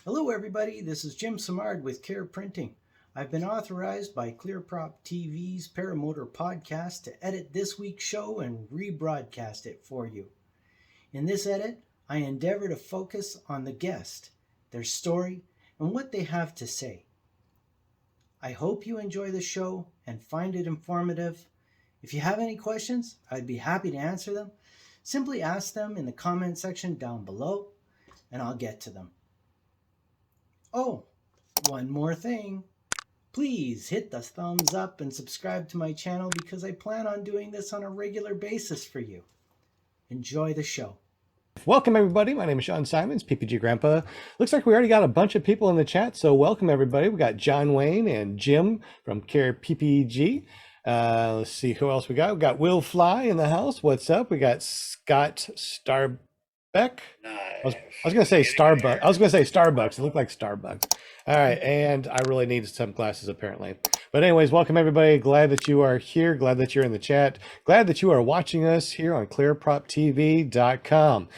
Hello everybody, this is Jim Simard with Care Printing. I've been authorized by ClearPropTV's Paramotor podcast to edit this week's show and rebroadcast it for you. In this edit, I endeavor to focus on the guest, their story, and what they have to say. I hope you enjoy the show and find it informative. If you have any questions, I'd be happy to answer them. Simply ask them in the comment section down below, and I'll get to them. Oh, one more thing. Please hit the thumbs up and subscribe to my channel because I plan on doing this on a regular basis for you. Enjoy the show. Welcome everybody. My name is Shaun Simons, PPG Grandpa. Looks like we already got a bunch of people in the chat, so welcome everybody. We got John Wayne and Jim from Care PPG. Let's see who else we got. We got Will Fly in the house. What's up? We got Scott Starbeck. I was gonna say Starbucks. I was gonna say Starbucks. It looked like Starbucks. All right, and I really need some glasses apparently. But anyways, welcome everybody. Glad that you are here. Glad that you're in the chat. Glad that you are watching us here on ClearPropTV.com.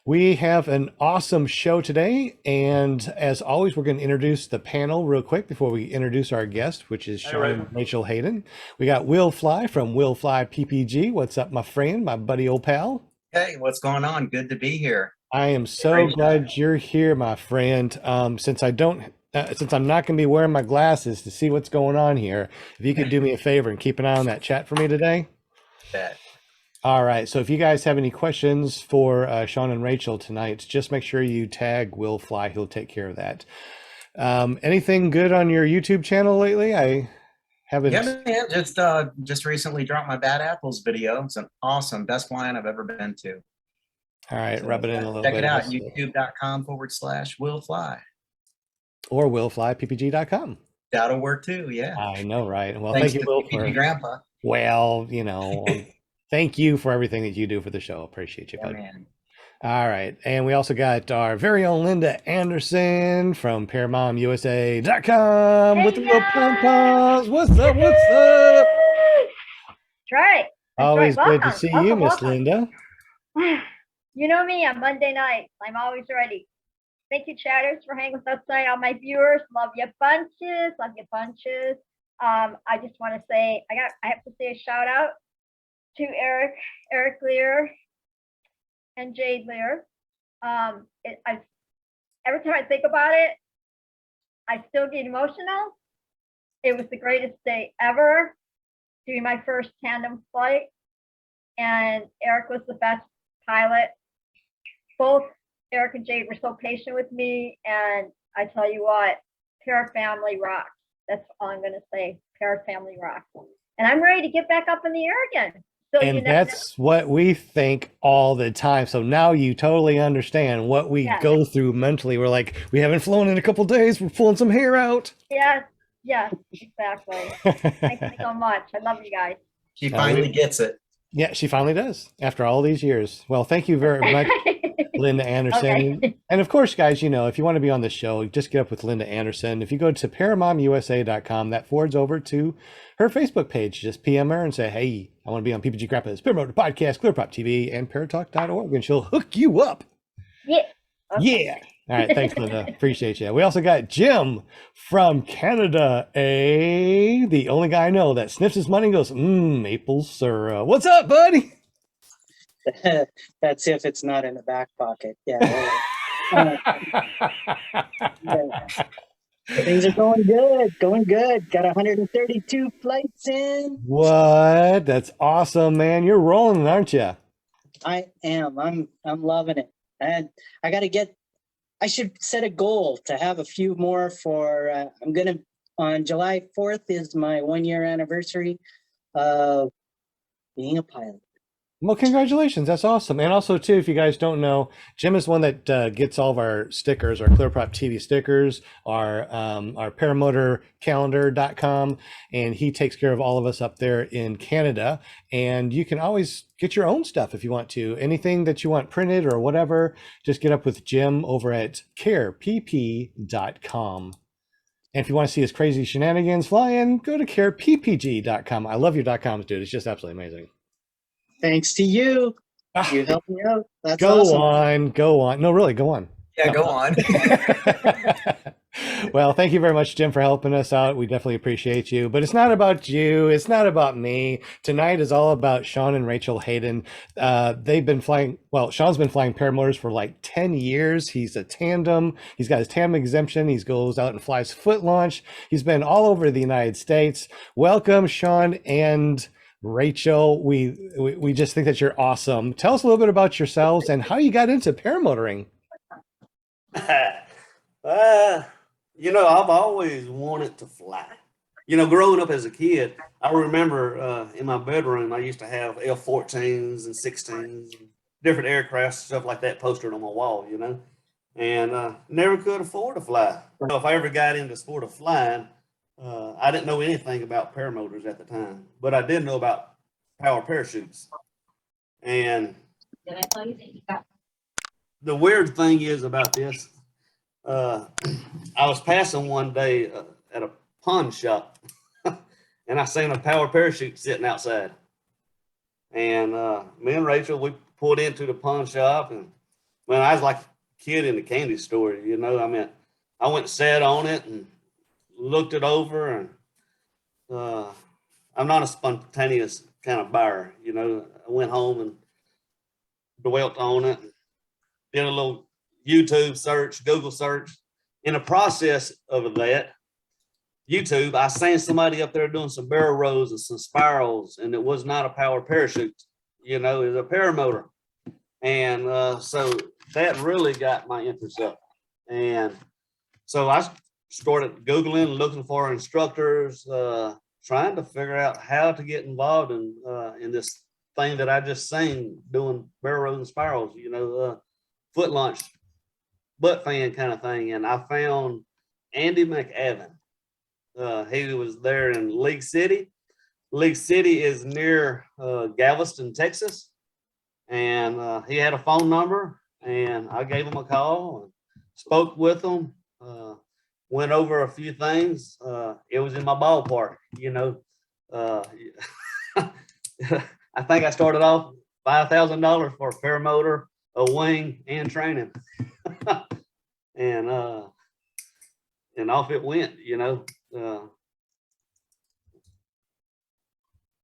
We have an awesome show today, and as always, we're going to introduce the panel real quick before we introduce our guest, which is Shaun Rachel Hayden. We got Will Fly from Will Fly PPG. What's up, my friend, my buddy, old pal? Hey, what's going on? Good to be here. I am so glad you're here, my friend. Since I'm not going to be wearing my glasses to see what's going on here, if you could do me a favor and keep an eye on that chat for me today. Bet. All right. So if you guys have any questions for Shaun and Rachel tonight, just make sure you tag Will Fly. He'll take care of that. Anything good on your YouTube channel lately? I haven't. Yeah, man, just recently dropped my Bad Apples video. It's an awesome, best flying I've ever been to. All right, So, rub it in a little check bit. Check it out, youtube.com/Will Fly. Or willflyppg.com. That'll work too, yeah. I know, right? Well, Thanks thank you, Will, for Grandpa. Well, you know, thank you for everything that you do for the show. Appreciate you, Yeah, buddy. man. All right, and we also got our very own Linda Anderson from ParamoMusa.com with the little pom-poms. What's up? What's up? That's right. Always good to see you, Miss Linda. You know me on Monday nights. I'm always ready. Thank you, chatters, for hanging with us tonight. All my viewers, love you bunches. Love you bunches. I just want to say, I have to say a shout out to Eric Lear, and Jade Lear. Every time I think about it, I still get emotional. It was the greatest day ever, doing my first tandem flight, and Eric was the best pilot. Both Eric and Jade were so patient with me, and I tell you what, Para family rocks. That's all I'm going to say. Para family rocks. And I'm ready to get back up in the air again. So and that's what we think all the time. So now you totally understand what we go through mentally. We're like, we haven't flown in a couple days. We're pulling some hair out. Yes, exactly. Thank you so much. I love you guys. She finally gets it. Yeah, she finally does after all these years. Well, thank you very much, Linda Anderson. Okay. And of course, guys, you know, if you want to be on the show, just get up with Linda Anderson. If you go to ParamoMusa.com, that forwards over to her Facebook page. Just PM her and say, hey, I want to be on PPG Grandpa's Paramotor Podcast, ClearProp TV, and Paratalk.org, and she'll hook you up. Yeah. Okay. Yeah. All right. Thanks, Linda. Appreciate you. We also got Jim from Canada, the only guy I know that sniffs his money and goes, maple syrup. What's up, buddy? That's if it's not in the back pocket. Yeah. Things are going good. Got 132 flights in. What? That's awesome, man. You're rolling, aren't you? I am. I'm loving it. And I should set a goal to have a few more for, on July 4th is my 1-year anniversary of being a pilot. Well, congratulations. That's awesome. And also, too, if you guys don't know, Jim is one that gets all of our stickers, our ClearProp TV stickers, our paramotorcalendar.com, and he takes care of all of us up there in Canada. And you can always get your own stuff if you want to. Anything that you want printed or whatever, just get up with Jim over at carepp.com. And if you want to see his crazy shenanigans flying, go to careppg.com. I love your .coms, dude. It's just absolutely amazing. Thanks to you. You helped me out. That's go awesome. on. No, really, go on. Yeah, go on. Well, thank you very much, Jim, for helping us out. We definitely appreciate you. But it's not about you. It's not about me. Tonight is all about Shaun and Rachel Hayden. They've been flying. Well, Shaun's been flying paramotors for like 10 years. He's a tandem. He's got his tandem exemption. He goes out and flies foot launch. He's been all over the United States. Welcome, Shaun and Rachel. We just think that you're awesome. Tell us a little bit about yourselves and how you got into paramotoring. I've always wanted to fly. Growing up as a kid, I remember in my bedroom, I used to have F-14s and 16s, different aircraft, stuff like that posted on my wall, and never could afford to fly. If I ever got into the sport of flying, I didn't know anything about paramotors at the time, but I did know about power parachutes. And the weird thing is about this, I was passing one day at a pawn shop and I seen a power parachute sitting outside. And me and Rachel, we pulled into the pawn shop, and I was like a kid in the candy store, I went and sat on it and looked it over, and I'm not a spontaneous kind of buyer, I went home and dwelt on it, did a little YouTube search, Google search. In the process of that, YouTube, I seen somebody up there doing some barrel rolls and some spirals, and it was not a power parachute, it was a paramotor. And so that really got my interest up. And so I started Googling, looking for instructors, trying to figure out how to get involved in this thing that I just seen, doing barrel rolls and spirals, foot launch, butt fan kind of thing. And I found Andy McAvan. He was there in League City. League City is near Galveston, Texas. And he had a phone number, and I gave him a call and spoke with him, went over a few things. It was in my ballpark, I think I started off $5,000 for a paramotor, a wing, and training. and off it went,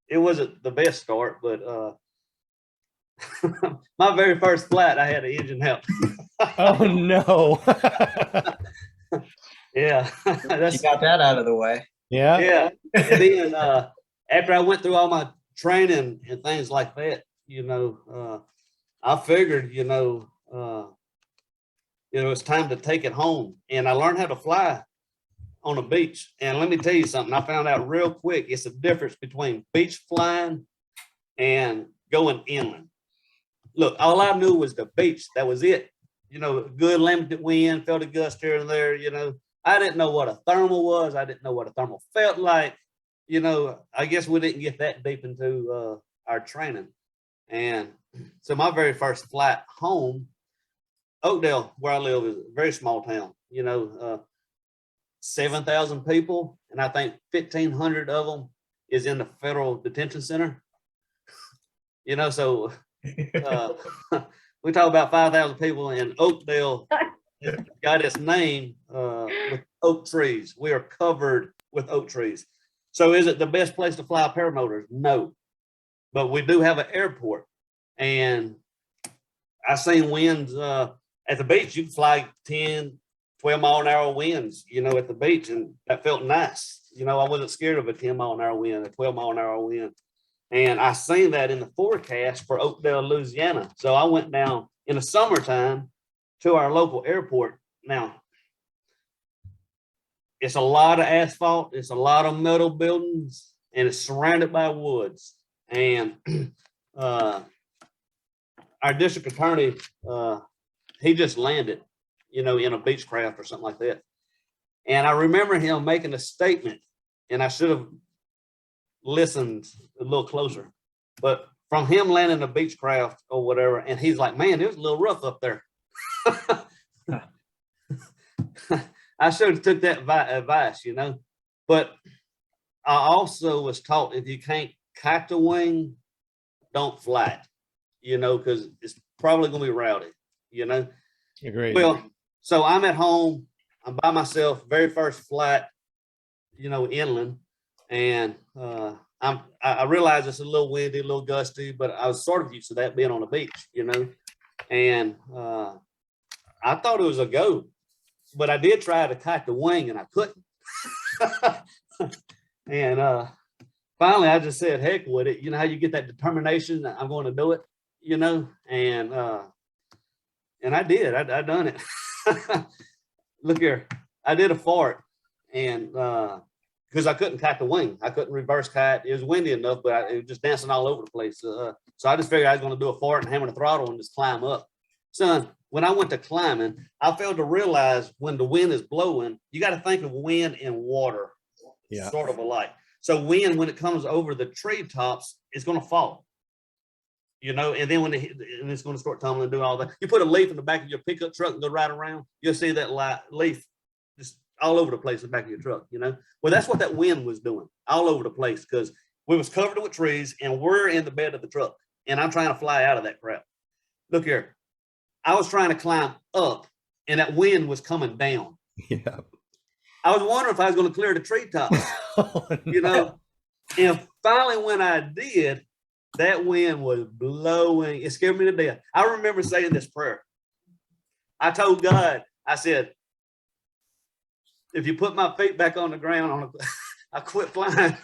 it wasn't the best start, but my very first flight, I had an engine help. Oh no. You Yeah. got that out of the way. Yeah. Yeah. And then after I went through all my training and things like that, I figured, it's time to take it home. And I learned how to fly on a beach. And let me tell you something, I found out real quick, it's a difference between beach flying and going inland. Look, all I knew was the beach. That was it. Good limited wind, felt a gust here and there, I didn't know what a thermal was. I didn't know what a thermal felt like. I guess we didn't get that deep into our training. And so my very first flight home, Oakdale, where I live, is a very small town, 7,000 people. And I think 1,500 of them is in the federal detention center. So we talk about 5,000 people, in Oakdale got its name with oak trees. We are covered with oak trees. So is it the best place to fly paramotors? No. But we do have an airport. And I seen winds at the beach. You can fly 10, 12 mile an hour winds, at the beach. And that felt nice. I wasn't scared of a 10 mile an hour wind, a 12 mile an hour wind. And I seen that in the forecast for Oakdale, Louisiana. So I went down in the summertime to our local airport. Now, it's a lot of asphalt. It's a lot of metal buildings, and it's surrounded by woods. And our district attorney, he just landed, in a Beechcraft or something like that. And I remember him making a statement, and I should have listened a little closer, but from him landing a Beechcraft or whatever, and he's like, man, it was a little rough up there. I should have took that advice, but I also was taught, if you can't kite the wing, don't fly it, because it's probably going to be rowdy, Agreed. Well, So I'm at home, I'm by myself, very first flight, inland. And I realize it's a little windy, a little gusty, but I was sort of used to that being on the beach, and I thought it was a go, but I did try to kite the wing and I couldn't. And finally I just said, heck with it. You know how you get that determination that I'm going to do it, and I did. I done it. Look here, I did a fart, and because I couldn't kite the wing, I couldn't reverse kite. It was windy enough, but it was just dancing all over the place. So I just figured I was going to do a fart and hammer the throttle and just climb up. Son, when I went to climbing, I failed to realize when the wind is blowing, you got to think of wind and water, sort of alike. So wind, when it comes over the treetops, it's going to fall. And then when it's going to start tumbling and do all that. You put a leaf in the back of your pickup truck and go right around, you'll see that leaf just all over the place in the back of your truck, Well, that's what that wind was doing, all over the place, because we was covered with trees and we're in the bed of the truck, and I'm trying to fly out of that crap. Look here, I was trying to climb up and that wind was coming down. Yeah. I was wondering if I was going to clear the treetops, Oh, no. And finally when I did, that wind was blowing. It scared me to death. I remember saying this prayer. I told God, I said, if you put my feet back on the ground, I quit flying.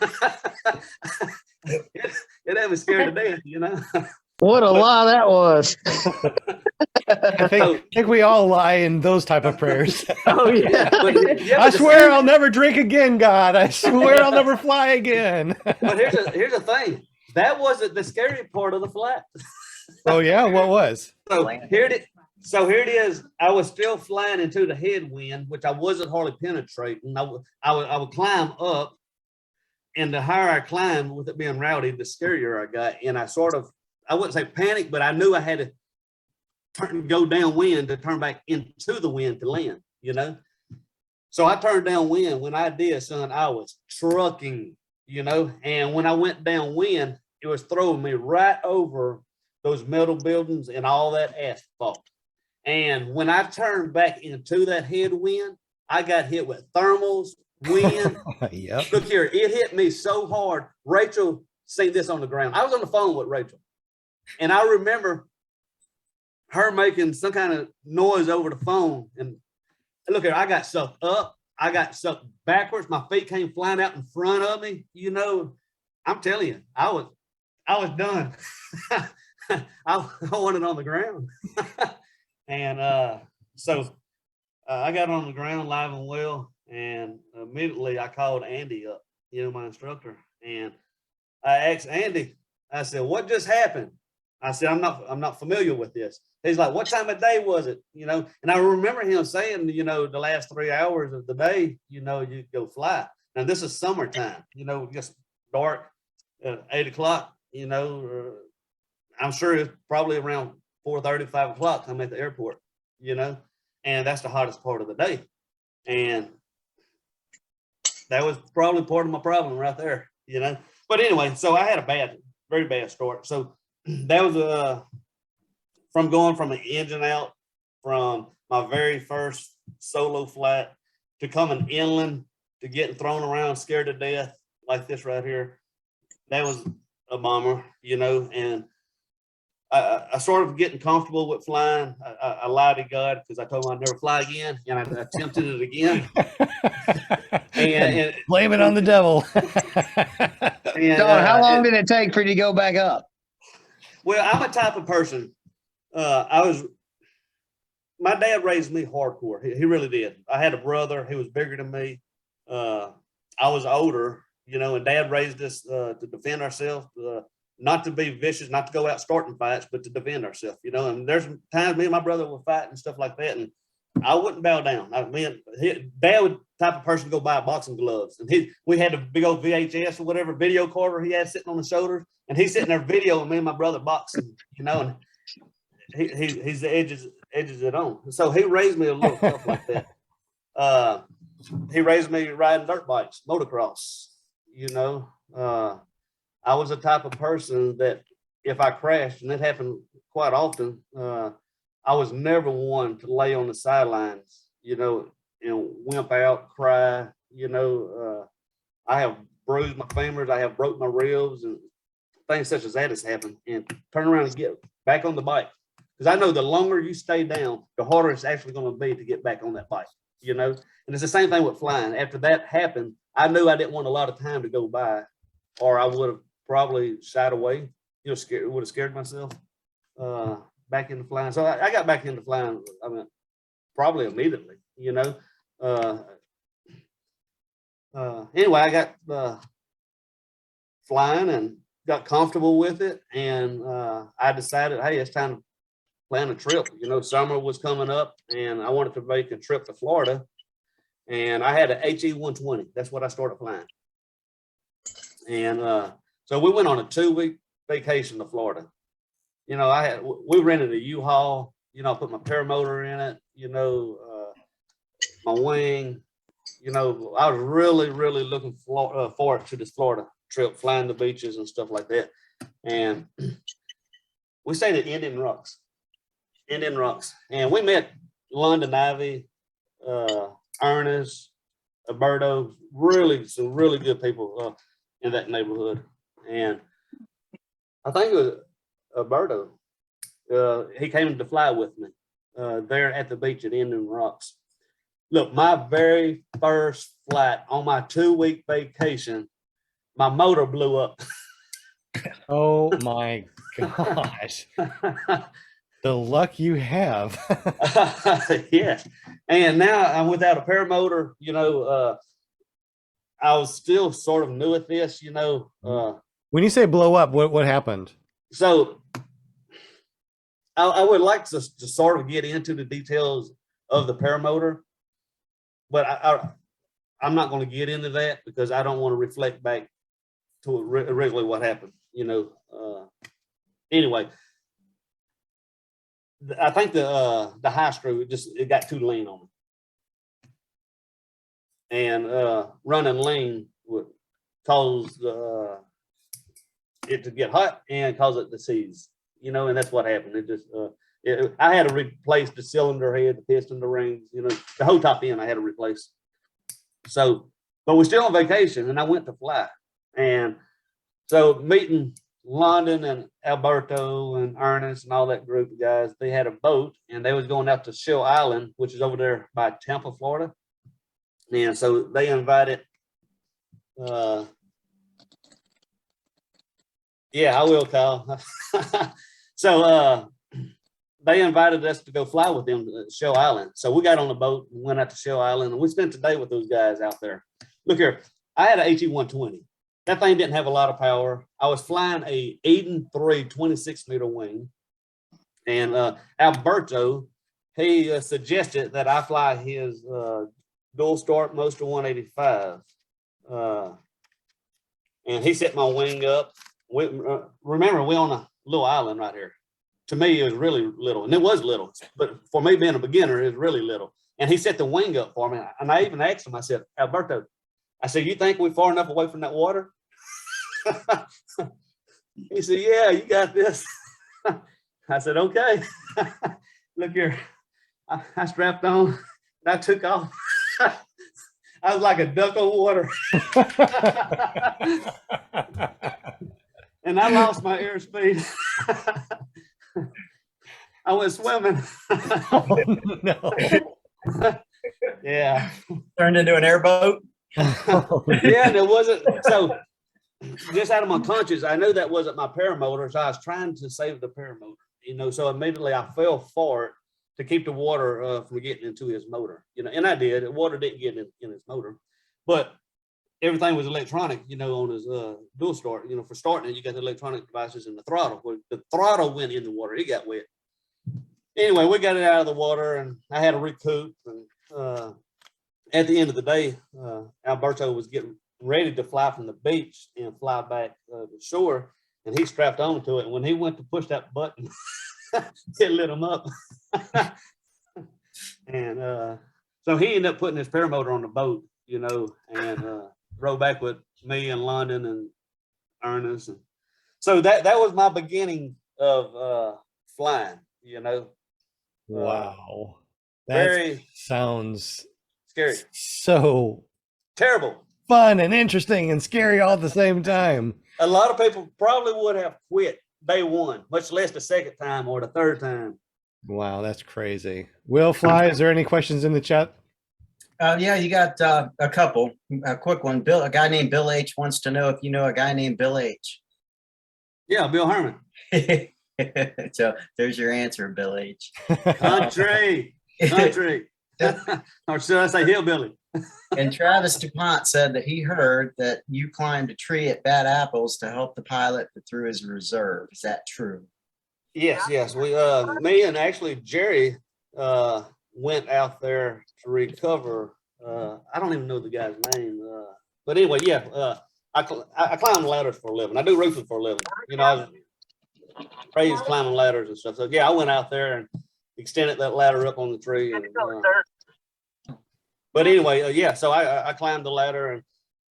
it had me scared to death, What a lie that was. I think we all lie in those type of prayers. Oh, yeah. I swear I'll never drink again, God. I swear I'll never fly again. But here's the thing. That wasn't the scary part of the flight. Oh yeah, what was? So here it is. I was still flying into the headwind, which I wasn't hardly penetrating. I would climb up, and the higher I climbed, with it being rowdy, the scarier I got. And I wouldn't say panic, but I knew I had to go downwind to turn back into the wind to land, So I turned downwind. When I did, son, I was trucking, and when I went downwind, it was throwing me right over those metal buildings and all that asphalt. And when I turned back into that headwind, I got hit with thermals, wind. Yep. Look here, it hit me so hard. Rachel seen this on the ground. I was on the phone with Rachel, and I remember her making some kind of noise over the phone. And look here, I got sucked up. I got sucked backwards. My feet came flying out in front of me. I'm telling you, I was done. I wanted on the ground. And so I got on the ground live and well, and immediately I called Andy up, my instructor, and I asked Andy, I said, what just happened? I said, I'm not familiar with this. He's like, what time of day was it? And I remember him saying, the last 3 hours of the day, you go fly. Now this is summertime, just dark at 8 o'clock, I'm sure it's probably around 4:30, 5 o'clock. I'm at the airport, and that's the hottest part of the day. And that was probably part of my problem right there, But anyway, so I had a very bad start. So that was from going from an engine out from my very first solo flight to coming inland to getting thrown around, scared to death like this right here. That was a bummer, and I started getting comfortable with flying. I lied to God because I told him I'd never fly again, and I attempted it again. and blame it on the devil. And, how long did it take for you to go back up? Well, I'm a type of person. My dad raised me hardcore. He really did. I had a brother. He was bigger than me. I was older, and Dad raised us to defend ourselves, not to be vicious, not to go out starting fights, but to defend ourselves, and there's times me and my brother were fighting and stuff like that. And I wouldn't bow down. Dad would type of person to go buy boxing gloves. And we had a big old VHS or whatever video recorder he had sitting on the shoulders. And he's sitting there videoing me and my brother boxing, and he's the edges it on. So he raised me a little stuff like that. He raised me riding dirt bikes, motocross, I was the type of person that if I crashed, and it happened quite often, I was never one to lay on the sidelines, and wimp out, cry. I have bruised my femurs, I have broke my ribs, and things such as that has happened. And turn around and get back on the bike, because I know the longer you stay down, the harder it's actually going to be to get back on that bike. And it's the same thing with flying. After that happened, I knew I didn't want a lot of time to go by, or I would have probably shied away. Would have scared myself back into flying. So I got back into flying. I mean, probably immediately. Anyway, I got flying and got comfortable with it, and I decided, hey, it's time to plan a trip. Summer was coming up, and I wanted to make a trip to Florida, and I had an HE120. That's what I started flying, and so we went on a 2-week vacation to Florida. We rented a U-Haul. I put my paramotor in it. My wing. I was really, really looking forward to this Florida trip, flying the beaches and stuff like that. And we stayed at Indian Rocks, and we met London Ivy, Ernest, Alberto, some really good people in that neighborhood. And I think it was Alberto. He came to fly with me there at the beach at Indian Rocks. Look, my very first flight on my 2-week vacation, my motor blew up. Oh my gosh. The luck you have. Yes. And now I'm without a paramotor. I was still sort of new at this, When you say blow up, what happened? So I would like to sort of get into the details of the paramotor, but I'm not going to get into that because I don't want to reflect back to originally what happened. Anyway, I think the high screw it got too lean on me, and running lean would cause it to get hot and cause it to seize. And that's what happened. It just I had to replace the cylinder head, the piston, the rings, the whole top end I had to replace. So, but we're still on vacation, and I went to fly. And so meeting London and Alberto and Ernest and all that group of guys, they had a boat, and they was going out to Shell Island, which is over there by Tampa, Florida. And so they invited, yeah, I will, Kyle. So they invited us to go fly with them to Shell Island. So we got on the boat and went out to Shell Island, and we spent the day with those guys out there. Look here, I had an HE120. That thing didn't have a lot of power. I was flying a Eden 3 26-meter wing, and Alberto, he suggested that I fly his dual start Moster 185, and he set my wing up. Remember, we're on a little island right here. To me, it was really little, and it was little, but for me being a beginner, it was really little. And he set the wing up for me, and I even asked him, I said, Alberto, I said, you think we're far enough away from that water? He said, yeah, you got this. I said, okay. Look here, I strapped on, and I took off. I was like a duck on water. And I lost my airspeed. I went swimming. Oh, no. Yeah. Turned into an airboat. Yeah, and it wasn't. So just out of my conscience, I knew that wasn't my paramotor. So I was trying to save the paramotor, so immediately I fell for it to keep the water from getting into his motor, and I did. The water didn't get in his motor, but everything was electronic, on his dual start. For starting it, you got the electronic devices and the throttle. Well, the throttle went in the water. It got wet. Anyway, we got it out of the water, and I had to recoup. And at the end of the day, Alberto was getting ready to fly from the beach and fly back to shore, and he strapped onto it. And when he went to push that button, it lit him up. And so he ended up putting his paramotor on the boat, and rode back with me and London and Ernest. And so that was my beginning of flying, Wow. That Very sounds scary, so terrible. fun and interesting and scary all at the same time. A lot of people probably would have quit day one, much less the second time or the third time. Wow, that's crazy. Will Fly, is there any questions in the chat? Yeah, you got a couple. A quick one. A guy named Bill H wants to know if you know a guy named Bill H. Yeah, Bill Herman. So there's your answer, Bill H. Country. Or should I say hillbilly? And Travis DuPont said that he heard that you climbed a tree at Bad Apples to help the pilot through his reserve. Is that true? Yes. We me and actually Jerry went out there to recover. I don't even know the guy's name. But anyway, yeah, I climb ladders for a living. I do roofing for a living. You know, I was raised climbing ladders and stuff. So yeah, I went out there and extended that ladder up on the tree. And, but anyway, yeah, so I climbed the ladder, and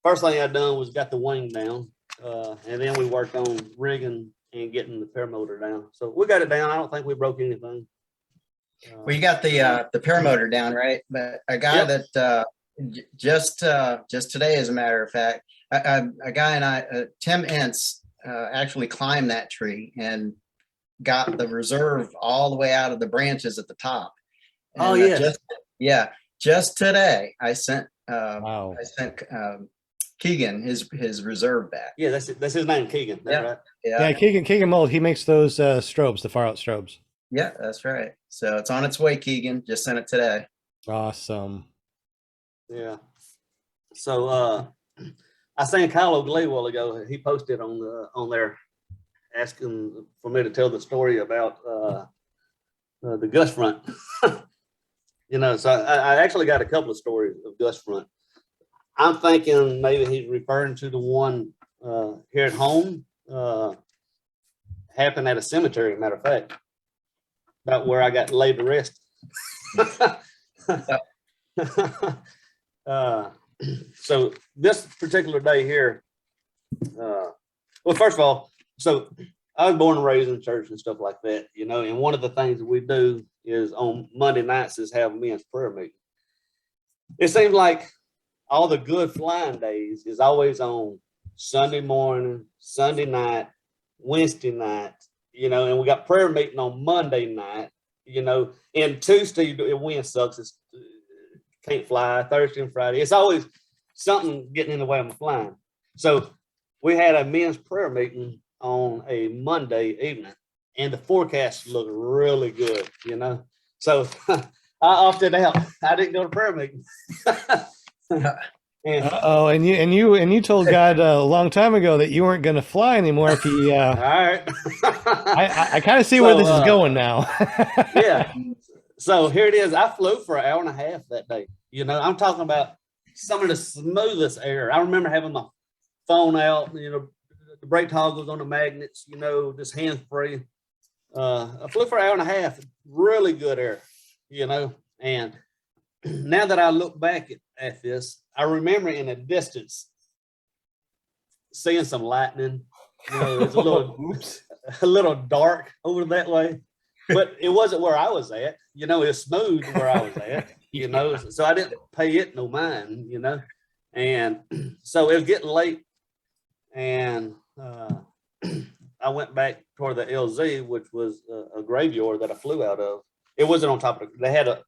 first thing I done was got the wing down. And then we worked on rigging and getting the paramotor down. So we got it down. I don't think we broke anything. Well, you got the paramotor down, right? But a guy that just today, as a matter of fact, a guy and I, Tim Entz, actually climbed that tree and got the reserve all the way out of the branches at the top. And, oh yeah, just today I sent Wow. Keegan his reserve back. Yeah, that's his name, Keegan. That's right. Yeah, Keegan Mold, he makes those strobes, the far out strobes. Yeah, that's right. So it's on its way, Keegan. Just sent it today. Awesome. Yeah. So I seen Kyle O'Glee a while ago. He posted on there asking for me to tell the story about the Gust front. You know, so I actually got a couple of stories of Gust front. I'm thinking maybe he's referring to the one here at home. Happened at a cemetery, as a matter of fact, about where I got laid to rest. So this particular day here, well, first of all, so I was born and raised in church and stuff like that, you know, and one of the things that we do is on Monday nights is have men's prayer meeting. It seems like all the good flying days is always on Sunday morning, Sunday night, Wednesday night, you know, and we got prayer meeting on Monday night, you know, and Tuesday, wind sucks. It's can't fly. Thursday and Friday. It's always something getting in the way of my flying. So we had a men's prayer meeting on a Monday evening, and the forecast looked really good, you know. So I opted out. I didn't go to prayer meeting. And you told God a long time ago that you weren't going to fly anymore if he. All right. I kind of see where this is going now. Yeah. So here it is. I flew for an hour and a half that day. You know, I'm talking about some of the smoothest air. I remember having my phone out, you know, the brake toggles on the magnets, you know, just hands free. I flew for an hour and a half, really good air, you know. And now that I look back at this, I remember in the distance seeing some lightning. You know, it's a little dark over that way, but it wasn't where I was at. You know, it's smooth where I was at. You know, so I didn't pay it no mind. You know, and so it was getting late, and I went back toward the LZ, which was a graveyard that I flew out of. It wasn't on top of it. They had a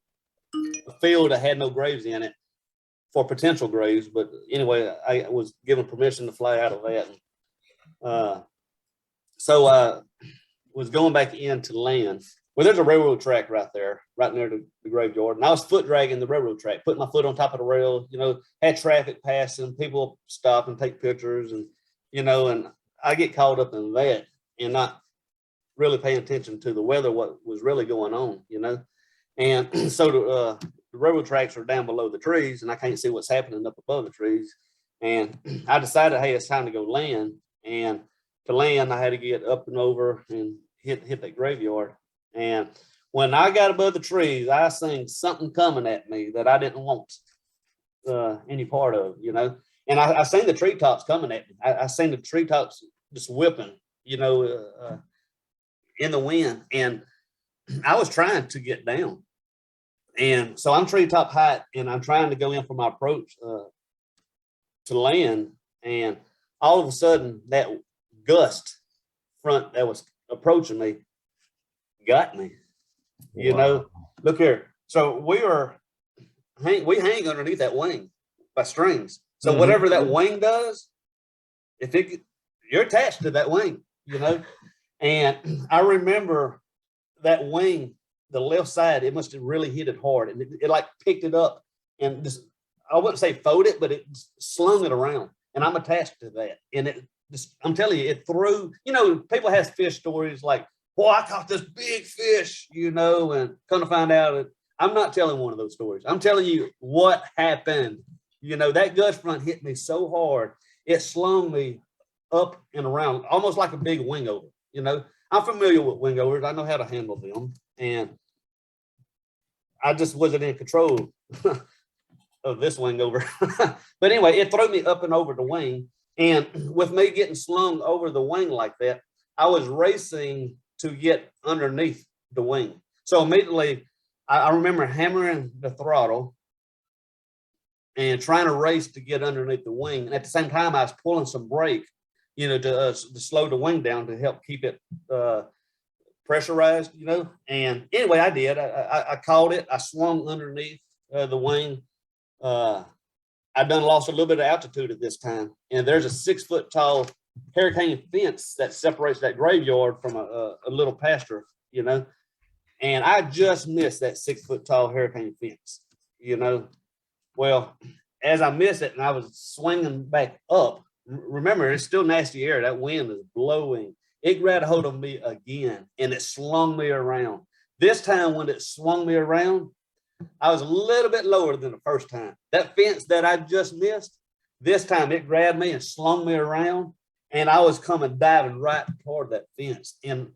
field that had no graves in it for potential graves, but anyway, I was given permission to fly out of that. So I was going back into land. Well, there's a railroad track right there, right near the graveyard. And I was foot dragging the railroad track, putting my foot on top of the rail, you know, had traffic passing, people stop and take pictures, and, you know, and I get caught up in that and not really paying attention to the weather, what was really going on, you know. And so the railroad tracks are down below the trees, and I can't see what's happening up above the trees. And I decided, hey, it's time to go land. And to land, I had to get up and over and hit that graveyard. And when I got above the trees, I seen something coming at me that I didn't want any part of, you know. And I seen the treetops coming at me. I seen the treetops just whipping, you know, in the wind. And I was trying to get down. And so I'm treetop height and I'm trying to go in for my approach to land. And all of a sudden that Gust front that was approaching me got me, you know, look here. So we hang underneath that wing by strings. So whatever that wing does, you're attached to that wing, you know? And I remember that wing, the left side, it must have really hit it hard, and it like picked it up and just, I wouldn't say folded it, but it slung it around, and I'm attached to that. And it just, I'm telling you, it threw, you know, people have fish stories like, boy, I caught this big fish, you know, and come to find out, I'm not telling one of those stories. I'm telling you what happened. You know, that Gust front hit me so hard, it slung me up and around, almost like a big wing over, you know. I'm familiar with wing overs. I know how to handle them. And I just wasn't in control of this wing over. But anyway, it threw me up and over the wing. And with me getting slung over the wing like that, I was racing to get underneath the wing. So immediately, I remember hammering the throttle and trying to race to get underneath the wing. And at the same time, I was pulling some brake, you know, to slow the wing down to help keep it pressurized, you know. And anyway, I did. I caught it. I swung underneath the wing. I done lost a little bit of altitude at this time. And there's a 6 foot tall hurricane fence that separates that graveyard from a little pasture, you know. And I just missed that 6 foot tall hurricane fence, you know. Well, as I missed it and I was swinging back up, remember, it's still nasty air. That wind is blowing. It grabbed a hold of me again and it swung me around. This time when it swung me around, I was a little bit lower than the first time. That fence that I just missed, this time it grabbed me and slung me around, and I was coming diving right toward that fence. And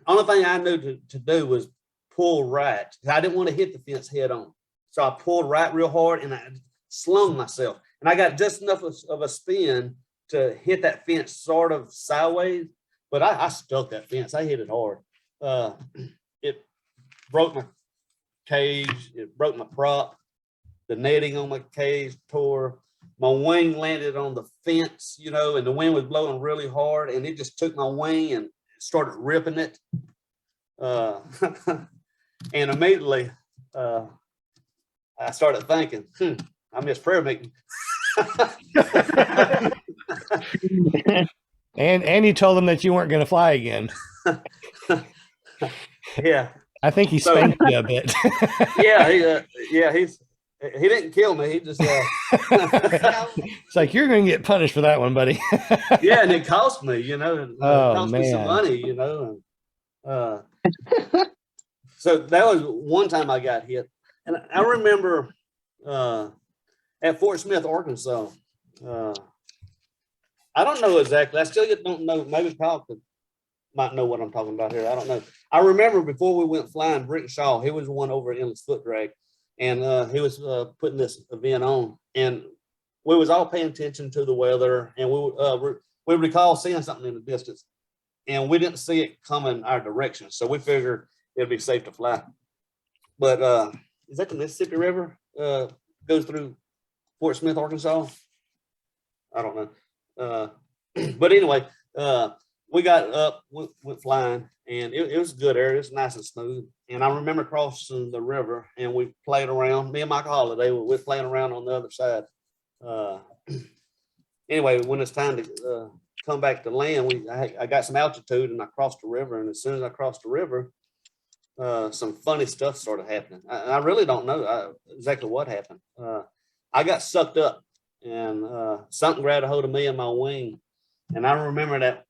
only thing I knew to do was pull right. I didn't want to hit the fence head on. So I pulled right real hard and I slung myself. And I got just enough of a spin to hit that fence sort of sideways, but I stuck that fence. I hit it hard. It broke my cage. It broke my prop. The netting on my cage tore. My wing landed on the fence, you know, and the wind was blowing really hard, and it just took my wing and started ripping it. And immediately, I started thinking, I missed prayer meeting. And you told them that you weren't going to fly again. Yeah. I think he spanked you a bit. Yeah, he didn't kill me. He just it's like, you're going to get punished for that one, buddy. yeah, and it cost me, you know, and cost me some money, you know. And so that was one time I got hit. And I remember at Fort Smith, Arkansas, I don't know exactly. I still don't know. Maybe Paul might know what I'm talking about here. I don't know. I remember before we went flying, Britton Shaw, he was the one over at Endless Foot Drag, and he was putting this event on. And we was all paying attention to the weather, and we recall seeing something in the distance, and we didn't see it coming our direction. So we figured it'd be safe to fly. But is that the Mississippi River goes through Fort Smith, Arkansas? I don't know. But anyway, we got up, went flying, and it was a good area. It was nice and smooth. And I remember crossing the river, and we played around. Me and Michael Holiday, we were playing around on the other side. Anyway, when it's time to come back to land, I got some altitude, and I crossed the river. And as soon as I crossed the river, some funny stuff started happening. I really don't know exactly what happened. I got sucked up, and something grabbed a hold of me and my wing. And I remember that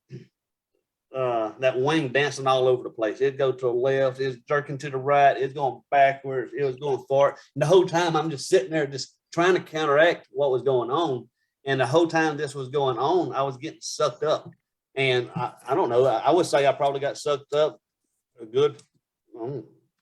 wing dancing all over the place. It'd go to the left, it's jerking to the right, it's going backwards, it was going forward. And the whole time I'm just sitting there just trying to counteract what was going on. And the whole time this was going on, I was getting sucked up. And I don't know, I would say I probably got sucked up a good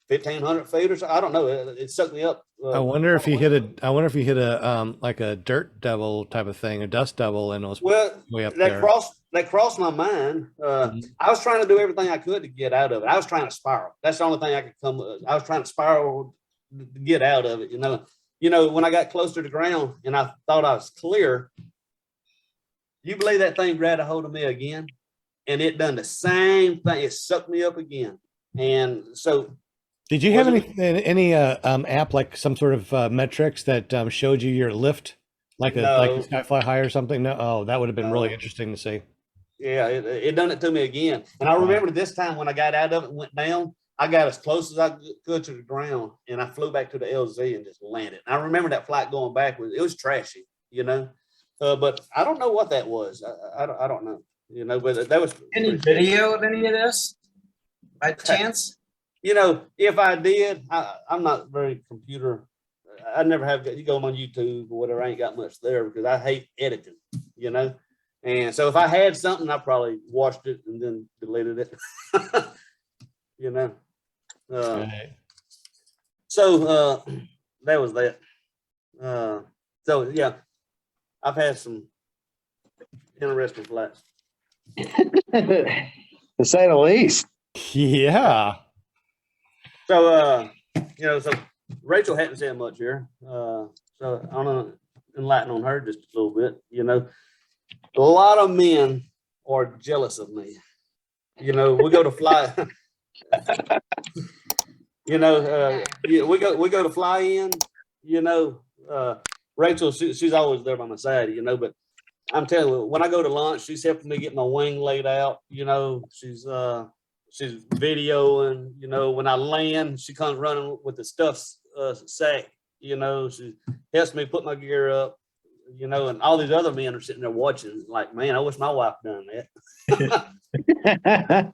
1,500 feet or so. I don't know. It sucked me up. I wonder if he hit a like a dirt devil type of thing, a dust devil, and it was Well, way up that there. crossed my mind. Mhm. I was trying to do everything I could to get out of it. I was trying to spiral. That's the only thing I could come with. I was trying to spiral to get out of it. When I got close to the ground and I thought I was clear, you believe that thing grabbed a hold of me again, and it done the same thing. It sucked me up again, and so. Did you have any app, like some sort of metrics that showed you your lift, like a Skyfly High or something? No, oh, that would have been really interesting to see. Yeah, it done it to me again. And I remember this time when I got out of it and went down, I got as close as I could to the ground, and I flew back to the LZ and just landed. And I remember that flight going backwards. It was trashy, but I don't know what that was. I don't know, but that was Any video of any of this by chance? If I did, I'm not very computer. I never have. You go on YouTube or whatever. I ain't got much there because I hate editing, And so if I had something, I probably watched it and then deleted it. Right. So that was that. So yeah, I've had some interesting flights. To say the least. Yeah. So so Rachel hadn't said much here. So I'm gonna enlighten on her just a little bit. A lot of men are jealous of me. We go to fly. We go to fly in. Rachel, she's always there by my side. But I'm telling you, when I go to lunch, she's helping me get my wing laid out. She's videoing. When I land, she comes running with the stuff sack. She helps me put my gear up. And all these other men are sitting there watching, like, man, I wish my wife done that.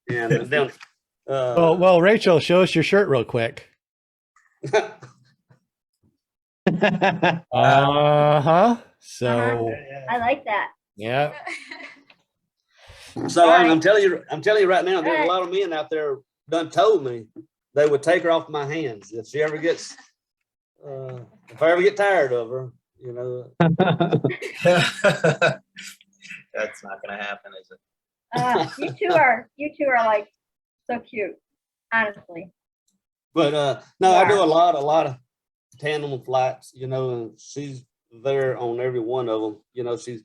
And then, well, Rachel, show us your shirt real quick. So I like that. yeah. So I'm telling you right now, there's a lot of men out there done told me they would take her off my hands if she ever gets, if I ever get tired of her. That's not gonna happen, is it? You two are like so cute, honestly. But no, I do a lot of tandem flights, and she's there on every one of them. She's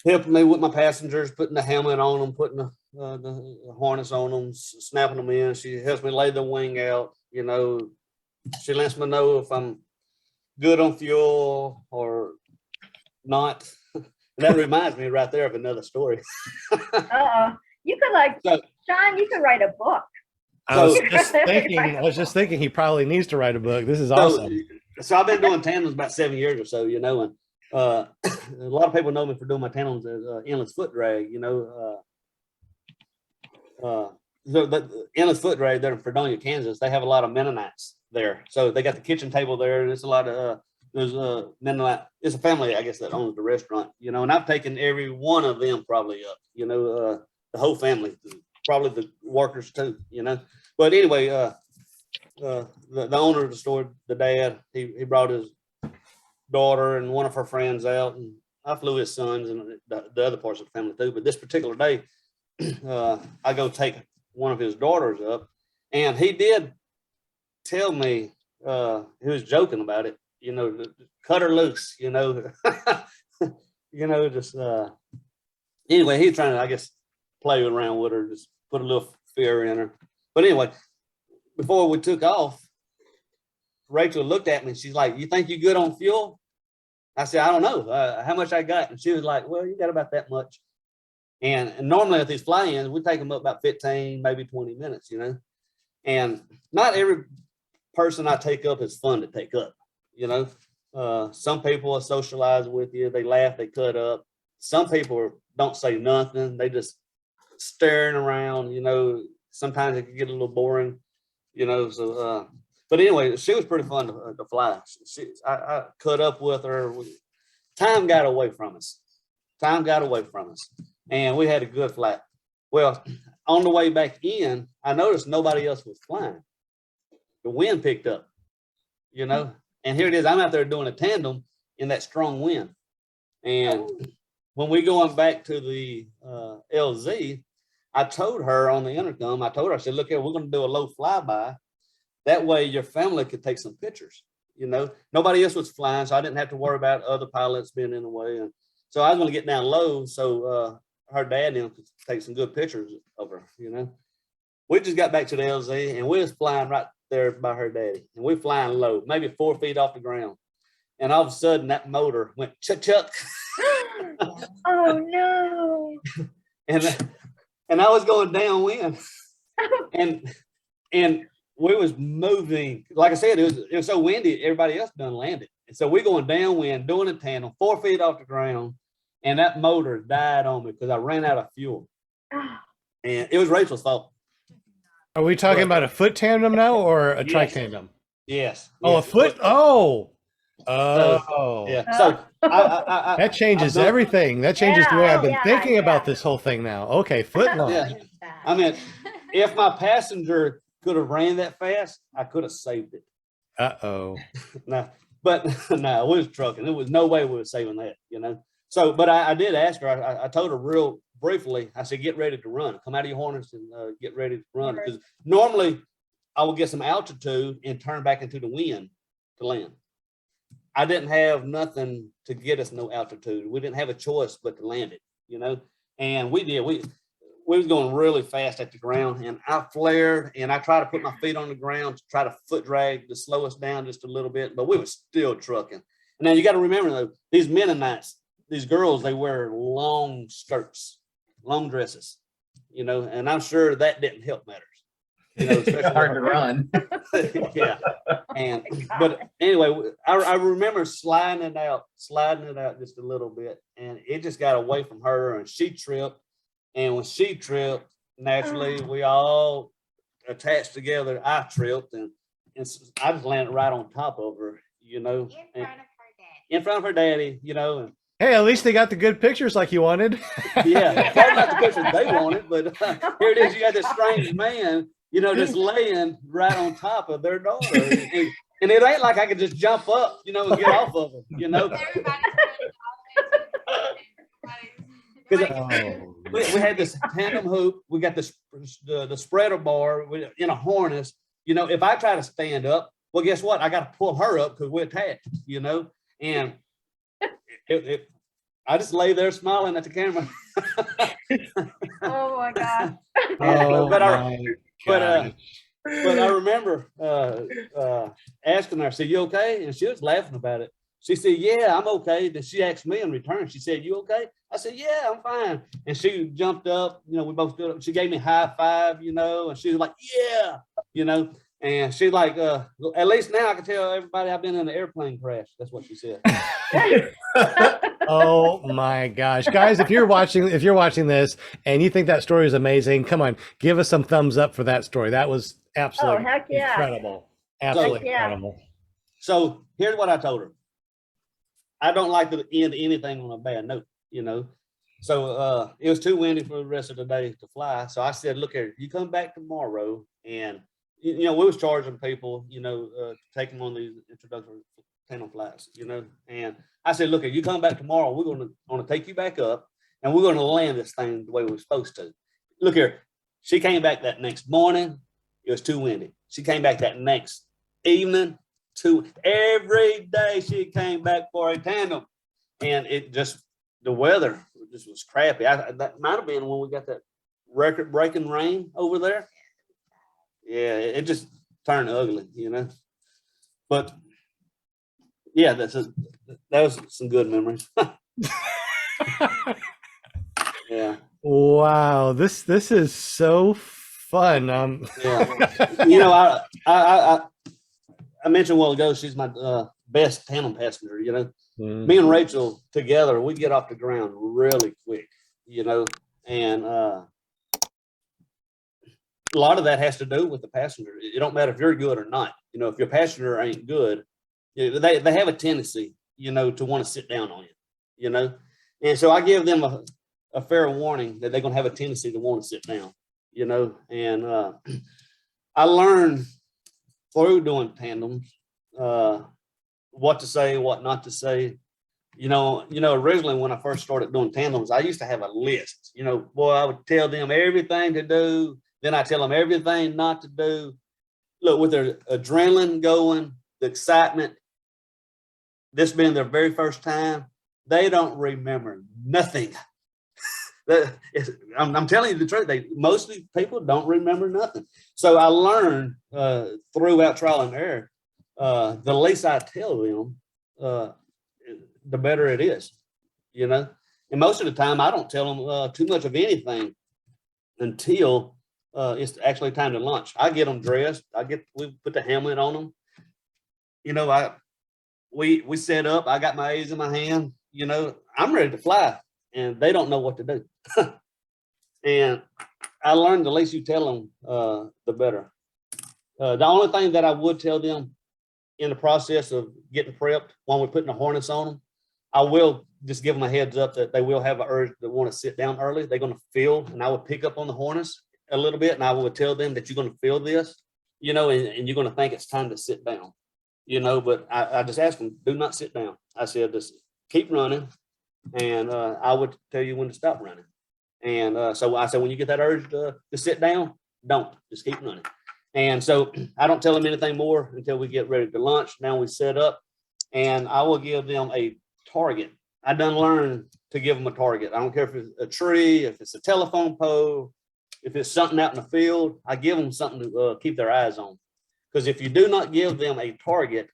helping me with my passengers, putting the helmet on them, putting the harness on them, snapping them in. She helps me lay the wing out. She lets me know if I'm good on fuel or not. That reminds me right there of another story. You could Shaun, you could write a book. I was just thinking he probably needs to write a book. This is awesome. So I've been doing tandems about 7 years or so, and a lot of people know me for doing my tandems as endless foot drag. The endless foot drag there in Fredonia, Kansas. They have a lot of Mennonites there, so they got the kitchen table there. There's a lot of there's Mennonite. It's a family, I guess, that owns the restaurant. And I've taken every one of them probably up. The whole family, probably the workers too. But anyway, the owner of the store, the dad, he brought his daughter and one of her friends out, and I flew his sons and the other parts of the family too. But this particular day, I go take one of his daughters up, and he did tell me, he was joking about it, cut her loose, just anyway, he's trying to, I guess, play around with her, just put a little fear in her. But anyway, before we took off, Rachel looked at me and she's like, "You think you good on fuel?" I said, "I don't know how much I got." And she was like, "Well, you got about that much." And normally at these fly-ins, we take them up about 15, maybe 20 minutes, and not every person I take up is fun to take up. Some people are socialize with you. They laugh, they cut up. Some people don't say nothing. They just staring around, sometimes it can get a little boring, so, but anyway, she was pretty fun to fly. I cut up with her. Time got away from us. And we had a good flight. Well, on the way back in, I noticed nobody else was flying. the wind picked up, you know, and here it is. I'm out there doing a tandem in that strong wind. And when we going back to the LZ, I told her on the intercom, I said, look here, we're going to do a low flyby. That way your family could take some pictures. You know, nobody else was flying, so I didn't have to worry about other pilots being in the way. And so I was going to get down low so her dad and them could take some good pictures of her, you know. We just got back to the LZ and we was flying right there by her daddy. And we're flying low, maybe 4 feet off the ground. And all of a sudden that motor went chuck. Oh no. And I was going downwind. and we was moving. Like I said, it was so windy, everybody else done landed. And so we're going downwind, doing a tandem, 4 feet off the ground. And that motor died on me because I ran out of fuel. And it was Rachel's fault. Are we talking about a foot tandem now or a trike tandem? Yes. Oh, yes. a foot? Oh. Oh. Yeah. So I That changes everything. That changes the way I've been thinking about this whole thing now. Okay, foot long. Yeah. I mean, if my passenger could have ran that fast, I could have saved it. Uh-oh. No, but no, we was trucking. There was no way we were saving that, you know. So, but I did ask her. I told her real briefly. I said, "Get ready to run. Come out of your harness and get ready to run." Because normally, I would get some altitude and turn back into the wind to land. I didn't have nothing to get us no altitude. We didn't have a choice but to land it, you know. And we did. We was going really fast at the ground, and I flared, and I tried to put my feet on the ground to try to foot drag to slow us down just a little bit, but we were still trucking. And now you got to remember though, these Mennonites, these girls, they wear long skirts, long dresses, you know, and I'm sure that didn't help matters. You know, especially Hard to run. Yeah. And but anyway, I remember sliding it out just a little bit, and it just got away from her, and she tripped. And when she tripped, naturally we all attached together. I tripped, and I just landed right on top of her, you know, in front of her daddy, you know. And hey, at least they got the good pictures like you wanted. yeah, probably not the pictures they wanted, but here it is. You got this strange man, you know, just laying right on top of their daughter. And it ain't like I could just jump up, you know, and get off of her, you know. We had this tandem hoop. We got this the spreader bar in a harness. You know, if I try to stand up, well, guess what? I got to pull her up because we're attached, you know. And I just lay there smiling at the camera. Oh my God. But I remember asking her, I said, "You okay?" And she was laughing about it. She said, "Yeah, I'm okay." Then she asked me in return. She said, "You okay?" I said, "Yeah, I'm fine." And she jumped up. You know, we both stood up. She gave me a high five, you know, and she was like, "Yeah," you know. And she's like, "At least now I can tell everybody I've been in an airplane crash." That's what she said. Oh my gosh, guys! If you're watching this and you think that story is amazing, come on, give us some thumbs up for that story. That was absolutely incredible. Absolutely incredible. So here's what I told her. I don't like to end anything on a bad note, you know. So it was too windy for the rest of the day to fly. So I said, "Look here, you come back tomorrow," and you know, we was charging people, you know, to take them on these introductory Tandem flights, you know. And I said, "Look here, you come back tomorrow. We're gonna take you back up, and we're gonna land this thing the way we're supposed to." Look here, she came back that next morning. It was too windy. She came back that next evening. Every day she came back for a tandem, and it just the weather just was crappy. That might have been when we got that record-breaking rain over there. Yeah, it just turned ugly, you know. But yeah, that was some good memories. Yeah. Wow, this is so fun. Yeah. You know, I mentioned a while ago, she's my best tandem passenger, you know. Me and Rachel together, we get off the ground really quick, you know, and a lot of that has to do with the passenger. It don't matter if you're good or not. You know, if your passenger ain't good, you know, they have a tendency, you know, to want to sit down on you, you know. And so I give them a fair warning that they're going to have a tendency to want to sit down, you know. And I learned through doing tandems, what to say, what not to say. Originally when I first started doing tandems, I used to have a list. Boy, I would tell them everything to do. Then I tell them everything not to do. Look, with their adrenaline going, the excitement, this being their very first time, they don't remember nothing. I'm telling you the truth. Mostly people don't remember nothing. So I learned throughout trial and error. The least I tell them, the better it is. And most of the time, I don't tell them too much of anything until it's actually time to launch. I get them dressed. We put the helmet on them. We set up. I got my A's in my hand. I'm ready to fly, and they don't know what to do. And I learned the least you tell them, the better. The only thing that I would tell them in the process of getting prepped, when we're putting the harness on them, I will just give them a heads up that they will have an urge to want to sit down early. They're going to feel, and I would pick up on the harness a little bit, and I would tell them that you're going to feel this, and you're going to think it's time to sit down, but I just asked them, do not sit down. I said, just keep running, and I would tell you when to stop running. And so I said, when you get that urge to sit down, don't, just keep running. And so I don't tell them anything more until we get ready to launch. Now we set up, and I will give them a target. I done learned to give them a target. I don't care if it's a tree, if it's a telephone pole, if it's something out in the field, I give them something to keep their eyes on. Because if you do not give them a target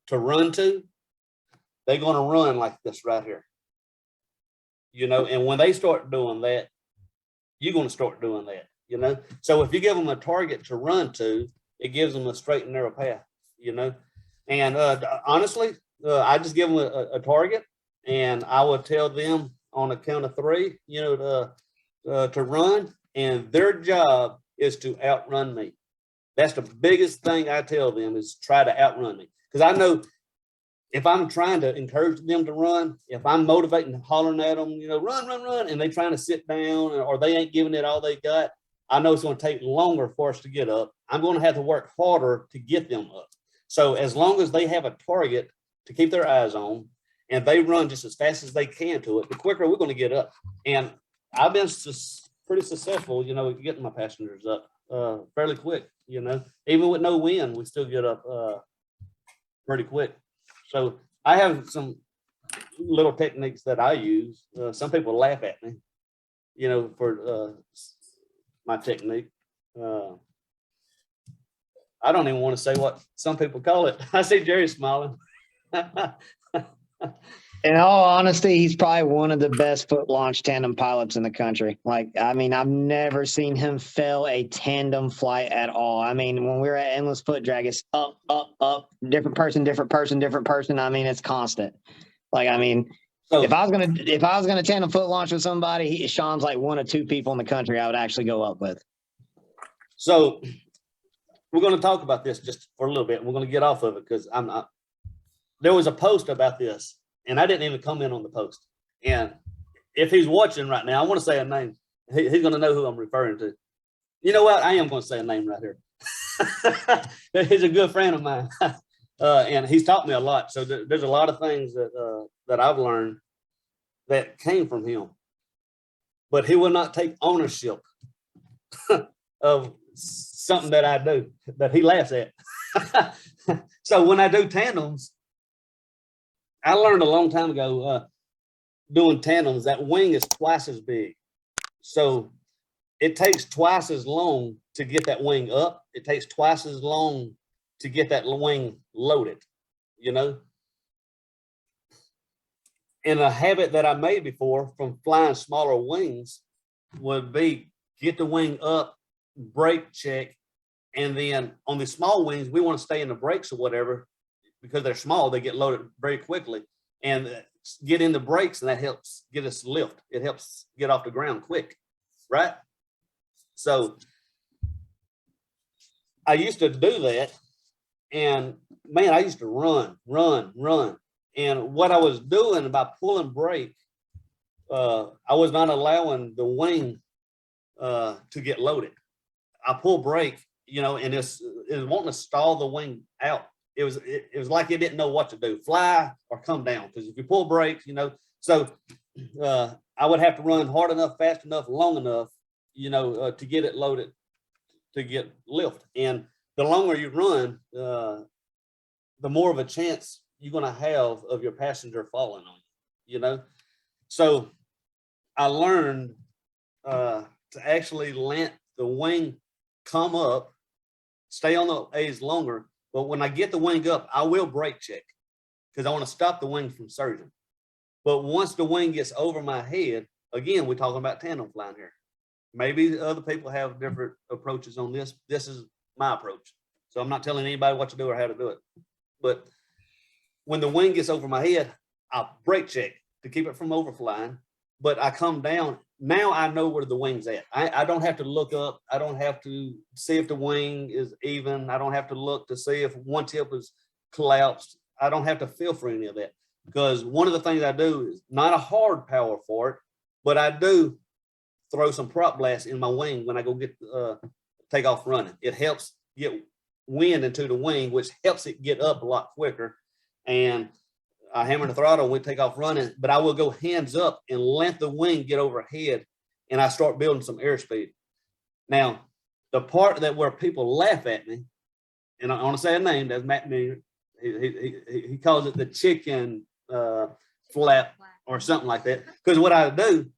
to run to, they're going to run like this right here. And when they start doing that, you're going to start doing that, So if you give them a target to run to, it gives them a straight and narrow path, And honestly, I just give them a target, and I will tell them on a count of 3, to run, and their job is to outrun me. That's the biggest thing I tell them, is try to outrun me. Because I know if I'm trying to encourage them to run, if I'm motivating and hollering at them, run, and they're trying to sit down, or they ain't giving it all they got, I know it's going to take longer for us to get up. I'm going to have to work harder to get them up. So as long as they have a target to keep their eyes on, and they run just as fast as they can to it, the quicker we're going to get up. And I've been pretty successful, getting my passengers up fairly quick, even with no wind, we still get up pretty quick. So I have some little techniques that I use. Some people laugh at me, for my technique. I don't even want to say what some people call it. I see Jerry smiling. In all honesty, he's probably one of the best foot launch tandem pilots in the country. I've never seen him fail a tandem flight at all. When we were at Endless Foot Drag, it's up, different person. It's constant. So if I was gonna tandem foot launch with somebody, Shaun's like one of 2 people in the country I would actually go up with. So we're going to talk about this just for a little bit. We're going to get off of it because there was a post about this, and I didn't even comment on the post. And if he's watching right now, I want to say a name. He's going to know who I'm referring to. You know what? I am going to say a name right here. He's a good friend of mine, and he's taught me a lot. So there's a lot of things that I've learned that came from him. But he will not take ownership of something that I do that he laughs at. So when I do tandems, I learned a long time ago doing tandems, that wing is twice as big. So it takes twice as long to get that wing up. It takes twice as long to get that wing loaded, And a habit that I made before from flying smaller wings would be get the wing up, brake check, and then on the small wings, we want to stay in the brakes or whatever, because they're small, they get loaded very quickly, and get in the brakes, and that helps get us lift. It helps get off the ground quick, right? So I used to do that, and man, I used to run. And what I was doing by pulling brake, I was not allowing the wing to get loaded. I pull brake you know, and it was wanting to stall the wing out. It was like it didn't know what to do, fly or come down. Because if you pull brakes, you know, so I would have to run hard enough, fast enough, long enough, you know, to get it loaded, to get lift. And the longer you run, the more of a chance you're going to have of your passenger falling on you, you know. So I learned to actually let the wing come up, stay on the A's longer. But when I get the wing up, I will brake check because I want to stop the wing from surging. But once the wing gets over my head, again, we're talking about tandem flying here. Maybe other people have different approaches on this. This is my approach. So I'm not telling anybody what to do or how to do it. But when the wing gets over my head, I'll brake check to keep it from overflying. But I come down. Now I know where the wing's at. I don't have to look up. I don't have to see if the wing is even. I don't have to look to see if one tip is collapsed. I don't have to feel for any of that. Because one of the things I do is not a hard power for it, but I do throw some prop blast in my wing when I go get take off running. It helps get wind into the wing, which helps it get up a lot quicker. And I hammer the throttle when we take off running, but I will go hands up and let the wing get overhead, and I start building some airspeed. Now, the part that where people laugh at me, and I want to say a name, that's Matt Miller. He calls it the chicken flap or something like that. Because what I do,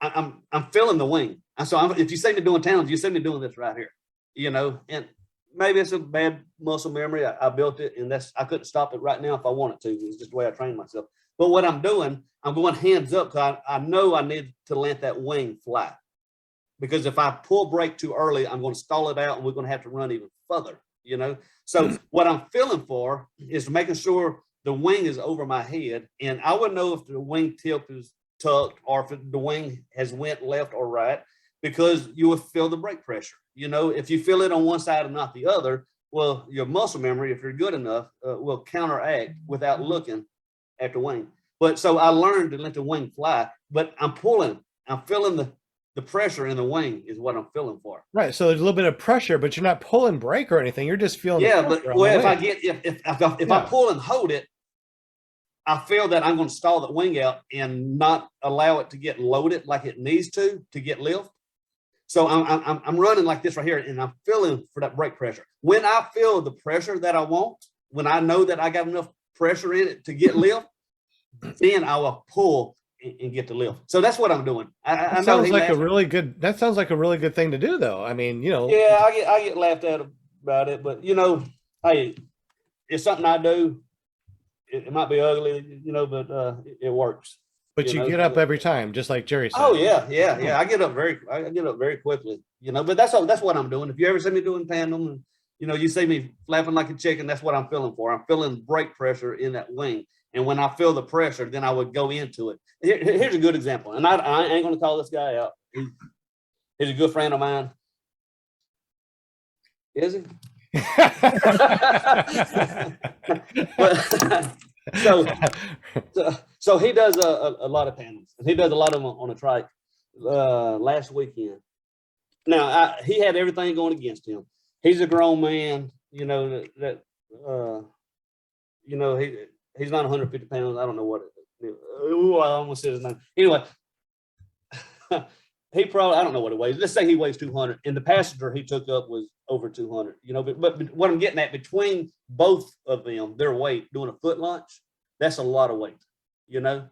I'm filling the wing. And so if you see me doing tandems, you see me doing this right here, you know, and maybe it's a bad muscle memory. I built it, and I couldn't stop it right now if I wanted to. It's just the way I trained myself. But what I'm doing, I'm going hands up because I know I need to let that wing fly. Because if I pull brake too early, I'm going to stall it out, and we're going to have to run even further, you know. So what I'm feeling for is making sure the wing is over my head, and I would know if the wing tip is tucked or if the wing has went left or right, because you will feel the brake pressure. You know, if you feel it on one side and not the other, well, your muscle memory, if you're good enough, will counteract without looking at the wing. But so I learned to let the wing fly, but I'm feeling the pressure in the wing is what I'm feeling for. Right. So there's a little bit of pressure, but you're not pulling brake or anything. You're just feeling. Yeah, but well, if I get if I pull and hold it, I feel that I'm going to stall the wing out and not allow it to get loaded like it needs to get lift. So I'm running like this right here, and I'm feeling for that brake pressure. When I feel the pressure that I want, when I know that I got enough pressure in it to get lift, then I will pull and get the lift. So that's what I'm doing. I know sounds like a really good. That sounds like a really good thing to do, though. I mean, you know. Yeah, I get laughed at about it, but you know, hey, it's something I do. It might be ugly, you know, but it works. But you get up every time, just like Jerry said. Oh yeah. I get up very quickly, you know. But that's what I'm doing. If you ever see me doing tandem, and you know, you see me flapping like a chicken, that's what I'm feeling for. I'm feeling brake pressure in that wing, and when I feel the pressure, then I would go into it. Here's a good example, and I ain't going to call this guy out. He's a good friend of mine. Is he? So he does a lot of tandems, and he does a lot of them on a trike. Last weekend, now he had everything going against him. He's a grown man, you know, you know, he's not 150 pounds. I don't know what I almost said his name. Anyway, he probably, I don't know what it weighs. Let's say he weighs 200, and the passenger he took up was over 200, you know, but what I'm getting at, between both of them, their weight, doing a foot launch, that's a lot of weight, you know.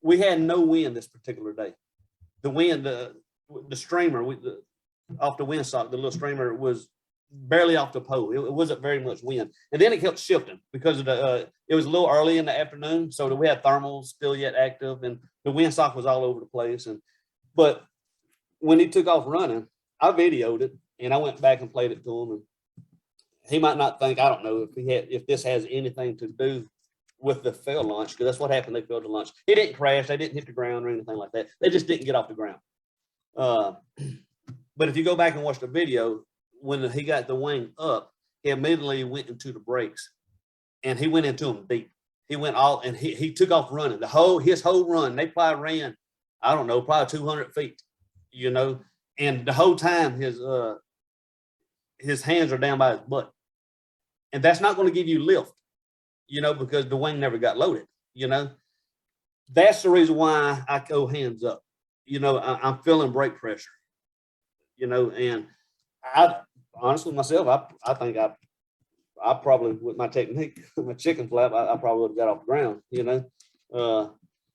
We had no wind this particular day. The wind, the streamer, off the windsock, the little streamer was barely off the pole. It wasn't very much wind. And then it kept shifting because of it was a little early in the afternoon. So we had thermals still yet active, and the windsock was all over the place. But when he took off running, I videoed it, and I went back and played it to him. And he might not think, I don't know if this has anything to do with the fail launch, because that's what happened. They failed to launch. He didn't crash. They didn't hit the ground or anything like that. They just didn't get off the ground. But if you go back and watch the video, when he got the wing up, he immediately went into the brakes, and he went into them deep. He went all, and he took off running. His whole run, they probably ran, I don't know, probably 200 feet, you know, and the whole time his hands are down by his butt. And that's not going to give you lift, because the wing never got loaded, That's the reason why I go hands up. I'm feeling brake pressure, and I honestly myself, I think I probably, with my technique, my chicken flap, I probably would have got off the ground,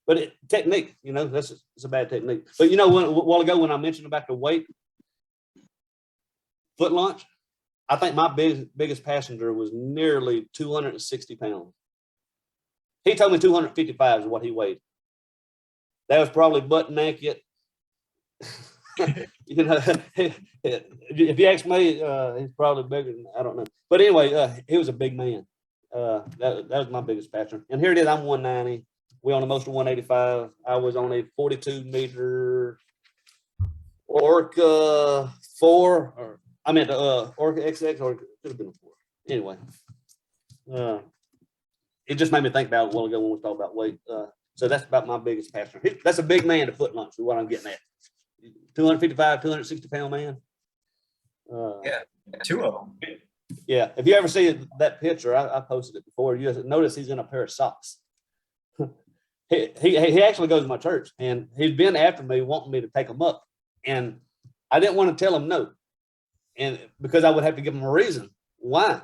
but technique, it's a bad technique. But a while ago when I mentioned about the weight foot launch, I think my biggest passenger was nearly 260 pounds. He told me 255 is what he weighed. That was probably butt naked. If you ask me, he's probably bigger than, I don't know. But anyway, he was a big man. That was my biggest passenger. And here it is, I'm 190. We on the most of 185. I was on a 42 meter Orca 4, or I meant Orca XX, or it could have been a 4. Anyway, it just made me think about it a while ago when we talked about weight. So that's about my biggest passenger. That's a big man to foot launch, is what I'm getting at. 255, 260 pound man. Yeah, 2 of them. Yeah, if you ever see that picture, I posted it before. You notice he's in a pair of socks. He actually goes to my church, and he's been after me, wanting me to take him up, and I didn't want to tell him no, and because I would have to give him a reason why.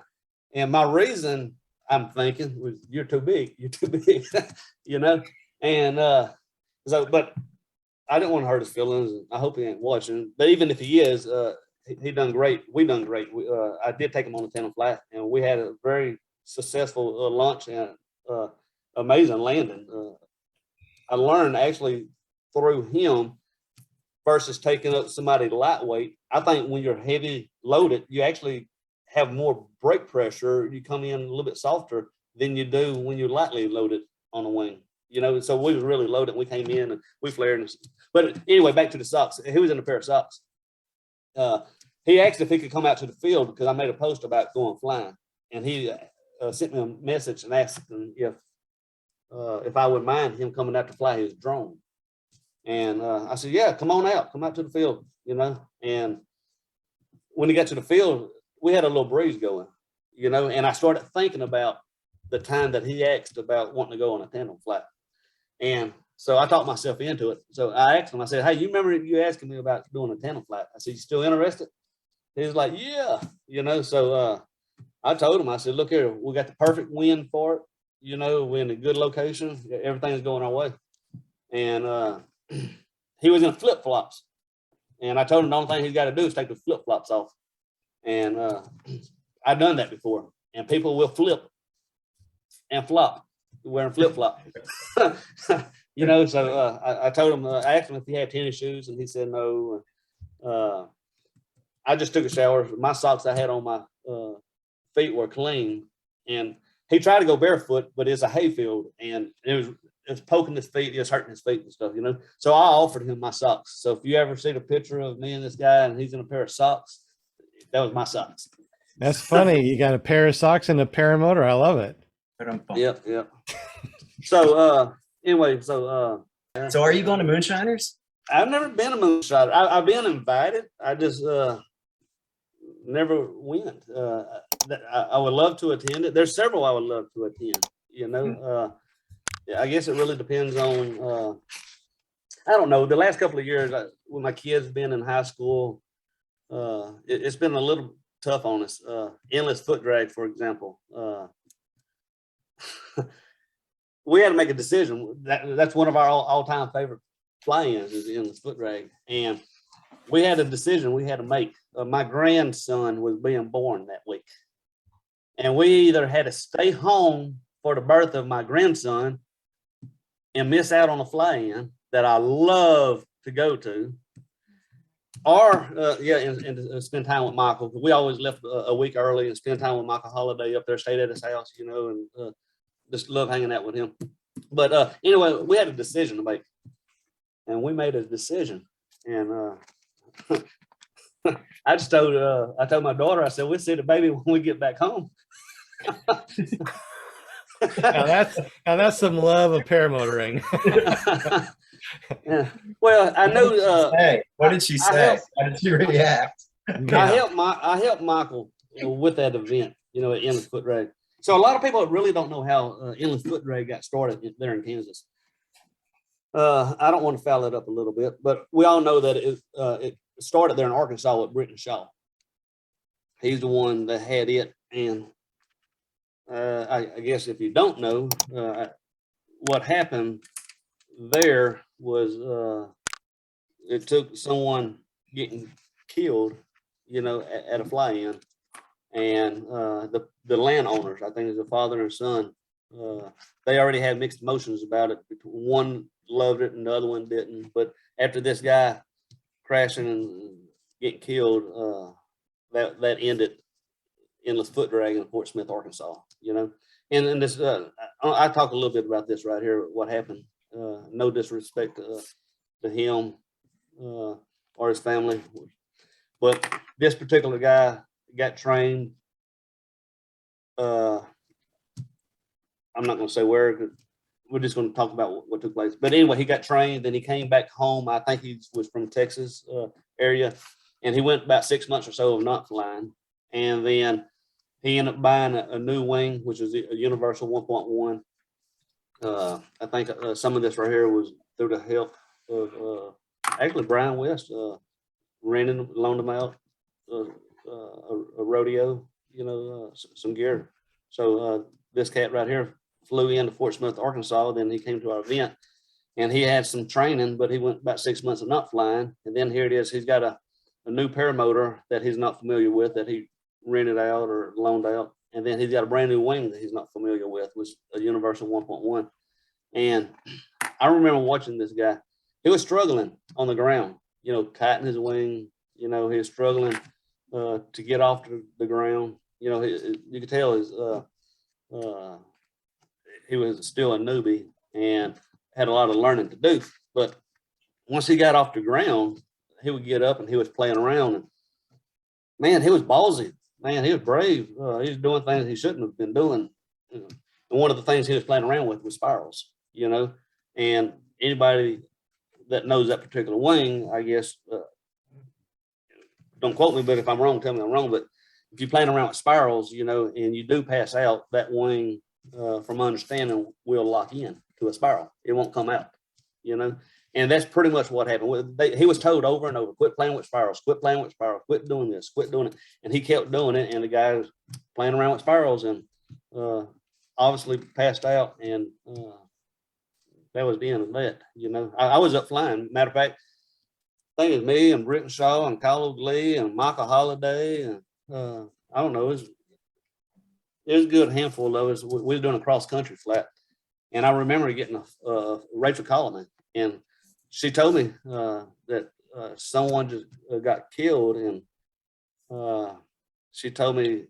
And my reason, I'm thinking, was you're too big, and but I didn't want to hurt his feelings. I hope he ain't watching, but even if he is, he done great. We done great. I did take him on a Tandem Flight, and we had a very successful launch and amazing landing. I learned actually through him versus taking up somebody lightweight. I think when you're heavy loaded, you actually have more brake pressure. You come in a little bit softer than you do when you're lightly loaded on the wing. So we was really loaded. We came in and we flared. But anyway, back to the socks. He was in a pair of socks. He asked if he could come out to the field because I made a post about going flying, and he sent me a message and asked if I would mind him coming out to fly his drone. And I said, yeah, come on out, come out to the field, And when he got to the field, we had a little breeze going, and I started thinking about the time that he asked about wanting to go on a tandem flight. And so I talked myself into it. So I asked him, I said, hey, you remember you asking me about doing a tandem flight? I said, you still interested? He was like, yeah, so I told him, I said, look here, we got the perfect wind for it. We're in a good location. Everything's going our way. And he was in flip-flops. And I told him the only thing he's got to do is take the flip-flops off. And I've done that before. And people will flip and flop wearing flip-flops. So I told him, I asked him if he had tennis shoes, and he said no. I just took a shower. My socks I had on my feet were clean. And he tried to go barefoot, but it's a hayfield, and it was poking his feet, it's hurting his feet and stuff, So I offered him my socks. So if you ever see the picture of me and this guy, and he's in a pair of socks, that was my socks. That's funny. You got a pair of socks and a paramotor. I love it. Yep. So anyway, so are you going to Moonshiners? I've never been a Moonshiner. I've been invited. I just never went. I would love to attend it. There's several I would love to attend. I guess it really depends on. I don't know. The last couple of years, when my kids been in high school, it's been a little tough on us. Endless foot drag, for example. We had to make a decision. That's one of our all-time favorite fly-ins is the endless foot drag, and we had a decision we had to make. My grandson was being born that week, and we either had to stay home for the birth of my grandson and miss out on a fly-in that I love to go to, or and spend time with Michael. We always left a week early and spend time with Michael Holiday up there, stayed at his house, and just love hanging out with him. But anyway, we had a decision to make, and we made a decision. And I told my daughter, I said, we'll see the baby when we get back home. Now that's some love of paramotoring. Yeah. Well, I know. Hey, what did she I say? helped- How did she react? I helped Michael with that event, at Endless Foot Drag. So a lot of people really don't know how Endless Foot Drag got started there in Kansas. I don't want to foul it up a little bit, but we all know that it started there in Arkansas with Britton Shaw. He's the one that had it, and I guess if you don't know, what happened there was it took someone getting killed, at a fly-in, and the landowners, I think it's a father and son, they already had mixed emotions about it. One loved it and the other one didn't. But after this guy crashing and getting killed, that ended Endless Foot Drag in Fort Smith, Arkansas. And this I talk a little bit about this right here. What happened? No disrespect to him or his family, but this particular guy got trained. I'm not going to say where, 'cause we're just going to talk about what took place. But anyway, he got trained, then he came back home. I think he was from Texas area, and he went about 6 months or so of not flying. And then he ended up buying a new wing, which is a Universal 1.1. I think some of this right here was through the help of actually Brian West, loaned him out a rodeo, some gear. So this cat right here flew into Fort Smith, Arkansas. Then he came to our event, and he had some training, but he went about 6 months of not flying. And then here it is. He's got a new paramotor that he's not familiar with, that he rented out or loaned out. And then he's got a brand new wing that he's not familiar with, was a Universal 1.1. And I remember watching this guy. He was struggling on the ground, kiting his wing. He was struggling to get off the ground. You could tell he was still a newbie and had a lot of learning to do. But once he got off the ground, he would get up and he was playing around. And man, he was ballsy. Man, he was brave. He was doing things he shouldn't have been doing. And one of the things he was playing around with was spirals, and anybody that knows that particular wing, I guess, don't quote me, but if I'm wrong, tell me I'm wrong. But if you're playing around with spirals, and you do pass out, that wing, from understanding, will lock in to a spiral. It won't come out, and that's pretty much what happened. He was told over and over, quit playing with spirals, quit playing with spirals, quit doing this, quit doing it. And he kept doing it. And the guy was playing around with spirals and obviously passed out. And that was the end of that. I was up flying. Matter of fact, I think it was me and Britton Shaw and Kyle Lee and Michael Holiday. And I don't know, it was a good handful of us. We were doing a cross country flat. And I remember getting Rachel calling me, and she told me that someone just got killed, and she told me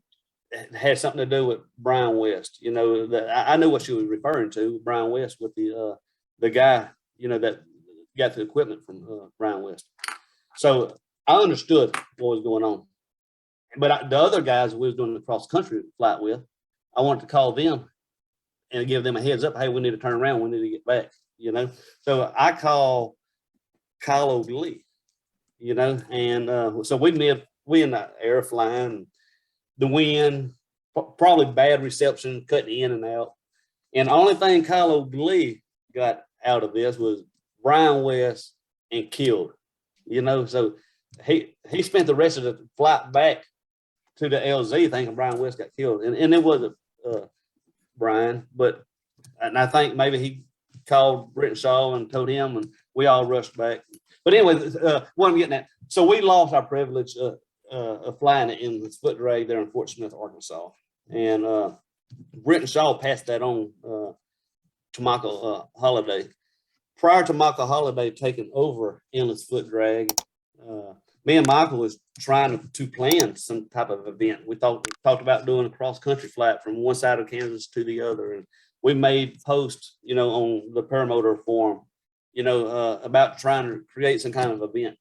it had something to do with Brian West. That I knew what she was referring to, Brian West, with the guy, that got the equipment from Brian West. So I understood what was going on. But the other guys we was doing the cross country flight with, I wanted to call them and give them a heads up. Hey, we need to turn around. We need to get back, So I call Kyle Lee, and so we in the air flying, the wind, probably bad reception, cutting in and out. And the only thing Kyle Lee got out of this was Brian West and killed, so he spent the rest of the flight back to the LZ thinking Brian West got killed. And it wasn't Brian, and I think maybe he called Britton Shaw and told him, and we all rushed back. But anyway, what I'm getting at, so we lost our privilege of flying in the foot drag there in Fort Smith, Arkansas. And Britton Shaw passed that on to Michael Holiday. Prior to Michael Holiday taking over Endless Foot Drag, me and Michael was trying to plan some type of event. We talked about doing a cross country flight from one side of Kansas to the other, and we made posts, on the Paramotor forum, about trying to create some kind of event.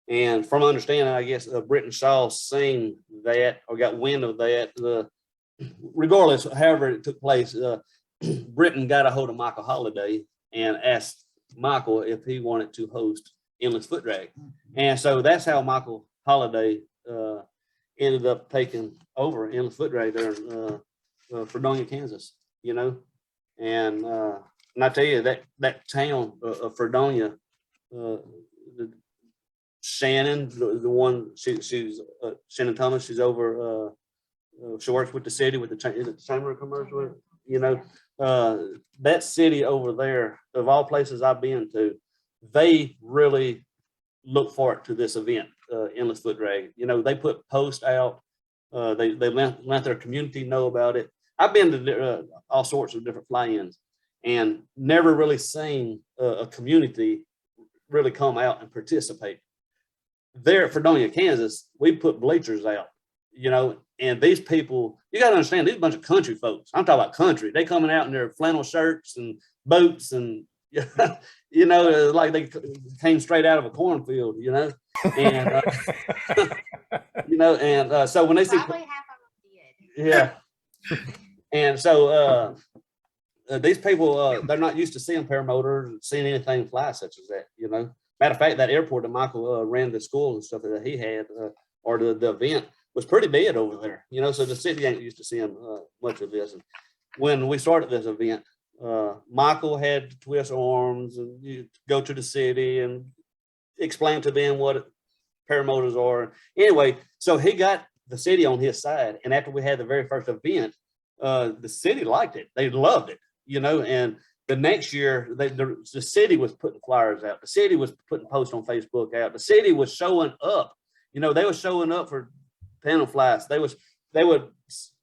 And from understanding, I guess Britton Shaw seen that or got wind of that. Regardless, however it took place, Britton got a hold of Michael Holiday and asked Michael if he wanted to host endless foot drag. And so that's how Michael Holiday ended up taking over endless foot drag there in Fredonia, Kansas, you know. And I tell you that town of Fredonia, Shannon, the one she's Shannon Thomas, she's over she works with the city with the Chamber of Commerce, you know, that city over there, of all places I've been to, they really look forward to this event, endless foot drag. You know, they put posts out, they let their community know about it. I've been to all sorts of different fly-ins and never really seen a community really come out and participate. There at Fredonia, Kansas, we put bleachers out, you know, and these people, you got to understand, these are a bunch of country folks. I'm talking about country. They coming out in their flannel shirts and boots and, you know, like they came straight out of a cornfield, you know, and, you know, and so when they see, Probably half of them did. yeah. And so these people, they're not used to seeing paramotors, seeing anything fly such as that, you know. Matter of fact, that airport that Michael ran the school and stuff that he had, or the event, was pretty dead over there, you know. So the city ain't used to seeing much of this. And when we started this event, Michael had to twist arms and you go to the city and explain to them what paramotors are. Anyway, so he got the city on his side. And after we had the very first event, the city liked it. They loved it, you know. And the next year, the city was putting flyers out. The city was putting posts on Facebook out. The city was showing up. You know, they were showing up for Tandem Flights. They would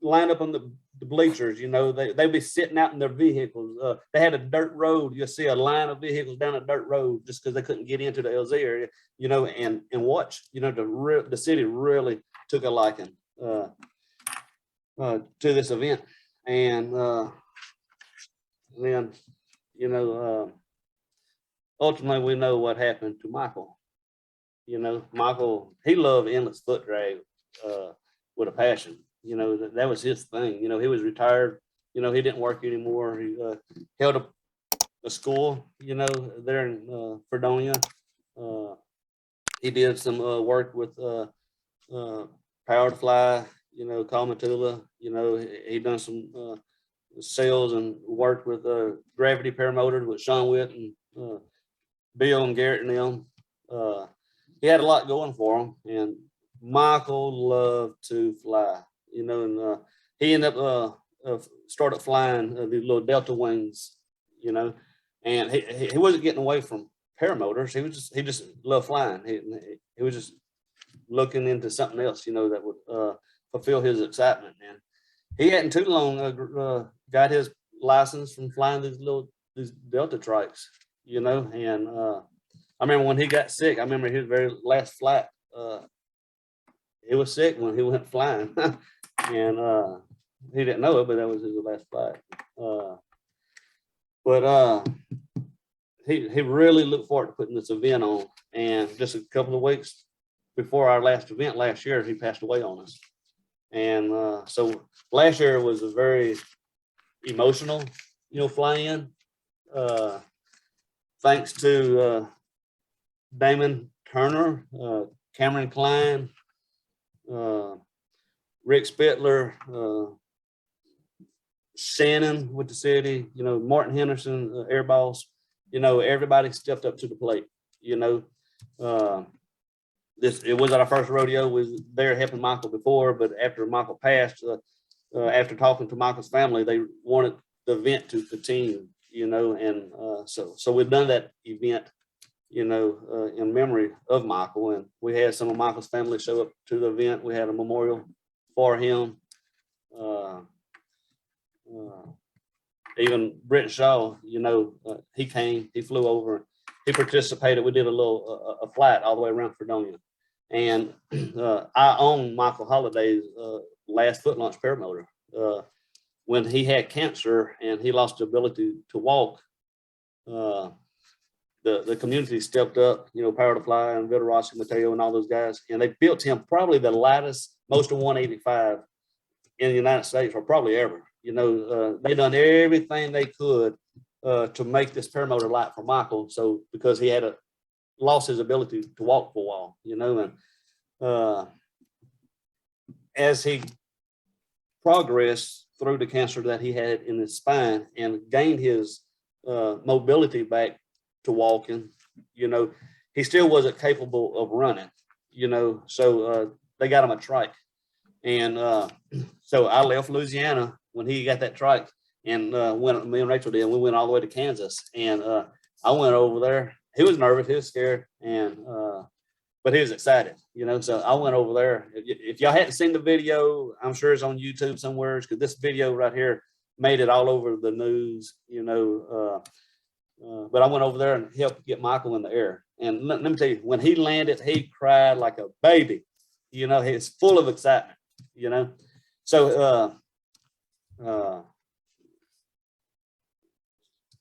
line up on the bleachers. You know, they'd be sitting out in their vehicles. They had a dirt road. You'll see a line of vehicles down a dirt road just because they couldn't get into the LZ area. You know, and watch. You know, the city really took a liking to this event, and then, you know, ultimately we know what happened to Michael. You know, Michael, he loved endless foot drag with a passion. You know, that was his thing. You know, he was retired. You know, he didn't work anymore. He held a school, you know, there in Fredonia. He did some work with Power to Fly, you know, Comatula. You know, he done some sales and worked with Gravity Paramotors with Sean Witt and Bill and Garrett and them. He had a lot going for him, and Michael loved to fly, you know, and he ended up started flying these little Delta wings, you know, and he wasn't getting away from paramotors. He just loved flying. He was just looking into something else, you know, that would fulfill his excitement. And he hadn't too long got his license from flying these Delta trikes, you know. And I remember when he got sick, I remember his very last flight, he was sick when he went flying. And he didn't know it, but that was his last flight. But he really looked forward to putting this event on. And just a couple of weeks before our last event last year, he passed away on us. And so last year was a very emotional, you know, fly-in. Thanks to Damon Turner, Cameron Klein, Rick Spittler, Shannon with the city, you know, Martin Henderson, Air Boss, you know, everybody stepped up to the plate, you know. It was our first rodeo. We was there helping Michael before, but after Michael passed, after talking to Michael's family, they wanted the event to continue, you know, and so we've done that event, you know, in memory of Michael, and we had some of Michael's family show up to the event. We had a memorial for him. Even Brent Shaw, you know, he came, he flew over, he participated. We did a flight all the way around Fredonia. And I own Michael Holliday's last foot launch paramotor. When he had cancer and he lost the ability to walk, the community stepped up, you know, Power to Fly and Rossi, Mateo and all those guys, and they built him probably the lightest, most of 185 in the United States, or probably ever. You know, they done everything they could to make this paramotor light for Michael. So because he had lost his ability to walk for a while, you know, and as he progressed through the cancer that he had in his spine and gained his mobility back to walking, you know, he still wasn't capable of running, you know, so they got him a trike. And so I left Louisiana when he got that trike and went, me and Rachel did, and we went all the way to Kansas. And I went over there. He was nervous, he was scared, and but he was excited, you know. So I went over there. If y'all hadn't seen the video, I'm sure it's on YouTube somewhere, because this video right here made it all over the news, you know. But I went over there and helped get Michael in the air. And let me tell you, when he landed, he cried like a baby. You know, he's full of excitement, you know. So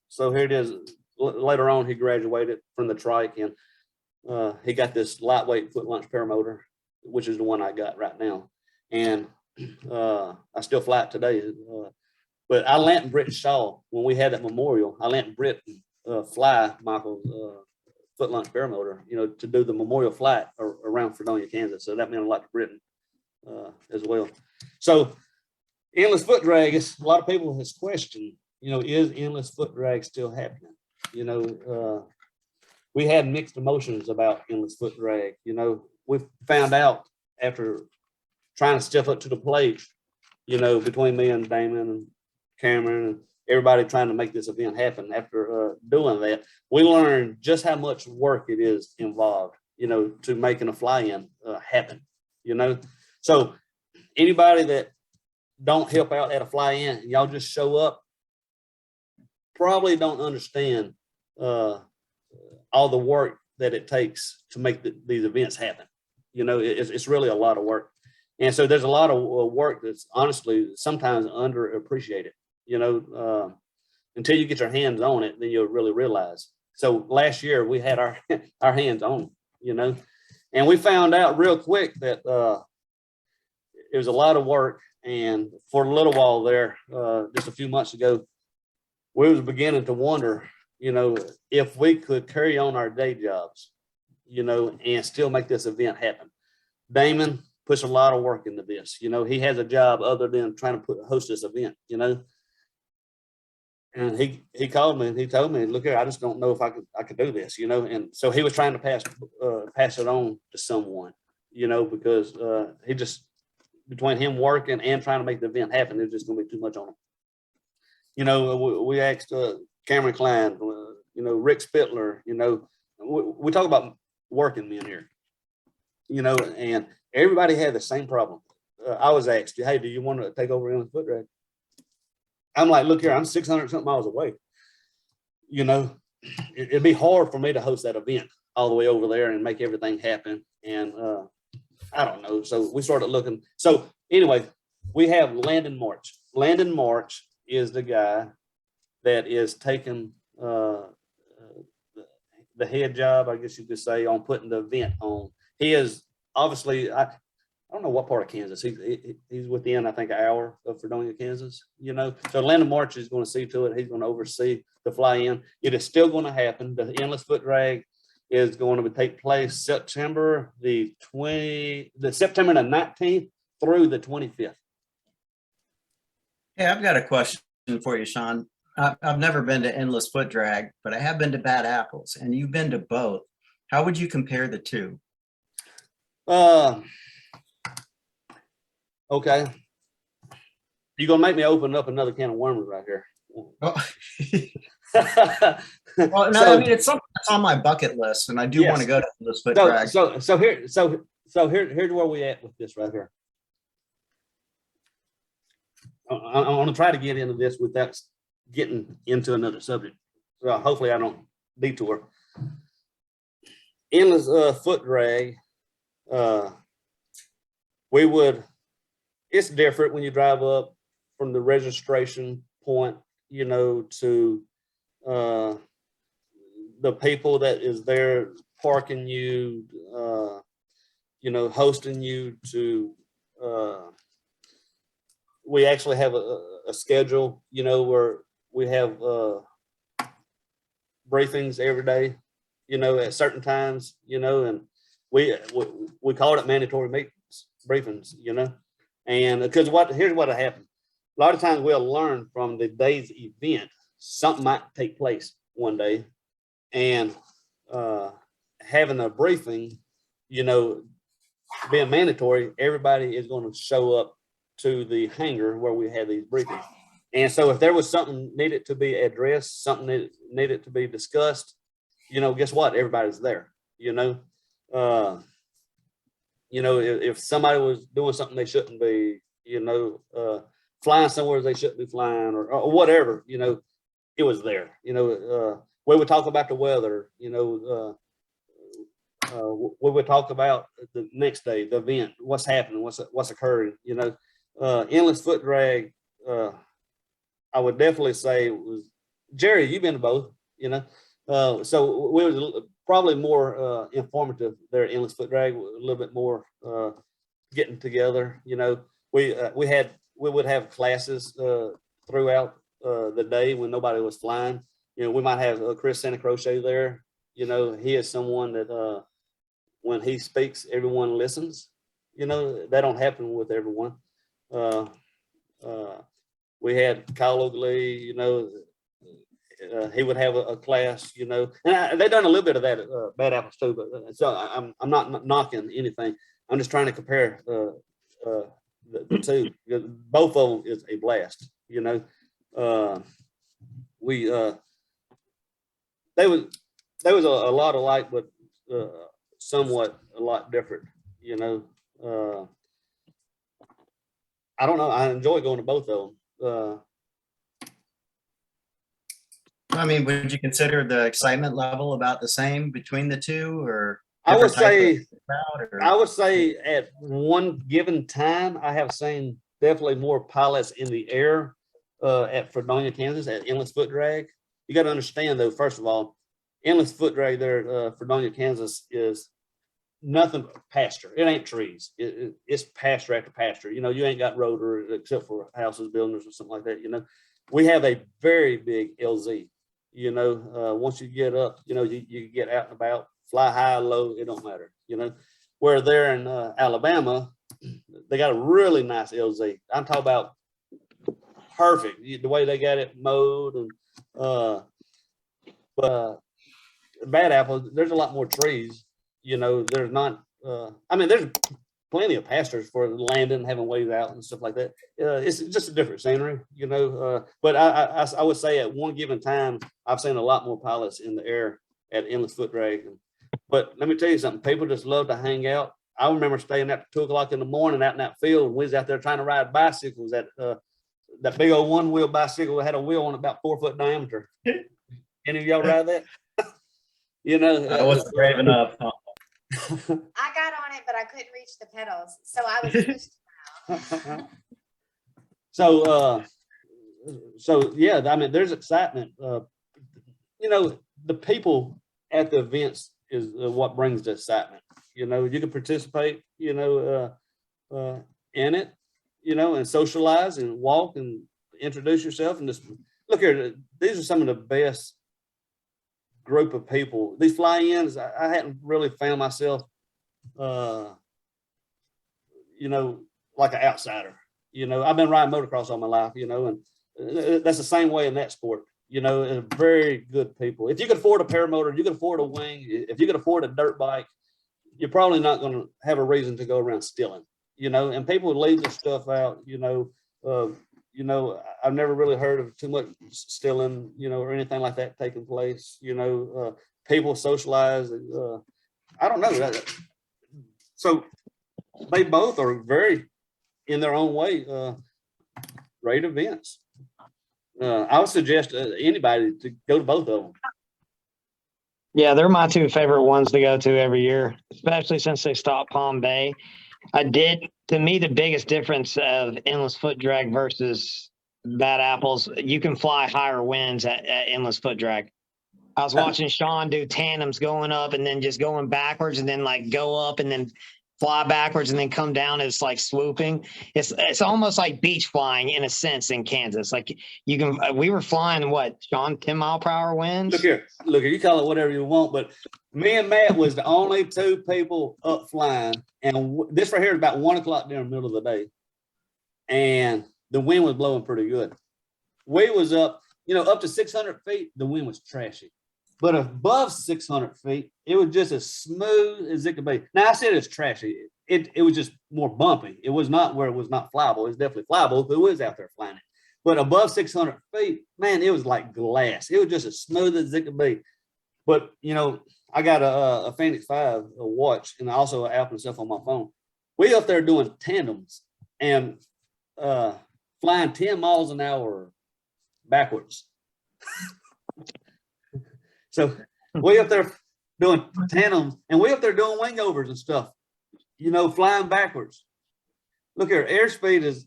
so here it is. Later on, he graduated from the trike, and he got this lightweight foot launch paramotor, which is the one I got right now. And I still fly it today. But I lent Britt Shaw when we had that memorial. I lent Britt fly Michael's foot launch paramotor, you know, to do the memorial flight around Fredonia, Kansas. So that meant a lot to Britain as well. So endless foot drag, is a lot of people has questioned, you know, is endless foot drag still happening? You know, we had mixed emotions about endless foot drag. You know, we found out after trying to step up to the plate, you know, between me and Damon and Cameron and everybody trying to make this event happen. After doing that, we learned just how much work it is involved, you know, to making a fly-in happen, you know. So anybody that don't help out at a fly-in and y'all just show up probably don't understand all the work that it takes to make these events happen. You know, it's really a lot of work. And so there's a lot of work that's honestly sometimes underappreciated, you know, until you get your hands on it, then you'll really realize. So last year we had our hands on, you know, and we found out real quick that it was a lot of work. And for a little while there, just a few months ago, we was beginning to wonder, you know, if we could carry on our day jobs, you know, and still make this event happen. Damon puts a lot of work into this. You know, he has a job other than trying to host this event, you know. And he called me and he told me, look here, I just don't know if I could do this, you know. And so he was trying to pass it on to someone, you know, because he just, between him working and trying to make the event happen, there's just gonna be too much on him. You know, we asked Cameron Klein, you know, Rick Spittler, you know, we talk about working men here, you know, and everybody had the same problem. I was asked, hey, do you want to take over endless foot drag? I'm like, look here, I'm 600 something miles away. You know, it'd be hard for me to host that event all the way over there and make everything happen. And I don't know. So we started looking. So anyway, we have Landon March. Landon March is the guy that is taking the head job, I guess you could say, on putting the event on. He is obviously, I don't know what part of Kansas. He's within, I think, an hour of Fredonia, Kansas, you know. So Landon March is going to see to it. He's going to oversee the fly-in. It is still going to happen. The endless foot drag is going to take place September the 19th through the 25th. Hey, I've got a question for you, Shaun. I've never been to endless foot drag, but I have been to Bad Apples, and you've been to both. How would you compare the two? Okay. You're gonna make me open up another can of worms right here. Oh. Well, no, I mean, it's something that's on my bucket list, and I do want to go to endless foot drag. So here's where we at with this right here. I'm gonna try to get into this without getting into another subject. So hopefully I don't detour. Endless foot drag. It's different when you drive up from the registration point, you know, to the people that is there parking you, you know, hosting you to, we actually have a schedule, you know, where we have briefings every day, you know, at certain times, you know, and we called it mandatory meetings, briefings, you know, and because here's what happened. A lot of times we'll learn from the day's event, something might take place one day, and having a briefing, you know, being mandatory, everybody is going to show up to the hangar where we had these briefings. And so if there was something needed to be addressed, something that needed to be discussed, you know, guess what? Everybody's there, you know. You know, if somebody was doing something they shouldn't be, you know, flying somewhere they shouldn't be flying or whatever, you know, it was there. You know, we would talk about the weather, you know, we would talk about the next day, the event, what's happening, what's occurring, you know. Endless foot drag, I would definitely say was, Jerry, you've been to both, you know. So we was probably more informative there at Endless Foot Drag, a little bit more getting together, you know. We would have classes throughout the day when nobody was flying. You know, we might have Chris Santa Crochet there. You know, he is someone that when he speaks, everyone listens. You know, that don't happen with everyone. We had Kyle Oakley, you know, he would have a class, you know, and they done a little bit of that at Bad Apples too, but so I'm not knocking anything. I'm just trying to compare the two. Both of them is a blast, you know. There was a lot alike, but somewhat a lot different, you know. I don't know. I enjoy going to both of them. I mean, would you consider the excitement level about the same between the two, or I would different type say of crowd, or? I would say at one given time, I have seen definitely more pilots in the air at Fredonia, Kansas, at Endless Foot Drag. You got to understand, though, first of all, Endless Foot Drag there at Fredonia, Kansas is nothing but pasture. It ain't trees. It's pasture after pasture. You know, you ain't got rotor except for houses, buildings, or something like that. You know, we have a very big LZ. You know, once you get up, you know, you get out and about, fly high, low, it don't matter, you know. Where there in Alabama, they got a really nice LZ. I'm talking about perfect, the way they got it mowed. And but Bad Apple, there's a lot more trees, you know. There's not, I mean, there's plenty of pastures for landing, having ways out and stuff like that. It's just a different scenery, you know. But I would say at one given time, I've seen a lot more pilots in the air at Endless Foot Drag. But let me tell you something, people just love to hang out. I remember staying up 2 o'clock in the morning out in that field, and we was out there trying to ride bicycles. That big old one-wheel bicycle that had a wheel on about 4 foot diameter. Any of y'all ride that? You know, I wasn't brave enough. Huh? I got on it, but I couldn't reach the pedals, so I was pushed around. So yeah, I mean, there's excitement. You know, the people at the events is what brings the excitement. You know, you can participate, you know, in it, you know, and socialize and walk and introduce yourself and just look here. These are some of the best group of people. These fly-ins, I hadn't really found myself, you know, like an outsider. You know, I've been riding motocross all my life, you know, and that's the same way in that sport. You know, very good people. If you could afford a paramotor, you could afford a wing, if you could afford a dirt bike, you're probably not going to have a reason to go around stealing, you know, and people leave their stuff out, you know, I've never really heard of too much stealing, you know, or anything like that taking place. You know, people socialize. I don't know. So they both are very, in their own way, great events. I would suggest anybody to go to both of them. Yeah, they're my two favorite ones to go to every year, especially since they stopped Palm Bay. To me, the biggest difference of Endless Foot Drag versus Bad Apples, you can fly higher winds at Endless Foot Drag. I was watching Shaun do tandems going up and then just going backwards and then like go up and then fly backwards and then come down. It's like swooping. It's almost like beach flying in a sense in Kansas. Like you can, we were flying what, Shaun, 10-mile-per-hour winds? Look here, you call it whatever you want, but me and Matt was the only two people up flying. And this right here is about 1 o'clock during the middle of the day. And the wind was blowing pretty good. We was up, up to 600 feet, the wind was trashy. But above 600 feet, it was just as smooth as it could be. Now, I said it's trashy. It was just more bumpy. It was not where it was not flyable. It's definitely flyable. Who is out there flying it? But above 600 feet, man, it was like glass. It was just as smooth as it could be. But, I got a Phoenix 5 a watch and also an app and stuff on my phone. We up there doing tandems and flying 10 miles an hour backwards. So we up there doing tandems and we up there doing wingovers and stuff, flying backwards. Look here, airspeed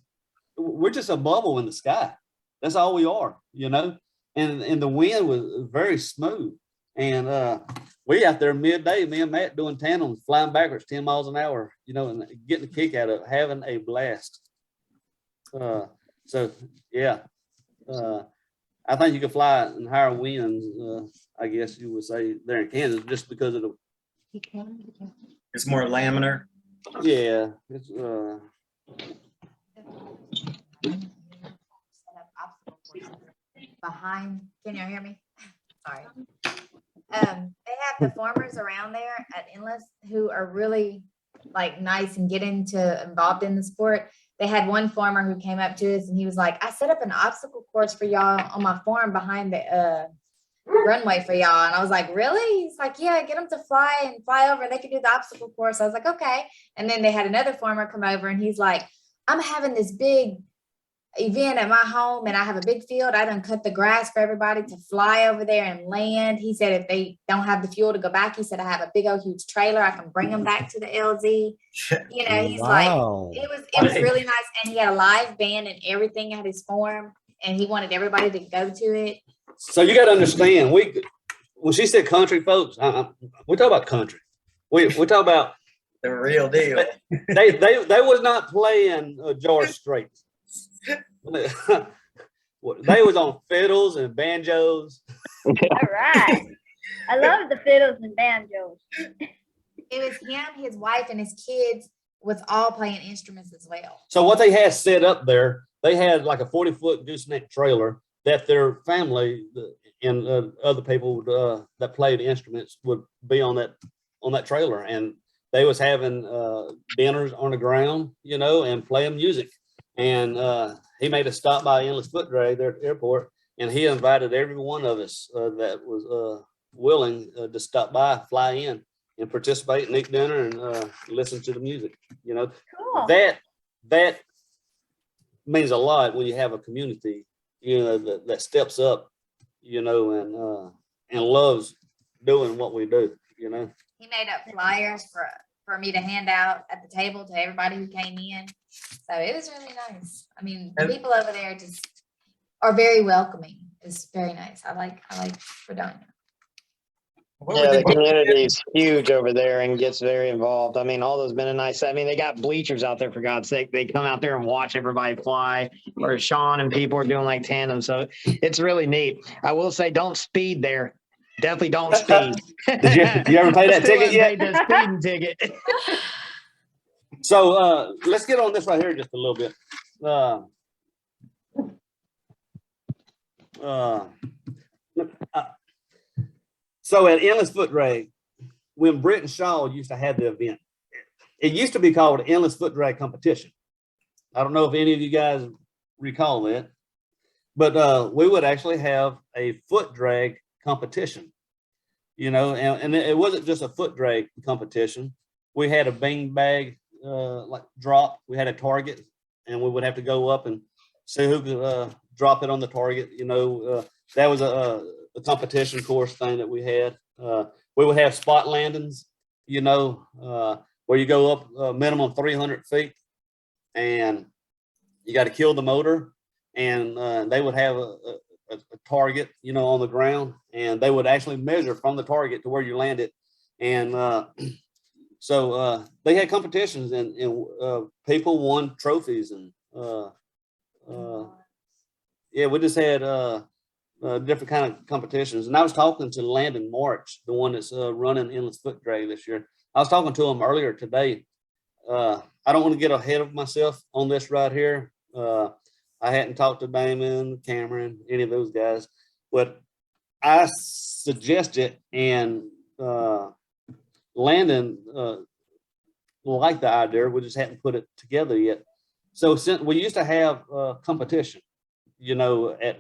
we're just a bubble in the sky. That's all we are, and the wind was very smooth. And we out there midday, me and Matt doing tandems, flying backwards 10 miles an hour, and getting a kick out of it, having a blast. So yeah, I think you can fly in higher winds, I guess you would say, there in Kansas, just because of the. It's more laminar. Yeah, it's Behind, can you hear me? Sorry. They have the farmers around there at Endless who are really like nice and involved in the sport. They had one farmer who came up to us and he was like, I set up an obstacle course for y'all on my farm behind the runway for y'all. And I was like, really? He's like, yeah, get them to fly over. They could do the obstacle course. I was like, okay. And then they had another farmer come over and he's like, I'm having this big event at my home and I have a big field. I done cut the grass for everybody to fly over there and land. He said if they don't have the fuel to go back, he said I have a big old huge trailer. I can bring them back to the LZ. He's Wow. like, it was really nice. And he had a live band and everything at his farm and he wanted everybody to go to it. So you got to understand, when she said country folks, we talk about country. We talk about The real deal. they was not playing George Strait. They was on fiddles and banjos. All right. I love the fiddles and banjos. It was him, his wife, and his kids was all playing instruments as well. So what they had set up there, they had like a 40-foot gooseneck trailer that their family and other people that played instruments would be on that trailer, and they was having dinners on the ground, and playing music. And he made a stop by Endless Foot Drag there at the airport, and he invited every one of us that was willing to stop by, fly in, and participate and eat dinner and listen to the music. Cool. That means a lot when you have a community, that steps up, and loves doing what we do. He made up flyers for me to hand out at the table to everybody who came in. So it was really nice. I mean, the people over there just are very welcoming. It's very nice. I like Fredonia. Yeah, the community is huge over there and gets very involved. I mean, all those Mennonites, they got bleachers out there, for God's sake. They come out there and watch everybody fly, or Shaun and people are doing like tandem. So it's really neat. I will say, don't speed there. Definitely don't speed. Did you ever pay that ticket yet? The speeding ticket. So let's get on this right here just a little bit. So at Endless Foot Drag, when Britt and Shaw used to have the event, it used to be called Endless Foot Drag Competition. I don't know if any of you guys recall that, but we would actually have a foot drag competition, and it wasn't just a foot drag competition. We had a beanbag like drop. We had a target, and we would have to go up and see who could drop it on the target. That was a competition course thing that we had. We would have spot landings, where you go up minimum 300 feet, and you got to kill the motor, and they would have a target, on the ground, and they would actually measure from the target to where you landed, and So they had competitions and people won trophies and yeah, we just had different kind of competitions. And I was talking to Landon March, the one that's running endless foot drag this year. I was talking to him earlier today. I don't want to get ahead of myself on this right here. I hadn't talked to Damon, Cameron, any of those guys, but I suggested and Landon liked the idea. We just hadn't put it together yet. So since we used to have competition, you know, at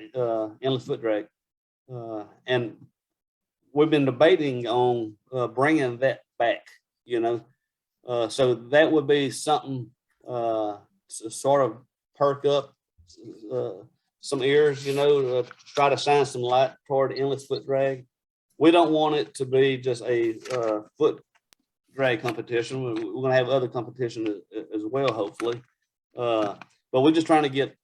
endless foot drag, and we've been debating on bringing that back, you know. So that would be something to sort of perk up some ears, you know, try to shine some light toward endless foot drag. We don't want it to be just a foot drag competition. We're going to have other competition as well, hopefully. But we're just trying to get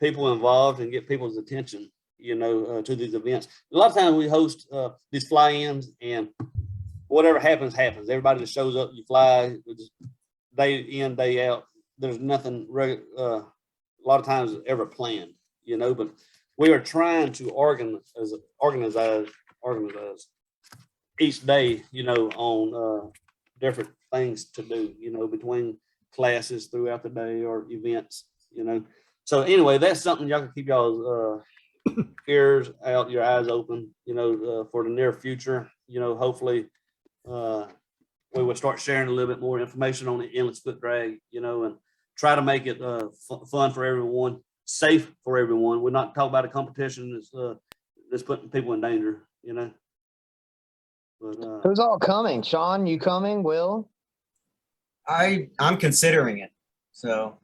people involved and get people's attention, you know, to these events. A lot of times we host these fly-ins, and whatever happens, happens. Everybody just shows up, you fly, just day in, day out. There's nothing a lot of times ever planned, you know, but we are trying to organize each day, you know, on different things to do, you know, between classes throughout the day or events, you know. So anyway, that's something y'all can keep y'all's ears out, your eyes open, you know, for the near future. You know, hopefully we will start sharing a little bit more information on the endless foot drag, you know, and try to make it fun for everyone, safe for everyone. We're not talking about a competition that's putting people in danger, you know. But, Who's all coming? Shaun, you coming? Will? I'm considering it. So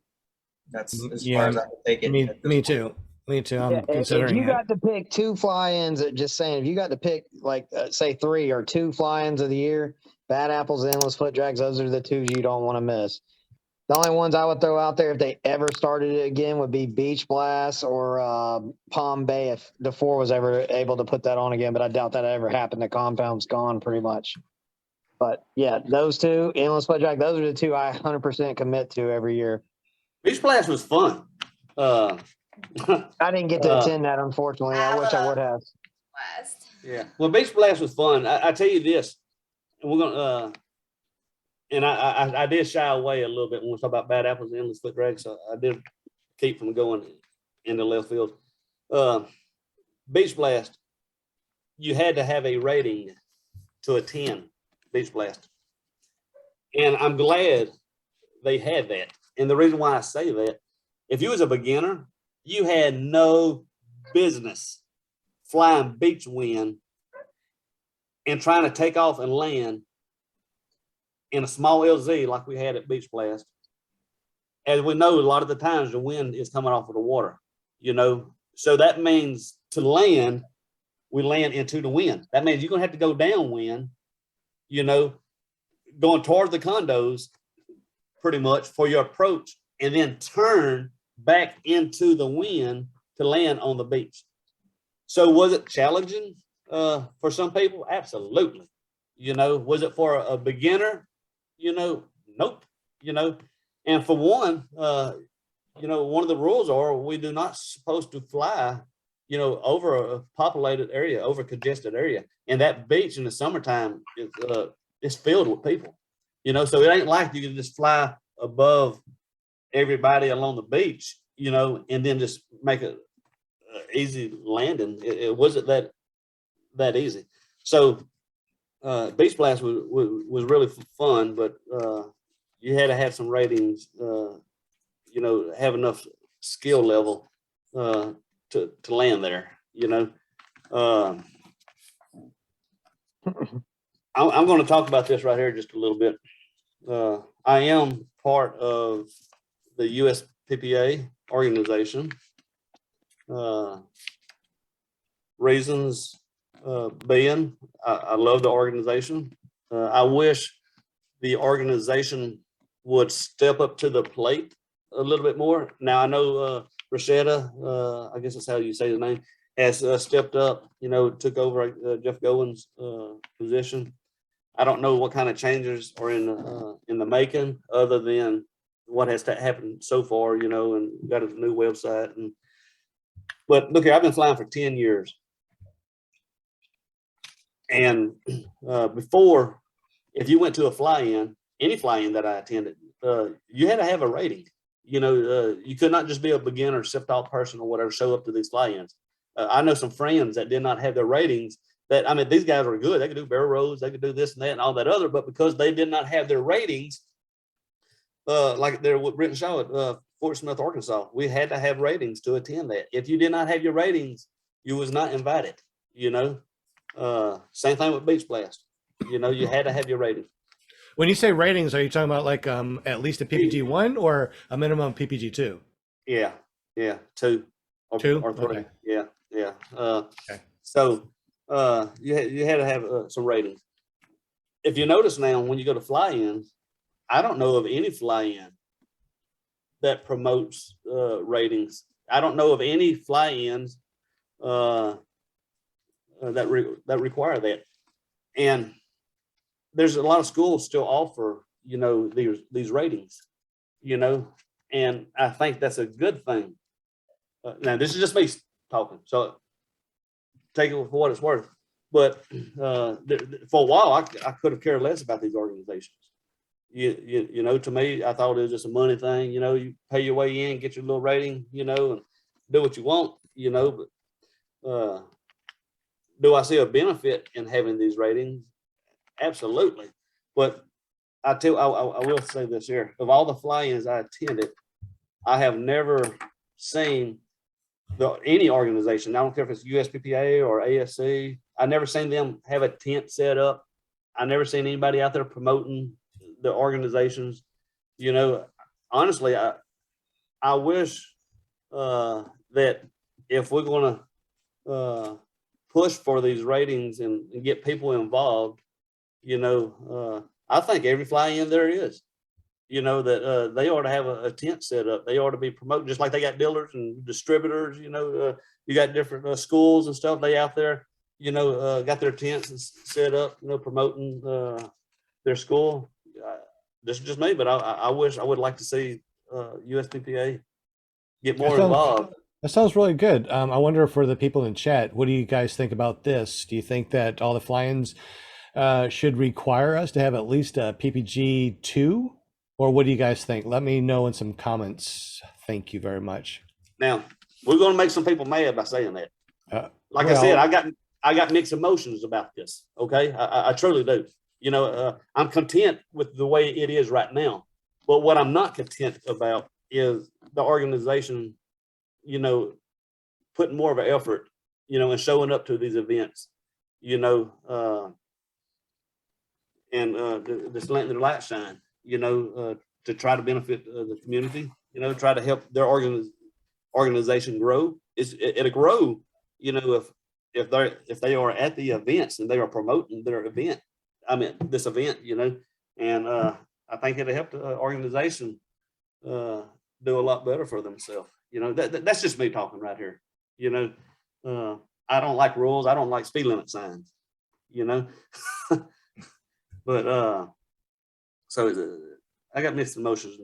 that's as far as I can take it. Me too. I'm considering if you it. got to pick 2 fly-ins, just saying, if you got to pick like say 3 or 2 fly-ins of the year, Bad Apples, endless foot drags, those are the 2 you don't want to miss. The only ones I would throw out there if they ever started it again would be Beach Blast or Palm Bay if the 4 was ever able to put that on again, but I doubt that ever happened. The compound's gone pretty much. But yeah, those 2, endless foot drag, those are the 2 I 100% commit to every year. Beach Blast was fun. I didn't get to attend that, unfortunately. I wish I would have. Blast. Yeah, well, Beach Blast was fun. I tell you this, and we're gonna and I did shy away a little bit when we talk about Bad Apples and endless foot drag, so I did keep from going into left field. Beach Blast, you had to have a rating to attend Beach Blast, and I'm glad they had that. And the reason why I say that, if you was a beginner, you had no business flying beach wind and trying to take off and land in a small LZ like we had at Beach Blast. As we know, a lot of the times the wind is coming off of the water, you know. So that means to land, we land into the wind. That means you're gonna have to go downwind, you know, going toward the condos pretty much for your approach, and then turn back into the wind to land on the beach. So was it challenging for some people? Absolutely. You know, was it for a beginner? You know, nope. You know, and for one, you know, one of the rules are we do not supposed to fly, you know, over a populated area, over congested area. And that beach in the summertime is filled with people. You know, so it ain't like you can just fly above everybody along the beach, you know, and then just make a easy landing. It wasn't that easy. So Beach Blast was really fun, but you had to have some ratings, you know, have enough skill level to land there, you know. I'm going to talk about this right here just a little bit. I am part of the USPPA organization. Reasons being, I love the organization. I wish the organization would step up to the plate a little bit more. Now I know Rashida, I guess that's how you say his name, has stepped up, you know, took over Jeff Gowen's position. I don't know what kind of changes are in the making, other than what has happened so far, you know, and got a new website. But look here, I've been flying for 10 years. And before, if you went to a fly-in, any fly-in that I attended, you had to have a rating. You know, you could not just be a beginner, self-taught person or whatever, show up to these fly-ins. I know some friends that did not have their ratings. That, I mean, these guys were good. They could do barrel rolls, they could do this and that and all that other, but because they did not have their ratings, like they're with Britton Shaw at Fort Smith, Arkansas, we had to have ratings to attend that. If you did not have your ratings, you was not invited, you know. Same thing with Beach Blast. You know, you had to have your rating. When you say ratings, are you talking about like at least a PPG 1 or a minimum PPG 2? Yeah, 2 or, 2 or 3. Okay. Yeah. Okay. So you had to have some ratings. If you notice now, when you go to fly-ins, I don't know of any fly-in that promotes ratings. I don't know of any fly-ins that require that. And there's a lot of schools still offer, you know, these ratings, you know, and I think that's a good thing. Now, this is just me talking, so take it for what it's worth. But for a while, I could have cared less about these organizations. You know, to me, I thought it was just a money thing. You know, you pay your way in, get your little rating, you know, and do what you want, you know. But do I see a benefit in having these ratings? Absolutely. But I will say this here: of all the fly-ins I attended, I have never seen any organization. I don't care if it's USPPA or ASC. I never seen them have a tent set up. I never seen anybody out there promoting the organizations. You know, honestly, I wish that if we're going to push for these ratings and get people involved, you know, I think every fly-in there is, you know, that they ought to have a tent set up. They ought to be promoted, just like they got dealers and distributors, you know, you got different schools and stuff. They out there, you know, got their tents and set up, you know, promoting their school. This is just me, but I wish I would like to see USPPA get more involved. That sounds really good. I wonder for the people in chat, what do you guys think about this? Do you think that all the fly-ins should require us to have at least a PPG 2? Or what do you guys think? Let me know in some comments. Thank you very much. Now, we're going to make some people mad by saying that. Like I said, I got mixed emotions about this. Okay, I truly do. You know, I'm content with the way it is right now. But what I'm not content about is the organization, you know, putting more of an effort, you know, and showing up to these events, you know, and just letting their light shine, you know, to try to benefit the community, you know, try to help their organization grow. It'll grow, you know, if they are at the events and they are promoting their event. I mean, this event, you know, and I think it'll help the organization do a lot better for themselves. You know, that's just me talking right here. You know, I don't like rules. I don't like speed limit signs, you know, but so I got mixed emotions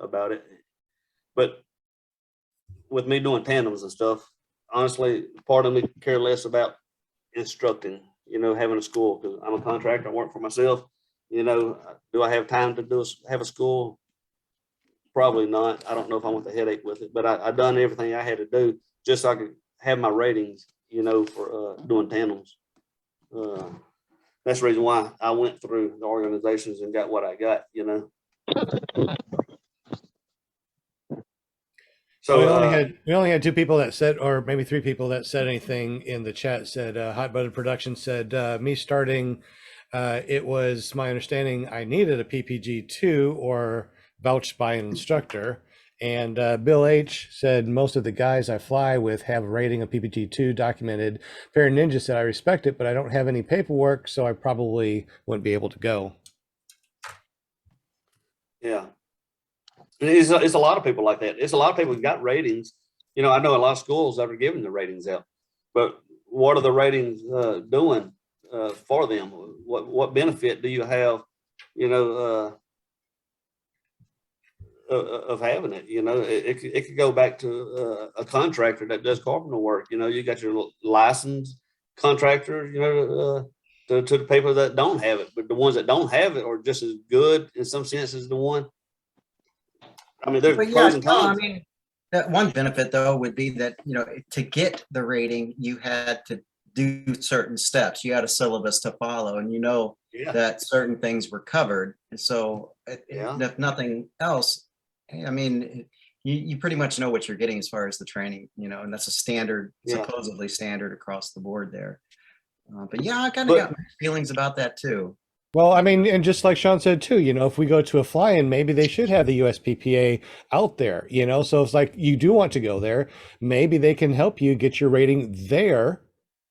about it. But with me doing tandems and stuff, honestly, part of me care less about instructing, you know, having a school, because I'm a contractor, I work for myself. You know, do I have time to have a school? Probably not. I don't know if I want the headache with it, but I done everything I had to do just so I could have my ratings, you know, for doing tandems. That's the reason why I went through the organizations and got what I got, you know. So we only had 2 people that said, or maybe 3 people that said anything in the chat. Said Hot Button Production said me starting. It was my understanding I needed a PPG 2 or vouched by an instructor. And Bill H said most of the guys I fly with have a rating of PPG 2 documented. Fair Ninja said I respect it, but I don't have any paperwork, so I probably wouldn't be able to go. Yeah. It's a lot of people like that. It's a lot of people who got ratings. You know, I know a lot of schools that are giving the ratings out, but what are the ratings doing? for them? What benefit do you have, you know, of having it? You know, it could go back to a contractor that does carpenter work. You know, you got your licensed contractor, you know, to the people that don't have it, but the ones that don't have it are just as good in some sense as the one. I mean, there's But yeah, pros and no, I cons. mean, that one benefit though would be that, you know, to get the rating, you had to do certain steps. You had a syllabus to follow, and you know Yeah. that certain things were covered. And so, Yeah. if nothing else, I mean, you pretty much know what you're getting as far as the training, you know, and that's a standard, Yeah. supposedly standard across the board there. But yeah, I kind of But- got mixed feelings about that too. Well, I mean, and just like Shaun said too, you know, if we go to a fly-in, maybe they should have the USPPA out there, you know. So it's like you do want to go there, maybe they can help you get your rating there,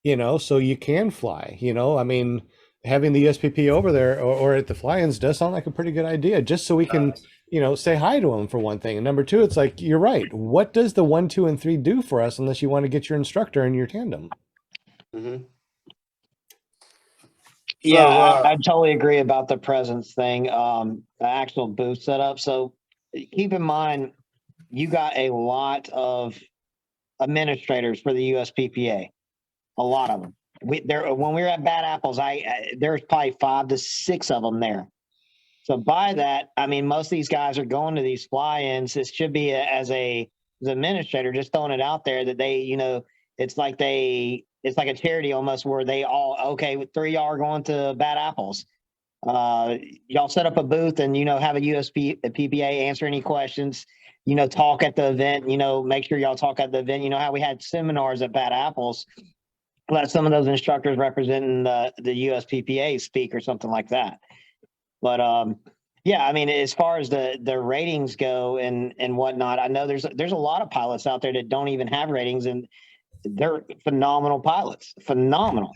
you know, so you can fly, you know. I mean, having the USPPA over there or at the fly-ins does sound like a pretty good idea, just so we can, you know, say hi to them for one thing. And number two, it's like, you're right. What does the 1, 2, and 3 do for us unless you want to get your instructor in your tandem? Mhm. Yeah, So, I totally agree about the presence thing, the actual booth setup. So keep in mind, you got a lot of administrators for the USPPA, a lot of them. When we were at Bad Apples, there's probably 5 to 6 of them there. So by that, I mean, most of these guys are going to these fly-ins. It should be as an administrator, just throwing it out there that they, you know, it's like a charity almost where they all, okay, 3 y'all are going to Bad Apples. Y'all set up a booth and, you know, have a PPA answer any questions, you know, talk at the event, you know, make sure y'all talk at the event. You know how we had seminars at Bad Apples, let some of those instructors representing the USPPA speak or something like that. But yeah, I mean, as far as the ratings go and whatnot, I know there's a lot of pilots out there that don't even have ratings, and they're phenomenal pilots, phenomenal.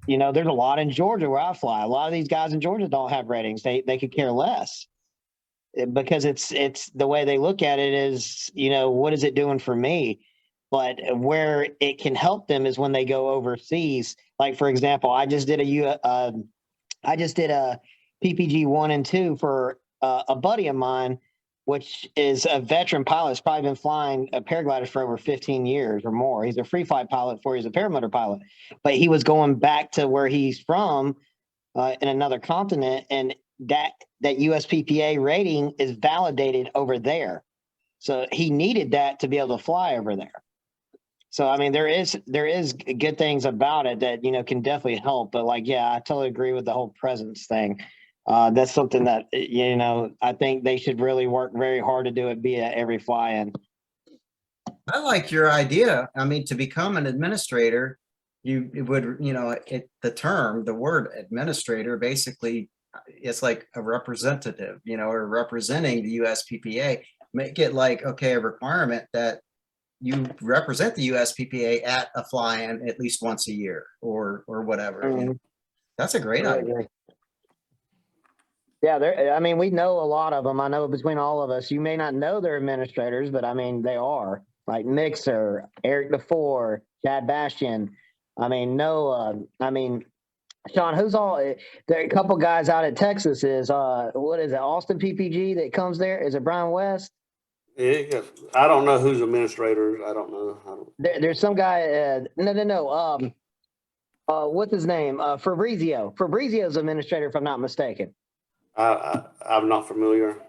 You know, there's a lot in Georgia where I fly. A lot of these guys in Georgia don't have ratings. They could care less, because it's the way they look at it is, you know, what is it doing for me? But where it can help them is when they go overseas. Like, for example, I just did a PPG 1 and 2 for a buddy of mine, which is a veteran pilot. He's probably been flying a paraglider for over 15 years or more. He's a free flight pilot before he's a paramotor pilot, but he was going back to where he's from in another continent, and that USPPA rating is validated over there. So he needed that to be able to fly over there. So, I mean, there is good things about it that, you know, can definitely help. But like, yeah, I totally agree with the whole presence thing. That's something that, you know, I think they should really work very hard to do it, be at every fly-in. I like your idea. I mean, to become an administrator, it would, you know, the word administrator, basically, it's like a representative, you know, or representing the USPPA. Make it like, okay, a requirement that you represent the USPPA at a fly-in at least once a year or whatever. You know? That's a great idea. Yeah, I mean, we know a lot of them. I know between all of us, you may not know they're administrators, but I mean, they are. Like Mixer, Eric DeFore, Chad Bastian. I mean, Noah. I mean, Shaun, who's all? There are a couple guys out at Texas. Is what is it? Austin PPG that comes there? Is it Brian West? Yeah, I don't know who's administrator. I don't know. There's some guy. No. What's his name? Fabrizio. Fabrizio's administrator, if I'm not mistaken. I'm not familiar.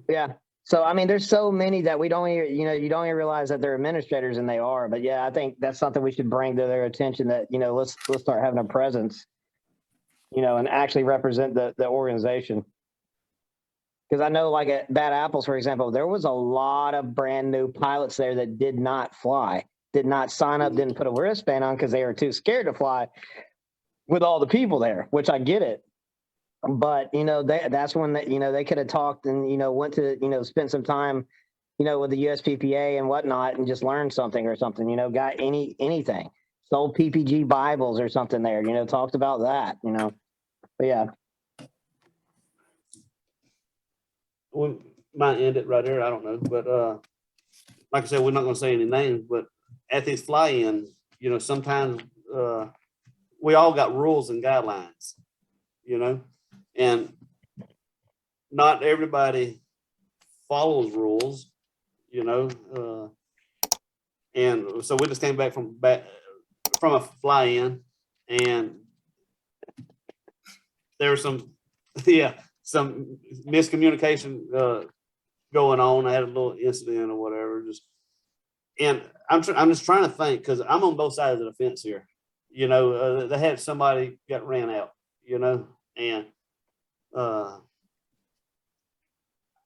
Yeah. So, I mean, there's so many that we don't even, you know, you don't even realize that they're administrators, and they are. But yeah, I think that's something we should bring to their attention, that, you know, let's start having a presence, you know, and actually represent the organization. Because I know, like at Bad Apples, for example, there was a lot of brand new pilots there that did not fly, did not sign up, didn't put a wristband on because they were too scared to fly with all the people there, which I get it. But, you know, that's when you know, they could have talked and, you know, went to, you know, spend some time, you know, with the USPPA and whatnot, and just learned something or something, you know, got anything, sold PPG Bibles or something there, you know, talked about that, you know. But yeah. We might end it right there. I don't know. But like I said, we're not going to say any names, but at these fly-ins, you know, sometimes we all got rules and guidelines, and not everybody follows rules, and so we just came back from a fly-in, and there was some miscommunication going on. I had a little incident or whatever. And I'm just trying to think, because I'm on both sides of the fence here. They had somebody got ran out. And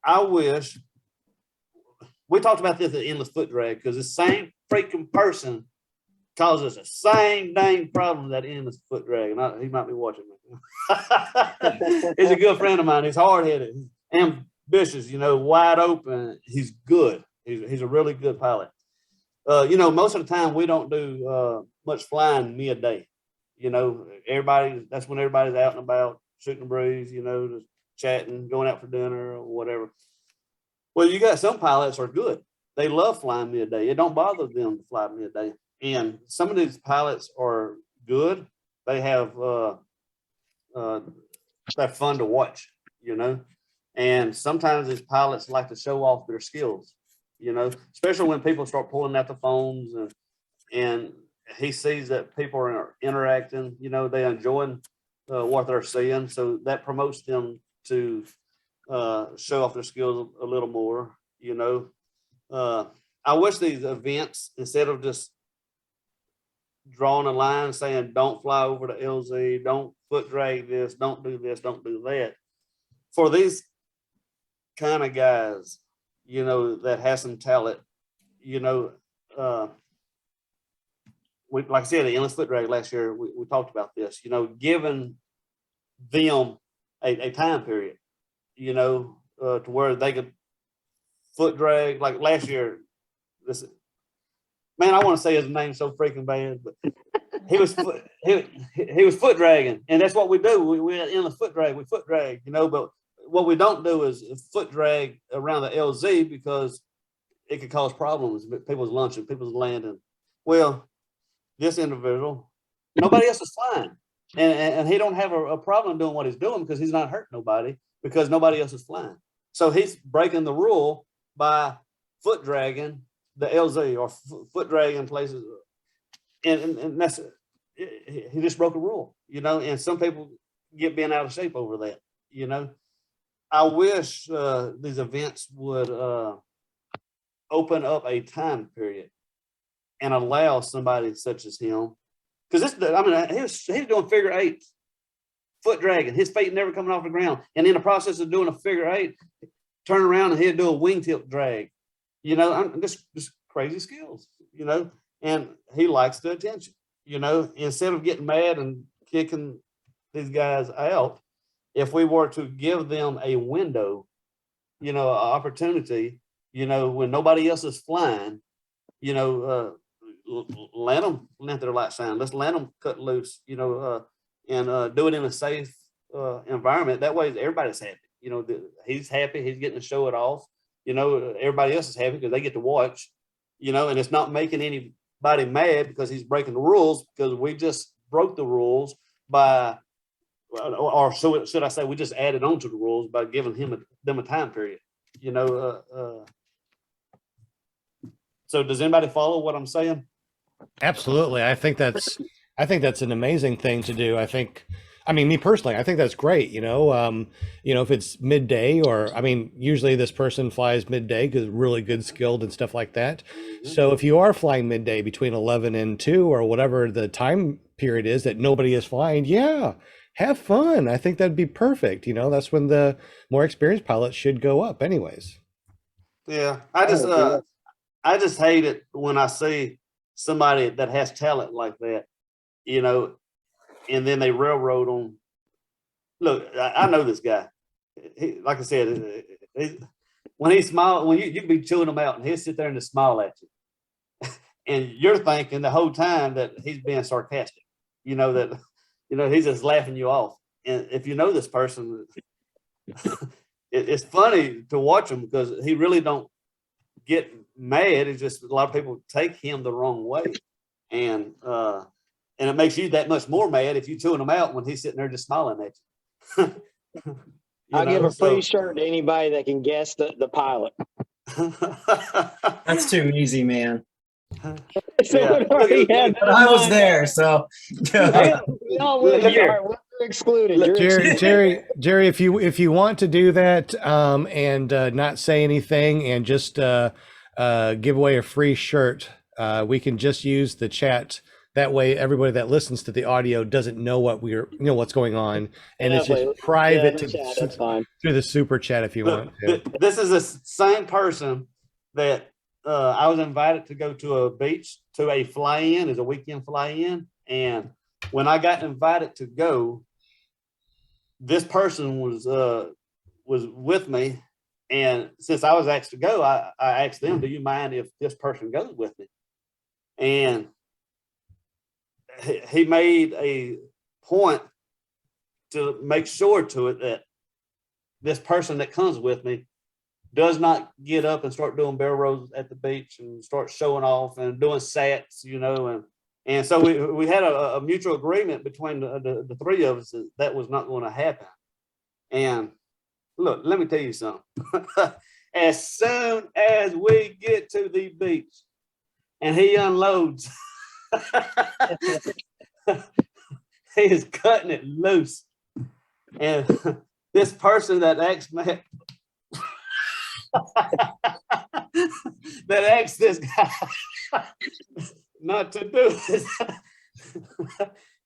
I wish we talked about this at Endless Foot Drag, because the same freaking person causes the same dang problem that Endless Foot Drag. And he might be watching me. He's a good friend of mine. He's hard-headed, he's ambitious, wide open. He's good. He's a really good pilot. Most of the time we don't do much flying midday. That's when everybody's out and about, shooting a breeze, just chatting, going out for dinner or whatever. Well, you got some pilots are good. They love flying midday. It don't bother them to fly midday. And some of these pilots are good. They have they're fun to watch, and sometimes these pilots like to show off their skills, especially when people start pulling out the phones and he sees that people are interacting, they enjoying what they're seeing. So that promotes them to show off their skills a little more, I wish these events, instead of just drawing a line saying, don't fly over the LZ, don't foot drag this, don't do that. For these kind of guys, that has some talent, like I said, the Endless Foot Drag last year, we talked about this, giving them a time period, to where they could foot drag. Like last year, man, I want to say his name so freaking bad, but he was foot dragging, and that's what we do. We in the foot drag, we foot drag, but what we don't do is foot drag around the LZ, because it could cause problems. People's lunching, people's landing. Well, this individual, nobody else is flying, and he don't have a problem doing what he's doing, because he's not hurting nobody, because nobody else is flying. So he's breaking the rule by foot dragging the LZ or foot dragging places, and that's he just broke a rule, and some people get bent out of shape over that. I wish these events would open up a time period and allow somebody such as him, because he's doing figure eight, foot dragging, his feet never coming off the ground, and in the process of doing a figure eight, turn around and he'll do a wingtip drag. I'm just crazy skills, and he likes the attention, instead of getting mad and kicking these guys out. If we were to give them a window, an opportunity, when nobody else is flying, let them let their light shine. Let's let them cut loose, and do it in a safe environment. That way everybody's happy. He's happy, he's getting to show it off. Everybody else is happy because they get to watch, and it's not making anybody mad because he's breaking the rules, because we just broke the rules by, or should I say, we just added on to the rules by giving them a time period, So does anybody follow what I'm saying? Absolutely. I think that's an amazing thing to do. Me personally, I think that's great. If it's midday, or, usually this person flies midday because really good skilled and stuff like that. Mm-hmm. So if you are flying midday between 11 and 2 or whatever the time period is that nobody is flying, yeah, have fun. I think that'd be perfect. That's when the more experienced pilots should go up anyways. Yeah. I just hate it when I see somebody that has talent like that, and then they railroad on. Look, I know this guy. Like I said, when he smiles, when you can be chewing him out and he'll sit there and just smile at you. And you're thinking the whole time that he's being sarcastic, that, he's just laughing you off. And if you know this person, it's funny to watch him because he really don't get mad. It's just a lot of people take him the wrong way. And And it makes you that much more mad if you chewing them out when he's sitting there just smiling at you. I'll give a free shirt to anybody that can guess the pilot. That's too easy, man. Someone already had But that I in was mind. there, so. We all would Look be. here. All right, we're excluded. Look, You're Jerry, if you want to do that, and not say anything and just give away a free shirt, we can just use the chat. That way, everybody that listens to the audio doesn't know what's going on, and it's Definitely. just private Yeah, chat, that's fine. through the super chat if you Look, want to. this is the same person that I was invited to go to a beach to a fly-in, as a weekend fly-in. And when I got invited to go, this person was with me. And since I was asked to go, I asked them, do you mind if this person goes with me? And he made a point to make sure to it that this person that comes with me does not get up and start doing barrel rolls at the beach and start showing off and doing sats, and so we had a mutual agreement between the three of us that was not going to happen. And look, let me tell you something. As soon as we get to the beach and he unloads, he is cutting it loose. And this person that asked me, that asked this guy not to do this,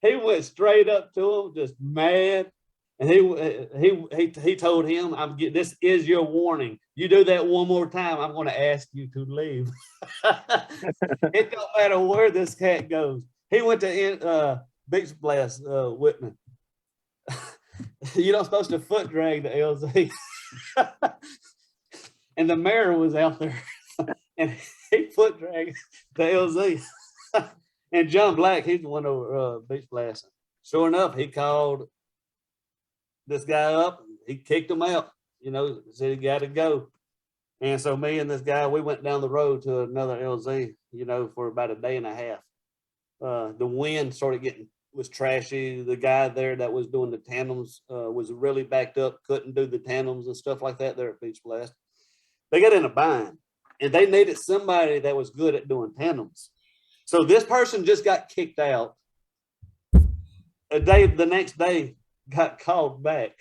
he went straight up to him, just mad. And he told him, this is your warning. You do that one more time, I'm going to ask you to leave. It don't matter where this cat goes. He went to Beach Blast with me. You're not supposed to foot drag the LZ. And the mayor was out there and he foot dragged the LZ. And John Black, he's the one over Beach Blast. Sure enough, he called this guy up, he kicked him out, said he got to go. And so me and this guy, we went down the road to another LZ, for about a day and a half. The wind was trashy. The guy there that was doing the tandems was really backed up, couldn't do the tandems and stuff like that there at Beach Blast. They got in a bind and they needed somebody that was good at doing tandems. So this person just got kicked out. The next day got called back.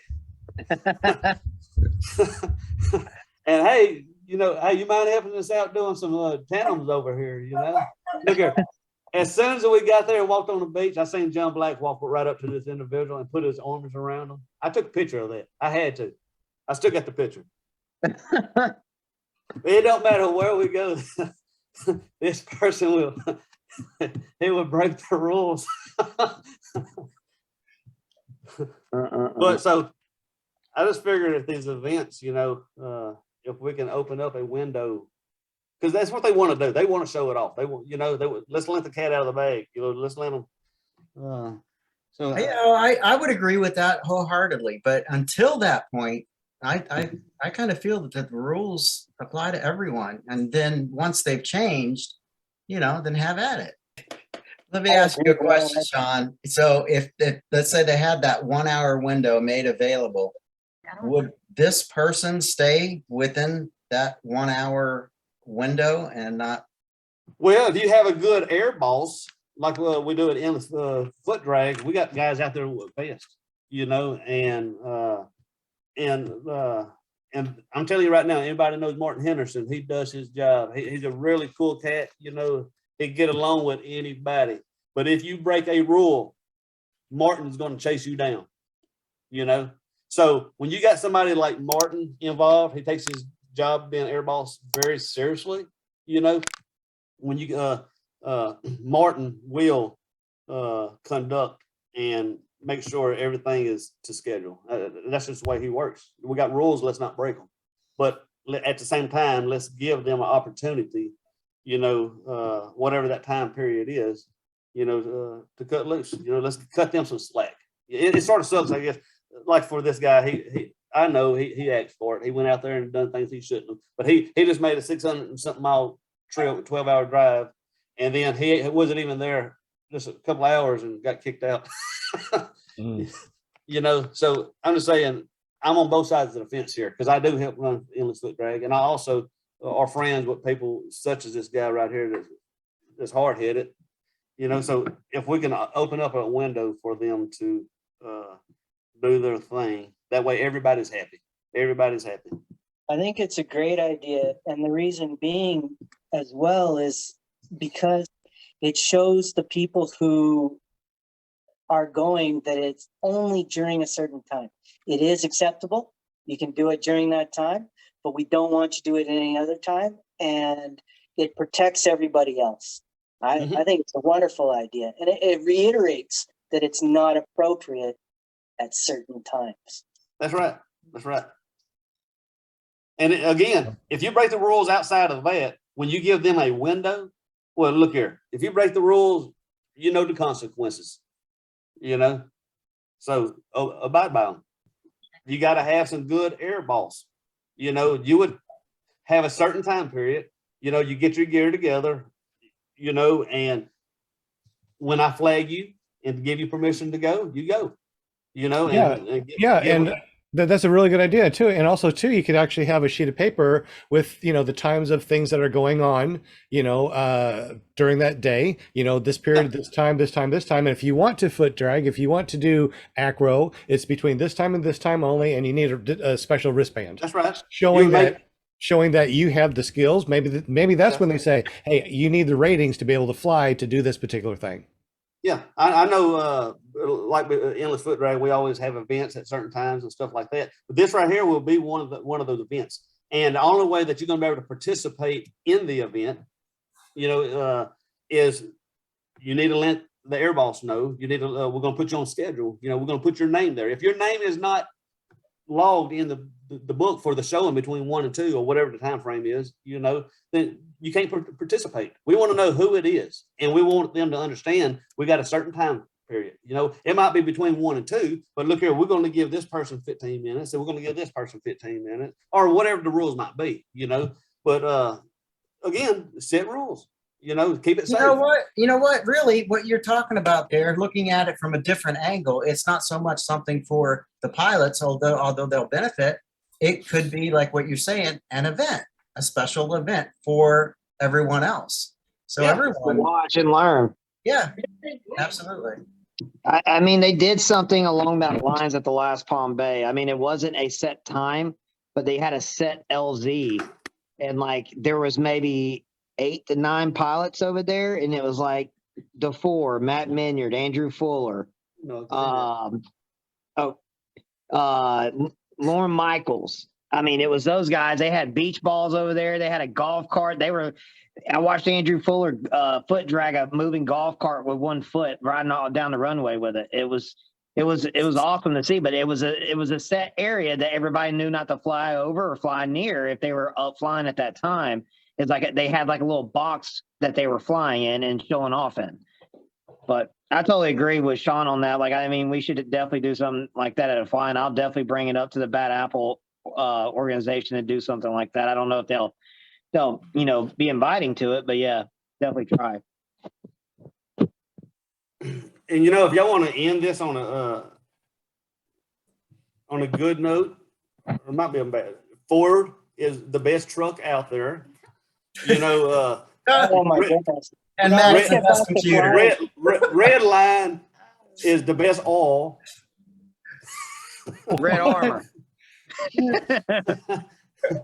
And hey, you mind helping us out doing some tandems over here, Look here. As soon as we got there and walked on the beach, I seen John Black walk right up to this individual and put his arms around him. I took a picture of that. I had to. I still got the picture. It don't matter where we go. This person he will break the rules. But so I just figured at these events, if we can open up a window, because that's what they want to do. They want to show it off. They want, let's let the cat out of the bag. Let's let them. I would agree with that wholeheartedly. But until that point, I kind of feel that the rules apply to everyone. And then once they've changed, then have at it. Let me ask you a question, Shaun. So if let's say they had that 1 hour window made available, would this person stay within that 1 hour window and not? Well, if you have a good air boss, like we do at endless foot drag, we got guys out there with vests, and I'm telling you right now, anybody knows Martin Henderson, he does his job. He's a really cool cat, he get along with anybody. But if you break a rule, Martin's going to chase you down, So when you got somebody like Martin involved, he takes his job being air boss very seriously, when you Martin will conduct and make sure everything is to schedule. That's just the way he works. We got rules, let's not break them. But at the same time, let's give them an opportunity, whatever that time period is, to cut loose. Let's cut them some slack. It sort of sucks, I guess. Like for this guy, I know he asked for it. He went out there and done things he shouldn't have. But he just made a 600 and something mile trip, 12-hour drive, and then he wasn't even there just a couple hours and got kicked out. Mm. You know, so I'm just saying I'm on both sides of the fence here because I do help run endless foot drag, and I also are friends with people such as this guy right here that's hard headed. You know, so if we can open up a window for them to do their thing, that way everybody's happy. Everybody's happy. I think it's a great idea. And the reason being as well is because it shows the people who are going that it's only during a certain time. It is acceptable. You can do it during that time, but we don't want you to do it any other time. And it protects everybody else. I think it's a wonderful idea. And it reiterates that it's not appropriate at certain times. That's right. That's right. And again, if you break the rules outside of that, when you give them a window, well, look here, if you break the rules, you know the consequences, you know, so abide by them. You got to have some good air balls. You know, you would have a certain time period, you know, you get your gear together, you know, and when I flag you and give you permission to go, you go, you know. And that's a really good idea too. And also too, you could actually have a sheet of paper with, you know, the times of things that are going on, you know, during that day, you know, this period, this time. And if you want to foot drag, if you want to do acro, it's between this time and this time only. And you need a special wristband. That's right. Showing that you have the skills. Maybe that's when they say, hey, you need the ratings to be able to fly to do this particular thing. Yeah, I know, like endless foot drag, we always have events at certain times and stuff like that. But this right here will be one of those events. And the only way that you're going to be able to participate in the event, you know, is you need to let the air boss know. You need to. We're going to put you on schedule. You know, we're going to put your name there. If your name is not logged in the book for the show in between 1 and 2 or whatever the time frame is, you know, then you can't participate. We want to know who it is, and we want them to understand we got a certain time period. You know, it might be between 1 and 2, but look here, we're going to give this person 15 minutes, and we're going to give this person 15 minutes, or whatever the rules might be. You know, but again, set rules. You know, keep it safe. You know what? Really, what you're talking about there, looking at it from a different angle, it's not so much something for the pilots, although they'll benefit. It could be like what you're saying, an event, a special event for everyone else. So everyone watch and learn. Yeah, absolutely. I mean, they did something along that lines at the last Palm Bay. I mean, it wasn't a set time, but they had a set LZ, and like there was maybe 8 to 9 pilots over there, and it was like the 4, Matt Minyard, Andrew Fuller, Lauren Michaels. I mean, it was those guys. They had beach balls over there. They had a golf cart. I watched Andrew Fuller foot drag a moving golf cart with 1 foot riding all down the runway with it. It was awesome to see, but it was a set area that everybody knew not to fly over or fly near if they were up flying at that time. It's like they had like a little box that they were flying in and showing off in. But I totally agree with Shaun on that. Like, I mean, we should definitely do something like that at a flying. I'll definitely bring it up to the Bad Apple organization and do something like that. I don't know if they'll you know, be inviting to it, but yeah, definitely try. And you know, if y'all want to end this on a good note, it might be a bad. Ford is the best truck out there. You know, Oh my goodness. And Matt's the best computer. Red Line is the best oil. Red Armor.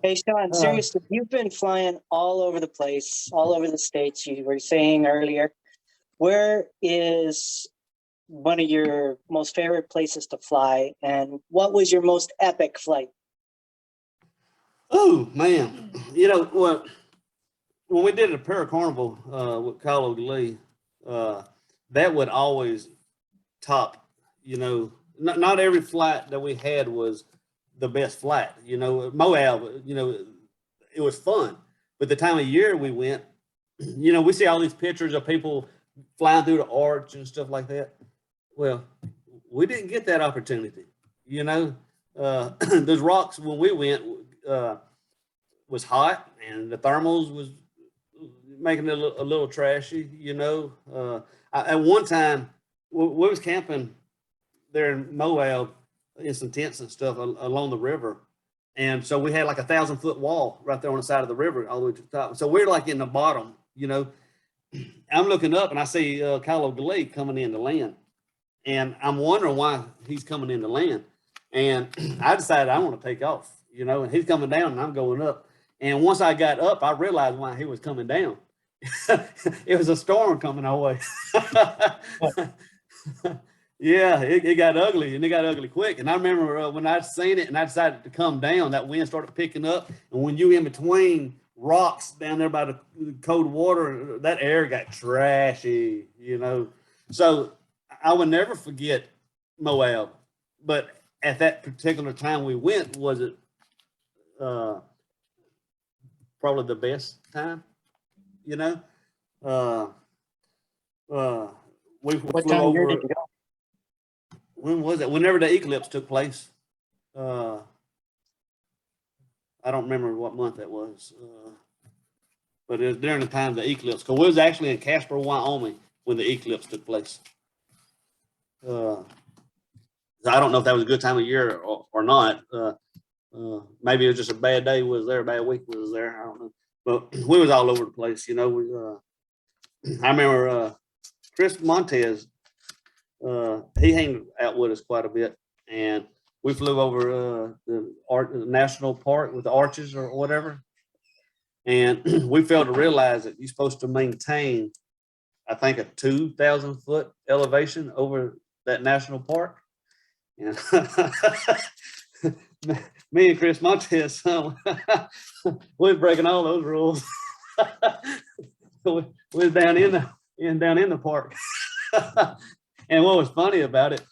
Hey, Shaun, seriously, you've been flying all over the place, all over the states, you were saying earlier. Where is one of your most favorite places to fly, and what was your most epic flight? Oh, man. You know, when we did a Paracarnival with Kyle O'Lee, that would always top, you know, not every flight that we had was the best flight. You know, Moab, you know, it was fun. But the time of year we went, you know, we see all these pictures of people flying through the arch and stuff like that. Well, we didn't get that opportunity. You know, those rocks when we went was hot, and the thermals was making it a little trashy, you know. At one time, we was camping there in Moab in some tents and stuff along the river. And so we had like 1,000-foot wall right there on the side of the river all the way to the top. So we're like in the bottom, you know. I'm looking up and I see Kylo Glee coming in to land. And I'm wondering why he's coming in to land. And I decided I want to take off, you know, and he's coming down and I'm going up. And once I got up, I realized why he was coming down. It was a storm coming our way. Yeah, it got ugly, and it got ugly quick. And I remember when I seen it and I decided to come down, that wind started picking up. And when you in between rocks down there by the cold water, that air got trashy, you know. So I would never forget Moab. But at that particular time we went, was it probably the best time, you know? We What flew time of over. year did you go? When was it? Whenever the eclipse took place. I don't remember what month that was. But it was during the time of the eclipse. Because we was actually in Casper, Wyoming when the eclipse took place. I don't know if that was a good time of year or not. Maybe it was just a bad day was there, a bad week was there. I don't know. But we was all over the place, you know. I remember Chris Montez, he hung out with us quite a bit, and we flew over the national park with the arches or whatever, and we failed to realize that you're supposed to maintain, I think, a 2,000-foot elevation over that national park. And me and Chris Montez, we was breaking all those rules. We was down in the park. And what was funny about it,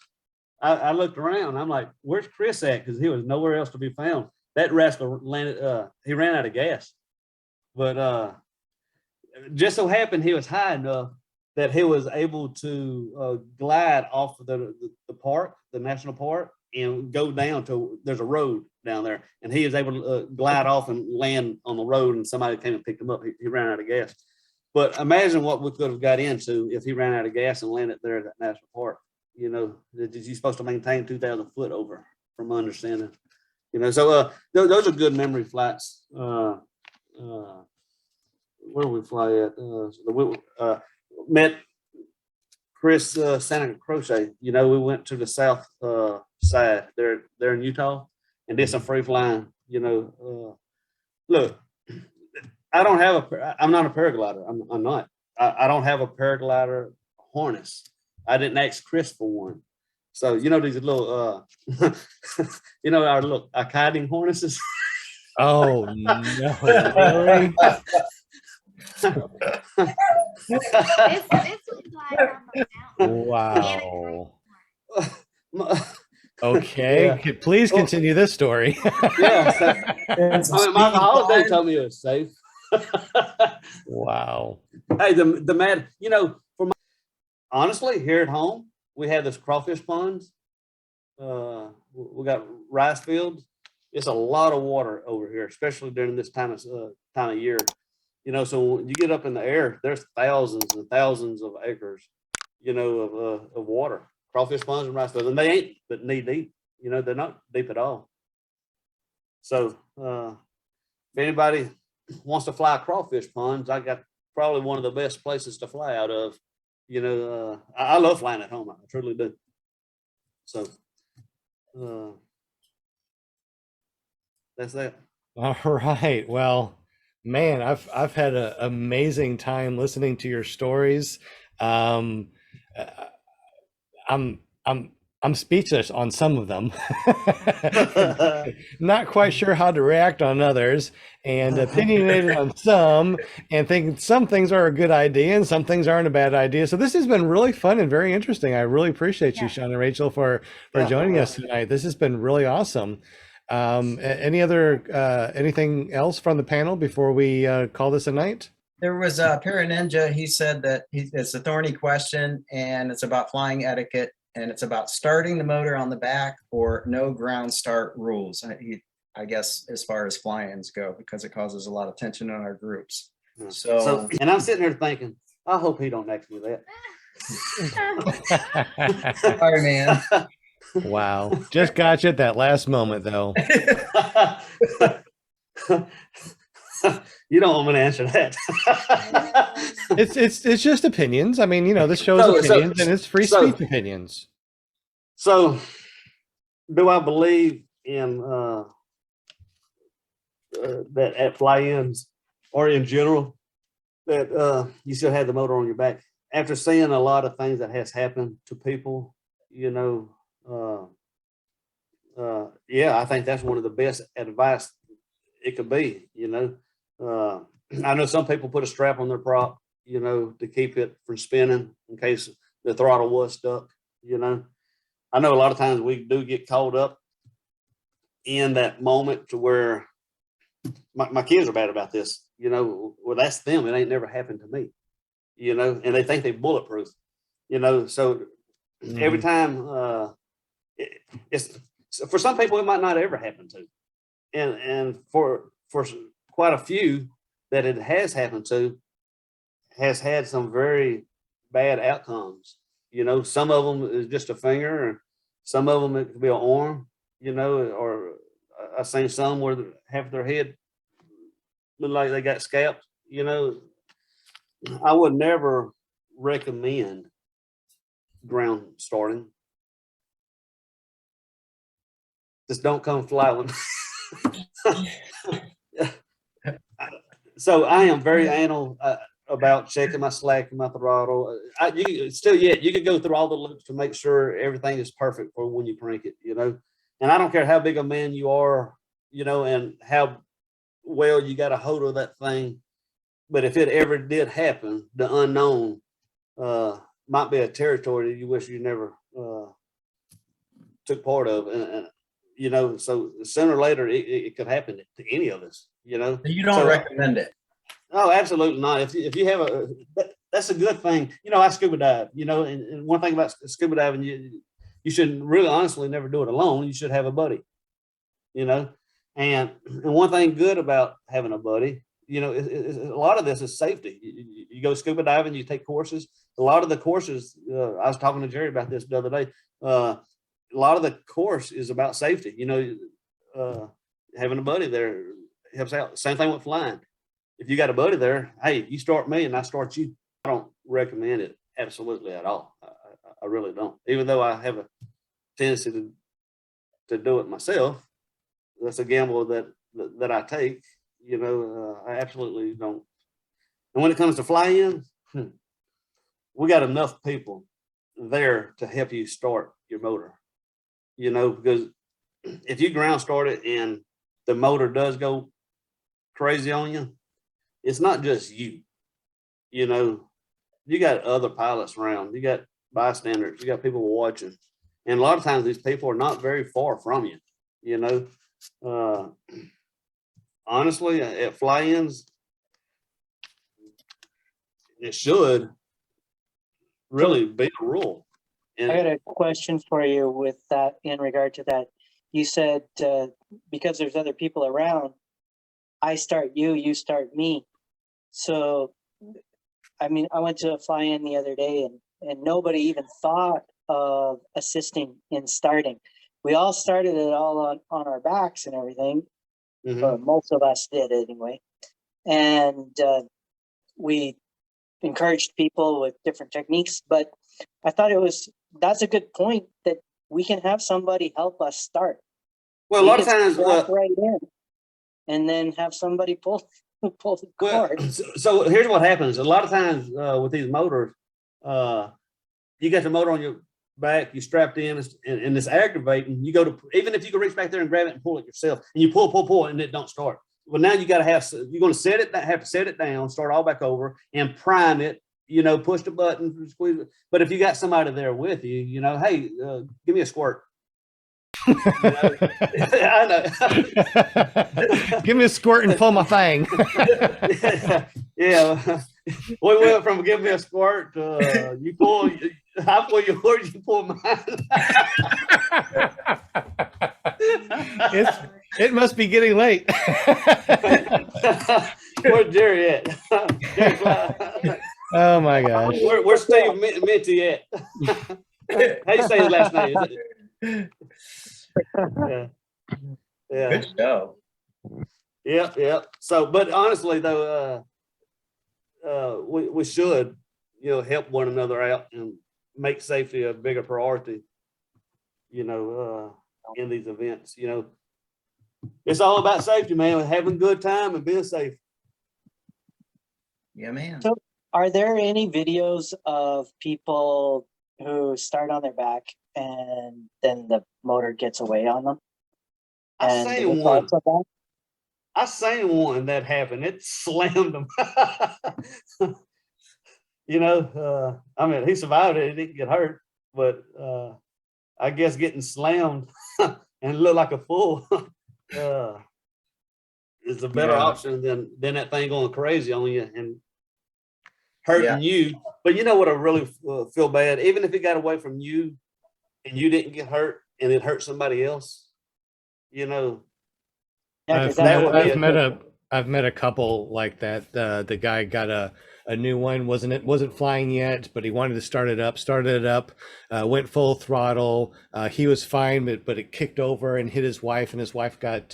I looked around. I'm like, "Where's Chris at?" Because he was nowhere else to be found. That rascal landed. He ran out of gas, but just so happened he was high enough that he was able to glide off of the park, the national park, and go down to. There's a road down there, and he was able to glide off and land on the road. And somebody came and picked him up. He ran out of gas. But imagine what we could have got into if he ran out of gas and landed there at that national park. You know, that you're supposed to maintain 2,000 foot over, from my understanding. You know, so those are good memory flights. Where do we fly at? We met Chris Santa Crochet. You know, we went to the south side there in Utah and did some free flying. You know, look. I don't have I'm not a paraglider. I'm not. I don't have a paraglider harness. I didn't ask Chris for one. So, you know, these little, you know, our little kiting harnesses. Oh, no, really? This was like on the mountain. Wow. Yeah. Okay, please continue this story. Yeah. So, I mean, my holiday told me it was safe. Wow. Hey, the mad, you know, honestly, here at home, we have this crawfish ponds. We got rice fields. It's a lot of water over here, especially during this time of year. You know, so when you get up in the air, there's thousands and thousands of acres, you know, of water, crawfish ponds and rice fields, and they ain't but knee deep. You know, they're not deep at all. So, if anybody wants to fly crawfish ponds, I got probably one of the best places to fly out of. You know, I love flying at home. I truly do. So, that's that. All right. Well, man, I've had an amazing time listening to your stories. I'm speechless on some of them. Not quite sure how to react on others, and opinionated on some, and think some things are a good idea and some things aren't a bad idea. So this has been really fun and very interesting. I really appreciate you, Shaun and Rachel, for joining us tonight. This has been really awesome. Anything else from the panel before we call this a night? There was a Para Ninja. He said that it's a thorny question, and it's about flying etiquette, and it's about starting the motor on the back or no ground start rules. I guess as far as fly-ins go, because it causes a lot of tension in our groups. So And I'm sitting here thinking, I hope he don't ask me that. sorry, man. Wow. Just got you at that last moment, though. You don't want me to answer that. It's just opinions. I mean, this show's opinions, and it's free speech opinions. So, do I believe in that at fly-ins or in general that you should have the motor on your back? After seeing a lot of things that has happened to people, yeah, I think that's one of the best advice it could be. I know some people put a strap on their prop, to keep it from spinning in case the throttle was stuck. I know a lot of times we do get caught up in that moment to where my kids are bad about this. Well, that's them. It ain't never happened to me. And they think they bulletproof. So every time it's for some people it might not ever happen to, and for quite a few that it has happened to has had some very bad outcomes. Some of them is just a finger, and some of them it could be an arm. Or I've seen some where half their head look like they got scalped. I would never recommend ground starting. Just don't come fly one. So I am very anal about checking my slack and my throttle. You could go through all the loops to make sure everything is perfect for when you crank it, And I don't care how big a man you are, and how well you got a hold of that thing. But if it ever did happen, the unknown might be a territory that you wish you never took part of. And so sooner or later it could happen to any of us, You don't recommend it? No, absolutely not. If you have that's a good thing. I scuba dive, and one thing about scuba diving, you should really honestly never do it alone. You should have a buddy, and one thing good about having a buddy, a lot of this is safety. You go scuba diving, you take courses. A lot of the courses, I was talking to Jerry about this the other day. A lot of the course is about safety. Having a buddy there helps out. Same thing with flying. If you got a buddy there, hey, you start me and I start you. I don't recommend it absolutely at all. I really don't. Even though I have a tendency to do it myself, that's a gamble that I take. I absolutely don't. And when it comes to fly-in, we got enough people there to help you start your motor. Because if you ground start it and the motor does go crazy on you, it's not just you. You got other pilots around, you got bystanders, you got people watching. And a lot of times these people are not very far from you, honestly, at fly-ins, it should really be a rule. And I got a question for you with that in regard to that. You said because there's other people around, I start you, you start me. So, I mean, I went to a fly-in the other day and nobody even thought of assisting in starting. We all started it all on our backs and everything. Or most of us did anyway. And we encouraged people with different techniques, but I thought that's a good point that we can have somebody help us start. Well, a lot of times, right in, and then have somebody pull the cord. So here's what happens. A lot of times with these motors, you got the motor on your back, you strapped in, and it's aggravating. You go to, even if you can reach back there and grab it and pull it yourself, and you pull, and it don't start. Well, now you got to you're going to have to set it down, start all back over, and prime it. Push the button, squeeze it. But if you got somebody there with you, hey, give me a squirt. I know. Give me a squirt and pull my thing. Yeah. We went from give me a squirt to you pull, I pull yours, you pull mine. It must be getting late. Where's Jerry at? Jerry Fly. Oh my gosh. Where's Steve Minty at? How you say his last name? Is it? Yeah. Yeah. Good show. Yep. Yep. So, but honestly though, we should, help one another out and make safety a bigger priority, in these events, it's all about safety, man, having a good time and being safe. Yeah, man. So are there any videos of people who start on their back and then the motor gets away on them? I And seen the one. results of that? I seen one that happened. It slammed him. I mean, he survived it. He didn't get hurt, but I guess getting slammed and look like a fool is a better option than that thing going crazy on you and hurting you. But you know what? I really feel bad. Even if it got away from you and you didn't get hurt and it hurt somebody else, Yeah, 'cause I've met a couple like that. The guy got a new one, wasn't flying yet, but he wanted to started it up, went full throttle. He was fine, but it kicked over and hit his wife, and his wife got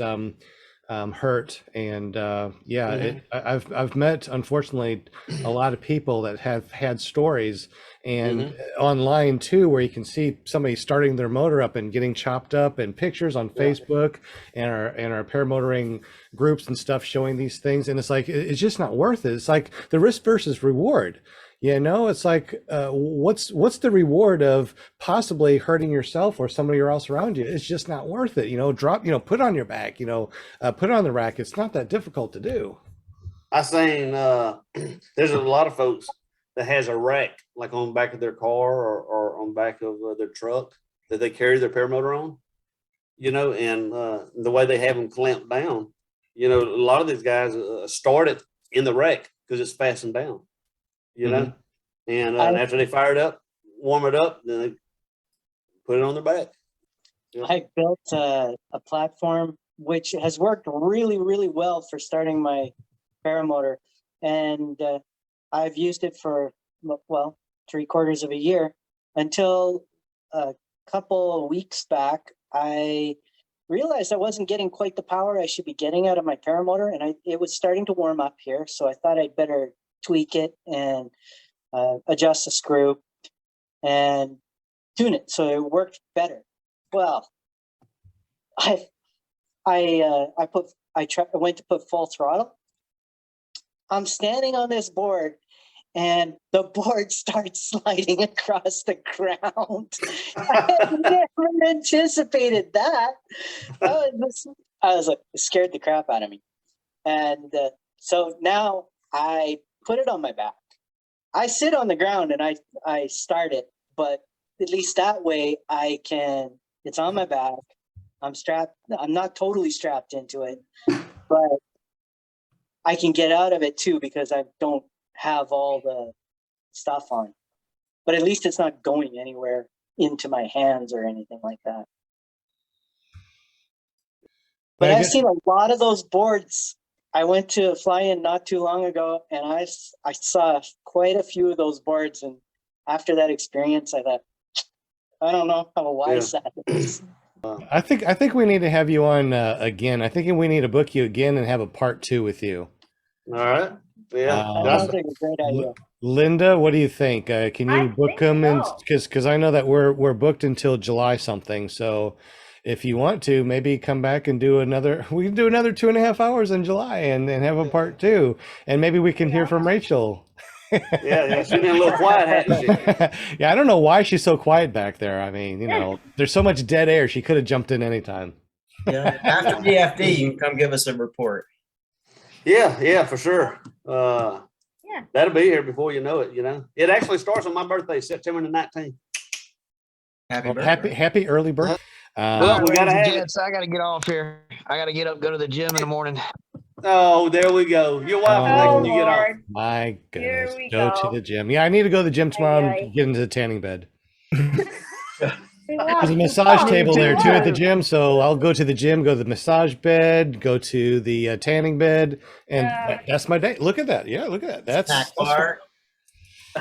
hurt. And I've met, unfortunately, a lot of people that have had stories and online too, where you can see somebody starting their motor up and getting chopped up, and pictures on Facebook and our paramotoring groups and stuff showing these things. And it's like, it's just not worth it. It's like the risk versus reward. It's like, what's the reward of possibly hurting yourself or somebody else around you? It's just not worth it. Put on your back, put on the rack. It's not that difficult to do. I seen there's a lot of folks that has a rack like on the back of their car or on the back of their truck that they carry their paramotor on, and the way they have them clamped down, a lot of these guys start it in the rack because it's fastened down, and after they fire it up, warm it up, then they put it on their back. I built a platform which has worked really, really well for starting my paramotor. And I've used it for, 3/4 of a year until a couple of weeks back. I realized I wasn't getting quite the power I should be getting out of my paramotor, and it was starting to warm up here. So I thought I'd better tweak it and adjust the screw and tune it so it worked better. Well, I went to put full throttle. I'm standing on this board and the board starts sliding across the ground. I had never anticipated that. I was like, it scared the crap out of me. And so now I put it on my back. I sit on the ground and I start it, but at least that way it's on my back. I'm strapped. I'm not totally strapped into it, but I can get out of it too because I don't have all the stuff on. But at least it's not going anywhere into my hands or anything like that. But I've seen a lot of those boards. I went to fly-in not too long ago, and I saw quite a few of those boards. And after that experience, I thought, I don't know how wise that is. I think we need to have you on again. I think we need to book you again and have a part 2 with you. All right. Yeah. That sounds like a great idea. Linda, what do you think? Can I you book think them? And so. because I know that we're booked until July something. So if you want to, maybe come back and do another. We can do another 2.5 hours in July and have a part 2, and maybe we can hear from Rachel. Yeah, she's been a little quiet, hasn't she? Yeah, I don't know why she's so quiet back there. I mean, there's so much dead air. She could have jumped in anytime. Yeah, after DFD, you can come give us a report. Yeah, for sure. Yeah. That'll be here before you know it. It actually starts on my birthday, September the 19th. Happy birthday. Happy early birthday. Well, we gotta have it. Jets, I gotta get off here. I gotta get up, go to the gym in the morning. Oh, there we go. You're welcome Oh, when you get off. Lord. My goodness. we Go go. to the gym. Yeah, I need to go to the gym tomorrow Aye. and get into the tanning bed. We There's a massage table there too at the gym, so I'll go to the gym, go to the massage bed, go to the tanning bed, and that's my day. Look at that. Yeah, look at that. Snack bar.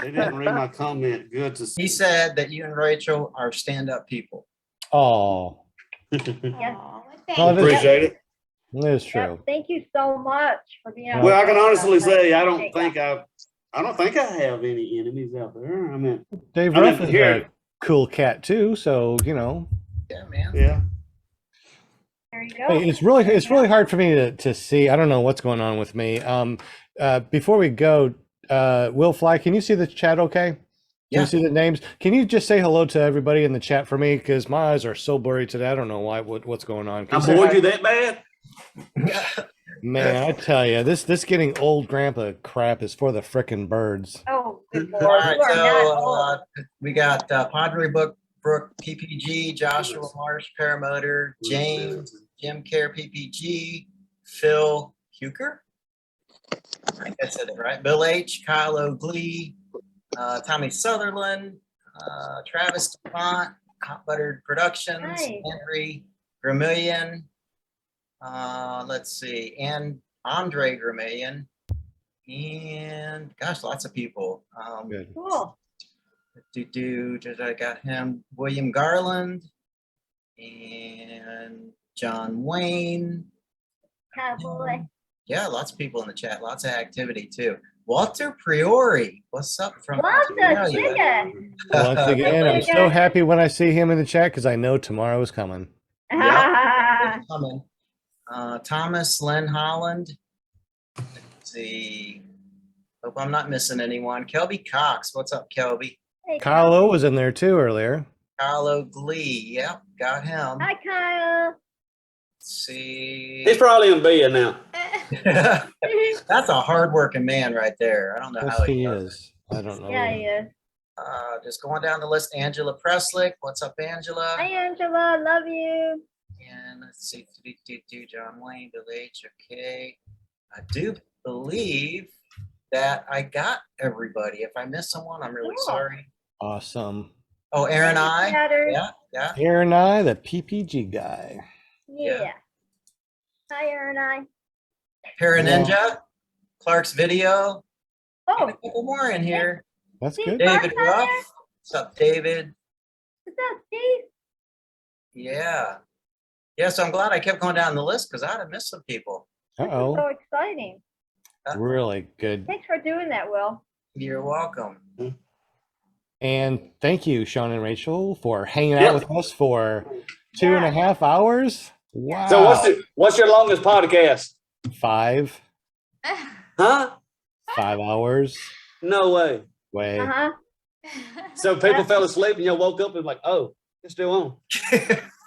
They didn't read my comment. Good to see. He said that you and Rachel are stand-up people. Oh, Yes. Oh, Thank that's- Appreciate it. that's Yep, true. thank you so much for being. Yeah. Well, I can honestly say I don't Appreciate think I have any enemies out there. I mean, Dave I Ruff didn't is hear a it. cool cat too, so you know. Yeah, man. yeah. There you go. Hey, it's really hard for me to see. I don't know what's going on with me. Before we go, Will Fly, can you see the chat okay? Can Yeah. you see the names? Can you just say hello to everybody in the chat for me? Because my eyes are so blurry today. I don't know why. What's going on? Can I you say bored hi? you that bad? Man, I tell you, this getting old grandpa crap is for the frickin' birds. Oh, good All Lord, right, you are not old. so we got Padre Brook PPG, Joshua Marsh Paramotor, James, Jim Care PPG, Phil Huker. I think I said it right. Bill H, Kyle O'Glee, Tommy Sutherland, Travis DeFont, Hot Buttered Productions, Nice. Henry Gramillion. Let's see, and Andre Gramillion, and gosh, lots of people. Good. Cool. I got him, William Garland, and John Wayne. Cowboy. Yeah, lots of people in the chat, lots of activity too. Walter Priori, what's up from Lots of Australia? chicken. Once again, I'm so happy when I see him in the chat because I know tomorrow is coming. Coming. Thomas Lynn Holland. Let's see. Hope I'm not missing anyone. Kelby Cox. What's up, Kelby? Hey, Kyle O was in there too earlier. Kyle O'Glee. Yep, got him. Hi, Kyle. Let's see. He's probably in bed now. That's a hardworking man right there. I don't know Yes, how he does it. is. I don't know. Yeah, he is. Just going down the list, Angela Preslick. What's up, Angela? Hi, Angela. Love you. And let's see, John Wayne, Bill H. Okay. I do believe that I got everybody. If I missed someone, I'm really Cool. sorry. Awesome. Oh, Aaron I. Chatters. Yeah. Aaron I, the PPG guy. Yeah. Hi, Aaron. I. Para Ninja, Clark's Video. Oh, Get a couple more in here. That's Steve good. David Clark's on Ruff. there? What's up, David? What's up, Steve? Yeah. Yeah, so I'm glad I kept going down the list because I'd have missed some people. Uh-oh. So exciting. Really good. Thanks for doing that, Will. You're welcome. And thank you, Shaun and Rachel, for hanging out Yep. with us for 2.5 hours. Wow. So what's your longest podcast? 5 Huh? 5 hours. No way. Way. Uh-huh. So people fell asleep and you woke up and like, oh, it's still on.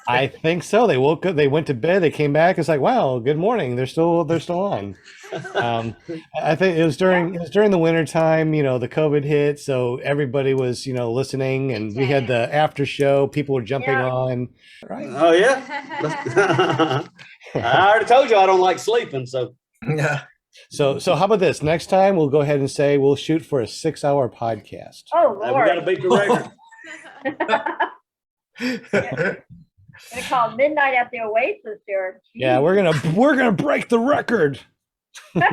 I think so. They woke up, they went to bed, they came back. It's like, wow, good morning. They're still on. I think it was during the winter time, the COVID hit, so everybody was, listening, and we had the after show. People were jumping Yeah. on. Right. Oh yeah. I already told you I don't like sleeping, so Yeah. So how about this? Next time we'll go ahead and say we'll shoot for a 6-hour podcast. Oh, we got to Lord. beat the record. Gonna call midnight at the Oasis here. Yeah, we're gonna break the record. All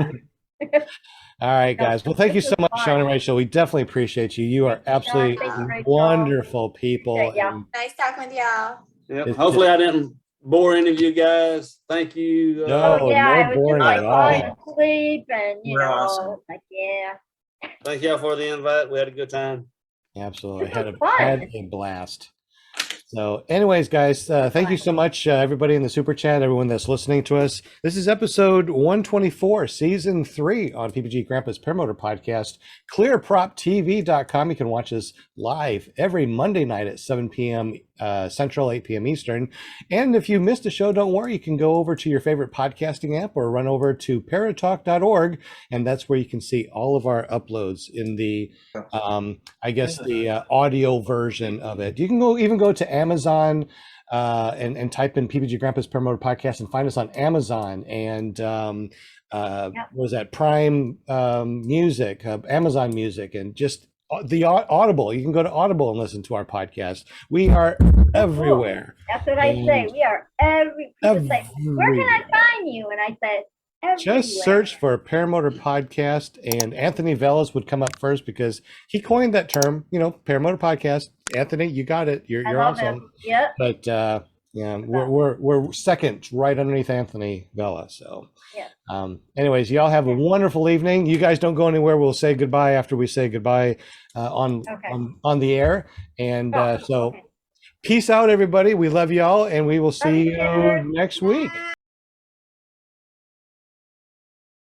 right, guys. Well, thank you so much, Shaun and Rachel. We definitely appreciate you. You are absolutely Thank you, Rachel. wonderful people. Appreciate ya. and Nice talking with y'all. Yep. It's Hopefully I didn't bore any of you guys. Thank you. No. Oh, yeah, no I was boring just like at all. falling asleep and, You're awesome. like, yeah. Thank y'all for the invite. We had a good time. Absolutely. This Had was a, fun. had a blast. So anyways, guys, thank you so much, everybody in the super chat, everyone that's listening to us. This is episode 124, season 3 on PPG Grandpa's Paramotor podcast. ClearPropTV.com. You can watch us live every Monday night at 7 p.m. Central, 8 p.m. Eastern. And if you missed a show, don't worry. You can go over to your favorite podcasting app or run over to paratalk.org, and that's where you can see all of our uploads in the, the audio version of it. You can even go to Amazon and type in PPG Grandpa's Paramotor podcast and find us on Amazon and what was that, Prime Music, Amazon Music, and just the Audible. You can go to Audible and listen to our podcast. We are everywhere. That's what I say. And We are people say, where can I find you? And I said, everywhere. Just search for Paramotor Podcast, and Anthony Velas would come up first because he coined that term, Paramotor Podcast. Anthony, you got it. You're love awesome. him. Yep. But yeah, we're second right underneath Anthony Vela. So Yeah. Anyways, y'all have a wonderful evening. You guys don't go anywhere. We'll say goodbye after we say goodbye on the air. And so Okay. peace out, everybody. We love y'all, and we will see Love you. you next week.